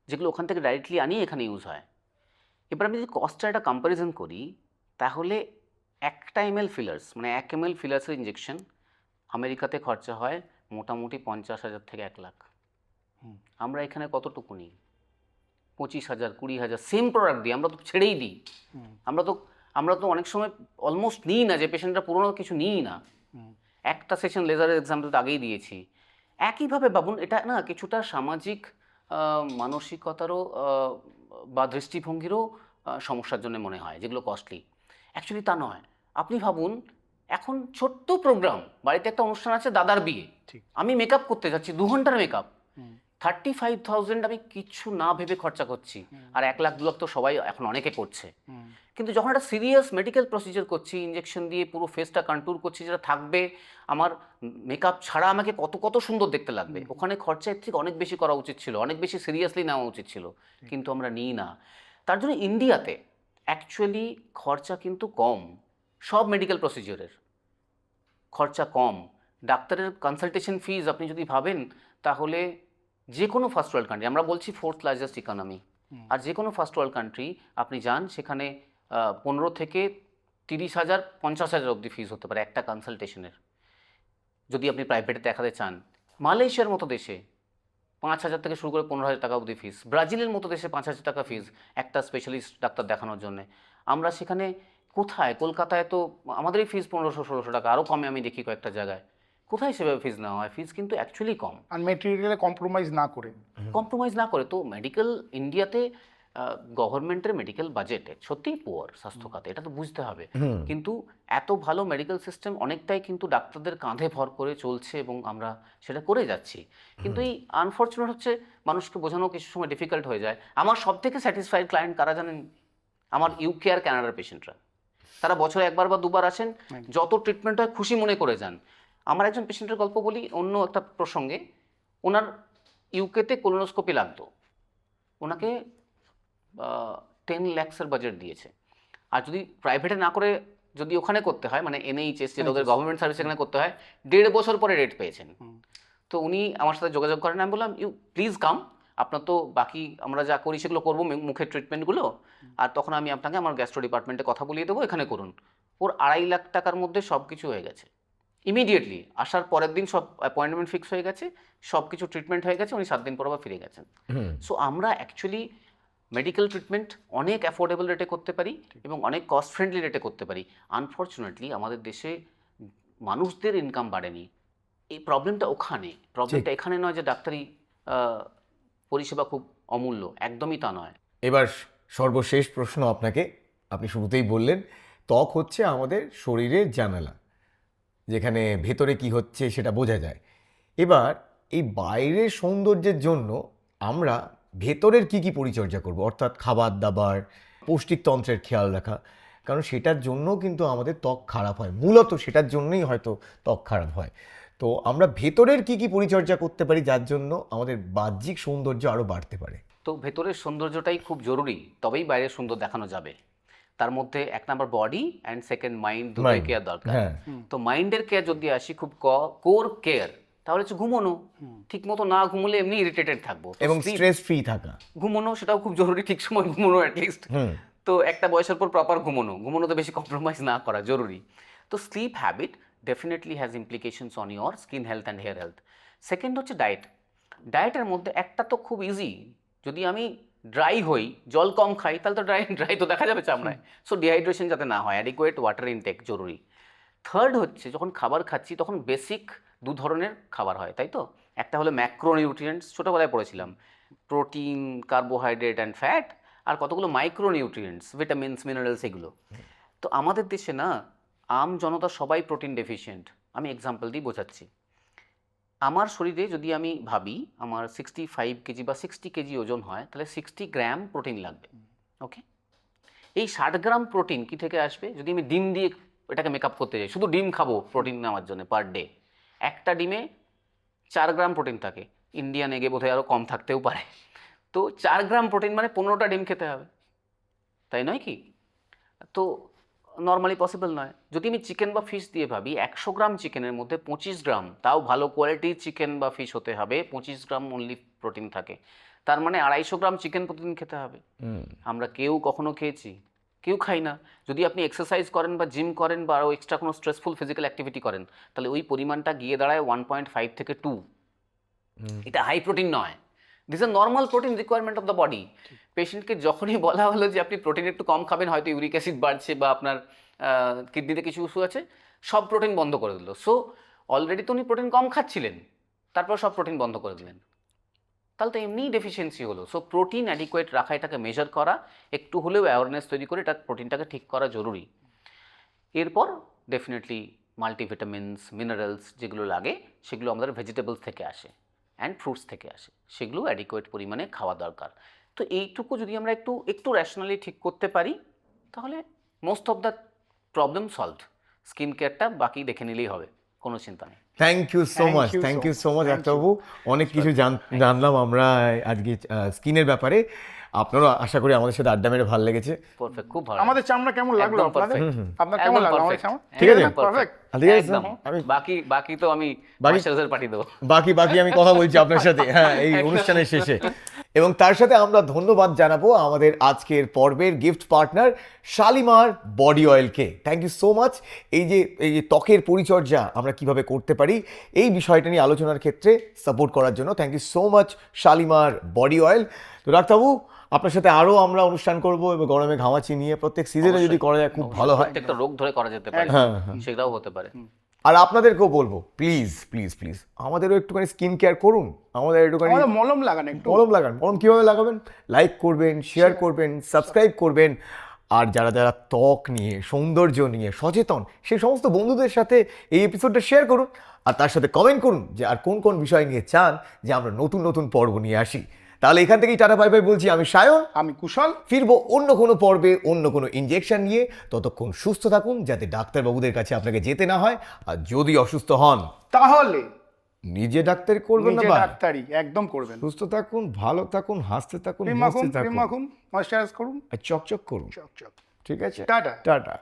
যেগুলো ওখান থেকে ডাইরেক্টলি আনিয়ে এখানে ইউজ হয়। এবার আমি যদি কস্টটা একটা কম্প্যারিজন করি, তাহলে 1 ml ফিলার্স, মানে 1 ml ফিলার্সের ইঞ্জেকশন আমেরিকাতে খরচা হয় মোটামুটি 50,000 থেকে 1 লাখ। আমরা এখানে কতটুকু নিই? 25,000, 20,000 সেম প্রোডাক্ট দিই, আমরা তো ছেড়েই দিই। আমরা তো অনেক সময় অলমোস্ট নিই না, যে পেশেন্টরা পুরোনো কিছু নিই না। একটা সেশন লেজারের এক্সাম্পল তো আগেই দিয়েছি, একইভাবে ভাবুন, এটা না কিছুটা সামাজিক মানসিকতারও বা দৃষ্টিভঙ্গিরও সমস্যার জন্য মনে হয়, যেগুলো কস্টলি। অ্যাকচুয়ালি তা নয়। আপনি ভাবুন, এখন ছোট্ট প্রোগ্রাম, বাড়িতে একটা অনুষ্ঠান আছে, দাদার বিয়ে, ঠিক। আমি মেকআপ করতে যাচ্ছি, 2 ঘন্টার মেকআপ, হুম। 35,000 আমি কিচ্ছু না ভেবে খরচা করছি। আর 1 লাখ 2 লাখ তো সবাই এখন অনেকে করছে। হুম। কিন্তু যখন একটা সিরিয়াস মেডিকেল প্রসিজার করছি, ইঞ্জেকশন দিয়ে পুরো ফেসটা কন্ট্যুর করছি, যেটা থাকবে আমার মেকআপ ছাড়া আমাকে কত কত সুন্দর দেখতে লাগবে, ওখানে খরচার থেকে অনেক বেশি করা উচিত ছিল, অনেক বেশি সিরিয়াসলি নেওয়া উচিত ছিল, কিন্তু আমরা নিই না। তার জন্য ইন্ডিয়াতে অ্যাকচুয়ালি খরচা কিন্তু কম, সব মেডিকেল প্রসিজারের খরচা কম। ডাক্তারের কনসালটেশন ফিজ আপনি যদি ভাবেন, তাহলে যে কোনো ফার্স্ট ওয়ার্ল্ড কান্ট্রি, আমরা বলছি 4th লার্জেস্ট ইকোনমি, আর যে কোনো ফার্স্ট ওয়ার্ল্ড কান্ট্রি আপনি যান, সেখানে 15 থেকে 30,000 50,000 অবধি ফিজ হতে পারে একটা কনসালটেশনের, যদি আপনি প্রাইভেটে দেখাতে চান। মালয়েশিয়ার মতো দেশে 5,000 থেকে শুরু করে 15,000 টাকা অবধি ফিস। ব্রাজিলের মতো দেশে 5,000 টাকা ফিস একটা স্পেশালিস্ট ডাক্তার দেখানোর জন্য। আমরা সেখানে কোথায়, কলকাতায় তো আমাদেরই ফিস 1500-1600 টাকা, আরও কমে আমি দেখি কয়েকটা জায়গায়। কোথায় সেভাবে ফিস নেওয়া হয়? ফিস কিন্তু অ্যাকচুয়ালি কম, আর মেটেরিয়ালে কম্প্রোমাইজ না করে। কম্প্রোমাইজ না করে। তো মেডিকেল ইন্ডিয়াতে গভর্নমেন্টের মেডিকেল বাজেটে সত্যিই পুয়ার স্বাস্থ্য খাতে, এটা তো বুঝতে হবে। কিন্তু এত ভালো মেডিকেল সিস্টেম অনেকটাই কিন্তু ডাক্তারদের কাঁধে ভর করে চলছে, এবং আমরা সেটা করে যাচ্ছি। কিন্তু এই আনফর্চুনেট হচ্ছে, মানুষকে বোঝানো কিছু সময় ডিফিকাল্ট হয়ে যায়। আমার সব থেকে স্যাটিসফাইড ক্লায়েন্ট কারা জানেন? আমার ইউকে আর কানাডার পেশেন্টরা। তারা বছরে 1বার বা 2বার আসেন, যত ট্রিটমেন্ট হয় খুশি মনে করে যান। আমার একজন পেশেন্টের গল্প বলি অন্য একটা প্রসঙ্গে। ওনার ইউকেতে কোলোনোস্কোপি লাগতো, ওনাকে 10 lakhs-এর বাজেট দিয়েছে। আর যদি প্রাইভেটে না করে যদি ওখানে করতে হয়, মানে NHS, যেটা ওদের গভর্নমেন্ট সার্ভিস, এখানে করতে হয়, 1.5 বছর পরে রেট পেয়েছেন। তো উনি আমার সাথে যোগাযোগ করেন, আমি বললাম ইউ প্লিজ কাম, আপনার তো বাকি আমরা যা করি সেগুলো করবো, মুখের ট্রিটমেন্টগুলো, আর তখন আমি আপনাকে আমার গ্যাস্ট্রো ডিপার্টমেন্টে কথা বলিয়ে দেবো, এখানে করুন। ওর 2.5 লাখ টাকার মধ্যে সব কিছু হয়ে গেছে ইমিডিয়েটলি। আসার পরের দিন সব অ্যাপয়েন্টমেন্ট ফিক্স হয়ে গেছে, সব কিছু ট্রিটমেন্ট হয়ে গেছে, উনি 7 দিন পর আবার ফিরে গেছেন। সো আমরা অ্যাকচুয়ালি মেডিকেল ট্রিটমেন্ট অনেক অ্যাফোর্ডেবল রেটে করতে পারি এবং অনেক কস্ট ফ্রেন্ডলি রেটে করতে পারি। আনফর্চুনেটলি আমাদের দেশে মানুষদের ইনকাম বাড়েনি। এই প্রবলেমটা ওখানে, প্রবলেমটা এখানে নয় যে ডাক্তারি পরিষেবা খুব অমূল্য, একদমই তা নয়। এবার সর্বশেষ প্রশ্ন আপনাকে। আপনি শুরুতেই বললেন ত্বক হচ্ছে আমাদের শরীরের জানালা, যেখানে ভেতরে কি হচ্ছে সেটা বোঝা যায়। এবার এই বাইরের সৌন্দর্যের জন্য আমরা ভেতরের কি কি পরিচর্যা করব, অর্থাৎ খাবার দাবার, পৌষ্টিকতন্ত্রের খেয়াল রাখা, কারণ সেটার জন্য কিন্তু আমাদের ত্বক খারাপ হয়, মূলত সেটার জন্যই হয়তো ত্বক খারাপ হয়। তো আমরা ভেতরের কি কি পরিচর্যা করতে পারি যার জন্য আমাদের বাহ্যিক সৌন্দর্য আরও বাড়তে পারে? তো ভেতরের সৌন্দর্যটাই খুব জরুরি, তবেই বাইরে সুন্দর দেখানো যাবে। তার মধ্যে 1 number body and 2nd mind, দুটোই কেয়ার দরকার। হ্যাঁ। তো মাইন্ডের কেয়ার যদি আসি, খুব কোর কেয়ার, তাহলে হচ্ছে ঘুমোনো। ঠিক মতো না ঘুমলে এমনি ইরিটেটেড থাকবো, তো এবং sleep, স্ট্রেস ফ্রি থাকা, ঘুমোনো সেটাও খুব জরুরি, ঠিক সময় ঘুমোনো অ্যাটলিস্ট। তো একটা বয়সের পর প্রপার ঘুমোনোতে বেশি কম্প্রোমাইজ না করা জরুরি। তো sleep habit definitely has implications on your skin health and hair health. Second হচ্ছে ডায়েট। ডায়েটের মধ্যে একটা তো খুব ইজি, যদি আমি ড্রাই হই, জল কম খাই, তাহলে তো ড্রাই তো দেখা যাবে চামড়ায়। সো ডিহাইড্রেশন যাতে না হয়, অ্যাডিকুয়েট ওয়াটার ইনটেক জরুরি। থার্ড হচ্ছে, যখন খাবার খাচ্ছি তখন বেসিক 2 ধরনের খাবার হয়, তাই তো? একটা হলো ম্যাক্রোনিউট্রিয়েন্টস, ছোটোবেলায় পড়েছিলাম, প্রোটিন, কার্বোহাইড্রেট অ্যান্ড ফ্যাট, আর কতগুলো মাইক্রোনিউট্রিয়েন্টস, ভিটামিনস, মিনারেলস, এগুলো। তো আমাদের দেশে না আম জনতা সবাই প্রোটিন ডেফিশিয়েন্ট। আমি এক্সাম্পল দিয়ে বোঝাচ্ছি। আমার শরীরে যদি আমি ভাবি আমার 65 কেজি বা 60 কেজি ওজন হয়, তাহলে 60 গ্রাম প্রোটিন লাগবে। ওকে, এই 60 গ্রাম প্রোটিন কি থেকে আসবে? যদি আমি ডিম দিয়ে এটাকে মেকআপ করতে যাই, শুধু ডিম খাবো প্রোটিন নেওয়ার জন্য পার ডে, একটা ডিমে 4 গ্রাম প্রোটিন থাকে। ইন্ডিয়ান এগে বোধহয় আরও কম থাকতেও পারে। তো 4 গ্রাম প্রোটিন মানে 15টা ডিম খেতে হবে, তাই নয় কি? তো নর্মালি পসিবল নয়। যদি আমি চিকেন বা ফিশ দিয়ে ভাবি, 100 গ্রাম চিকেনের মধ্যে 25 গ্রাম, তাও ভালো কোয়ালিটির চিকেন বা ফিশ হতে হবে, 25 গ্রাম অনলি প্রোটিন থাকে। তার মানে 250 গ্রাম চিকেন প্রতিদিন খেতে হবে। আমরা কেউ কখনো খেয়েছি? কেউ খাই না। যদি আপনি এক্সারসাইজ করেন বা জিম করেন বা আরও এক্সট্রা কোনো স্ট্রেসফুল ফিজিক্যাল অ্যাক্টিভিটি করেন, তাহলে ওই পরিমাণটা গিয়ে দাঁড়ায় 1.5 থেকে 2। এটা হাই প্রোটিন নয়। This are normal protein requirement of the body. পেশেন্টকে যখনই বলা হলো যে আপনি প্রোটিন একটু কম খাবেন, হয়তো ইউরিক অ্যাসিড বাড়ছে বা আপনার কিডনিতে কিছু ইস্যু আছে, সব প্রোটিন বন্ধ করে দিল। সো অলরেডি তো উনি প্রোটিন কম খাচ্ছিলেন, তারপর সব প্রোটিন বন্ধ করে দিলেন, তাহলে তো এমনিই ডেফিসিয়েন্সি হলো। সো প্রোটিন অ্যাডিকুয়েট রাখা, এটাকে মেজার করা, একটু হলেও অ্যাওয়ারনেস তৈরি করে এটা প্রোটিনটাকে ঠিক করা জরুরি। এরপর ডেফিনেটলি মাল্টিভিটামিনস, মিনারেলস যেগুলো লাগে সেগুলো আমাদের ভেজিটেবলস থেকে আসে অ্যান্ড ফ্রুটস থেকে আসে, সেগুলো অ্যাডিকুয়েট পরিমাণে খাওয়া দরকার। তো এইটুকু যদি আমরা একটু একটু র্যাশনালি ঠিক করতে পারি তাহলে most of the problem solved. Skin কেয়ারটা বাকি দেখে নিলেই হবে, কোনো চিন্তা নেই। Thank you so Thank much, you thank so you much. So much Thank ডাক্তারবাবু। অনেক কিছু জানলাম আমরা আজকে স্কিনের ব্যাপারে। আপনারও আশা করি আমাদের সাথে আড্ডা মেরে ভালো লেগেছে। পারফেক্ট, খুব ভালো। আমাদের চামড়া কেমন লাগলো একদম আপনাদের? perfect। আপনার কেমন একদম লাগলো আমাদের perfect। চামড়া? ঠিক আছে? পারফেক্ট। ঠিক আছে, একদম। আমি- বাকি তো আমি বাকি- ময়েশ্চারাইজার পাঠিয়ে দেবো। বাকি আমি কথা বলছি আপনার সাথে, হ্যাঁ, এই অনুষ্ঠানের শেষে। এবং তার সাথে আমরা ধন্যবাদ জানাবো আমাদের আজকের পর্বের গিফট পার্টনার শালিমার বডি অয়েলকে। Thank you so much. এই যে ত্বকের পরিচর্যা আমরা কিভাবে করতে পারি এই বিষয়টা নিয়ে আলোচনার ক্ষেত্রে সাপোর্ট করার জন্য thank you so much Shalimar body oil. তো ডাক্তারবাবু, আপনার সাথে আরও আমরা অনুষ্ঠান করব এবং গরমে ঘামাচি নিয়ে প্রত্যেক সিজনে যদি করা যায় খুব ভালো হয়। প্রত্যেকটা রোগ ধরে করা যেতে পারে, হ্যাঁ, সেটাও হতে পারে। আর আপনাদেরকেও বলবো প্লিজ প্লিজ প্লিজ আমাদেরও একটুখানি স্কিন কেয়ার করুন, আমাদের একটুখানি আমাদের মলম লাগান একটু। মলম লাগান। মলম কীভাবে লাগাবেন? লাইক করবেন, শেয়ার করবেন, সাবস্ক্রাইব করবেন। আর যারা যারা ত্বক নিয়ে, সৌন্দর্য নিয়ে সচেতন সেই সমস্ত বন্ধুদের সাথে এই এপিসোডটা শেয়ার করুন। আর তার সাথে কমেন্ট করুন যে আর কোন কোন বিষয় নিয়ে চান যে আমরা নতুন নতুন পর্ব নিয়ে আসি। তাহলে এখান থেকেই টাটা বাই বাই বলছি। আমি সায়ন, আমি কুশল। ফিরবো অন্য কোনো পর্বে অন্য কোনো ইনজেকশন নিয়ে। ততক্ষণ সুস্থ থাকুন যাতে ডাক্তারবাবুদের কাছে আপনাকে যেতে না হয়। আর যদি অসুস্থ হন তাহলে নিজে ডাক্তারি করবেন না, নিজে বা ডাক্তারি একদম করবেন। সুস্থ থাকুন, ভালো থাকুন, হাসতে থাকুন, ক্রিম হাসতে মাখুন, থাকুন, ক্রিম মাখুন, ময়েশ্চারাইজ করুন, আর চকচক করুন। চক চক। ঠিক আছে, টাটা। টাটা।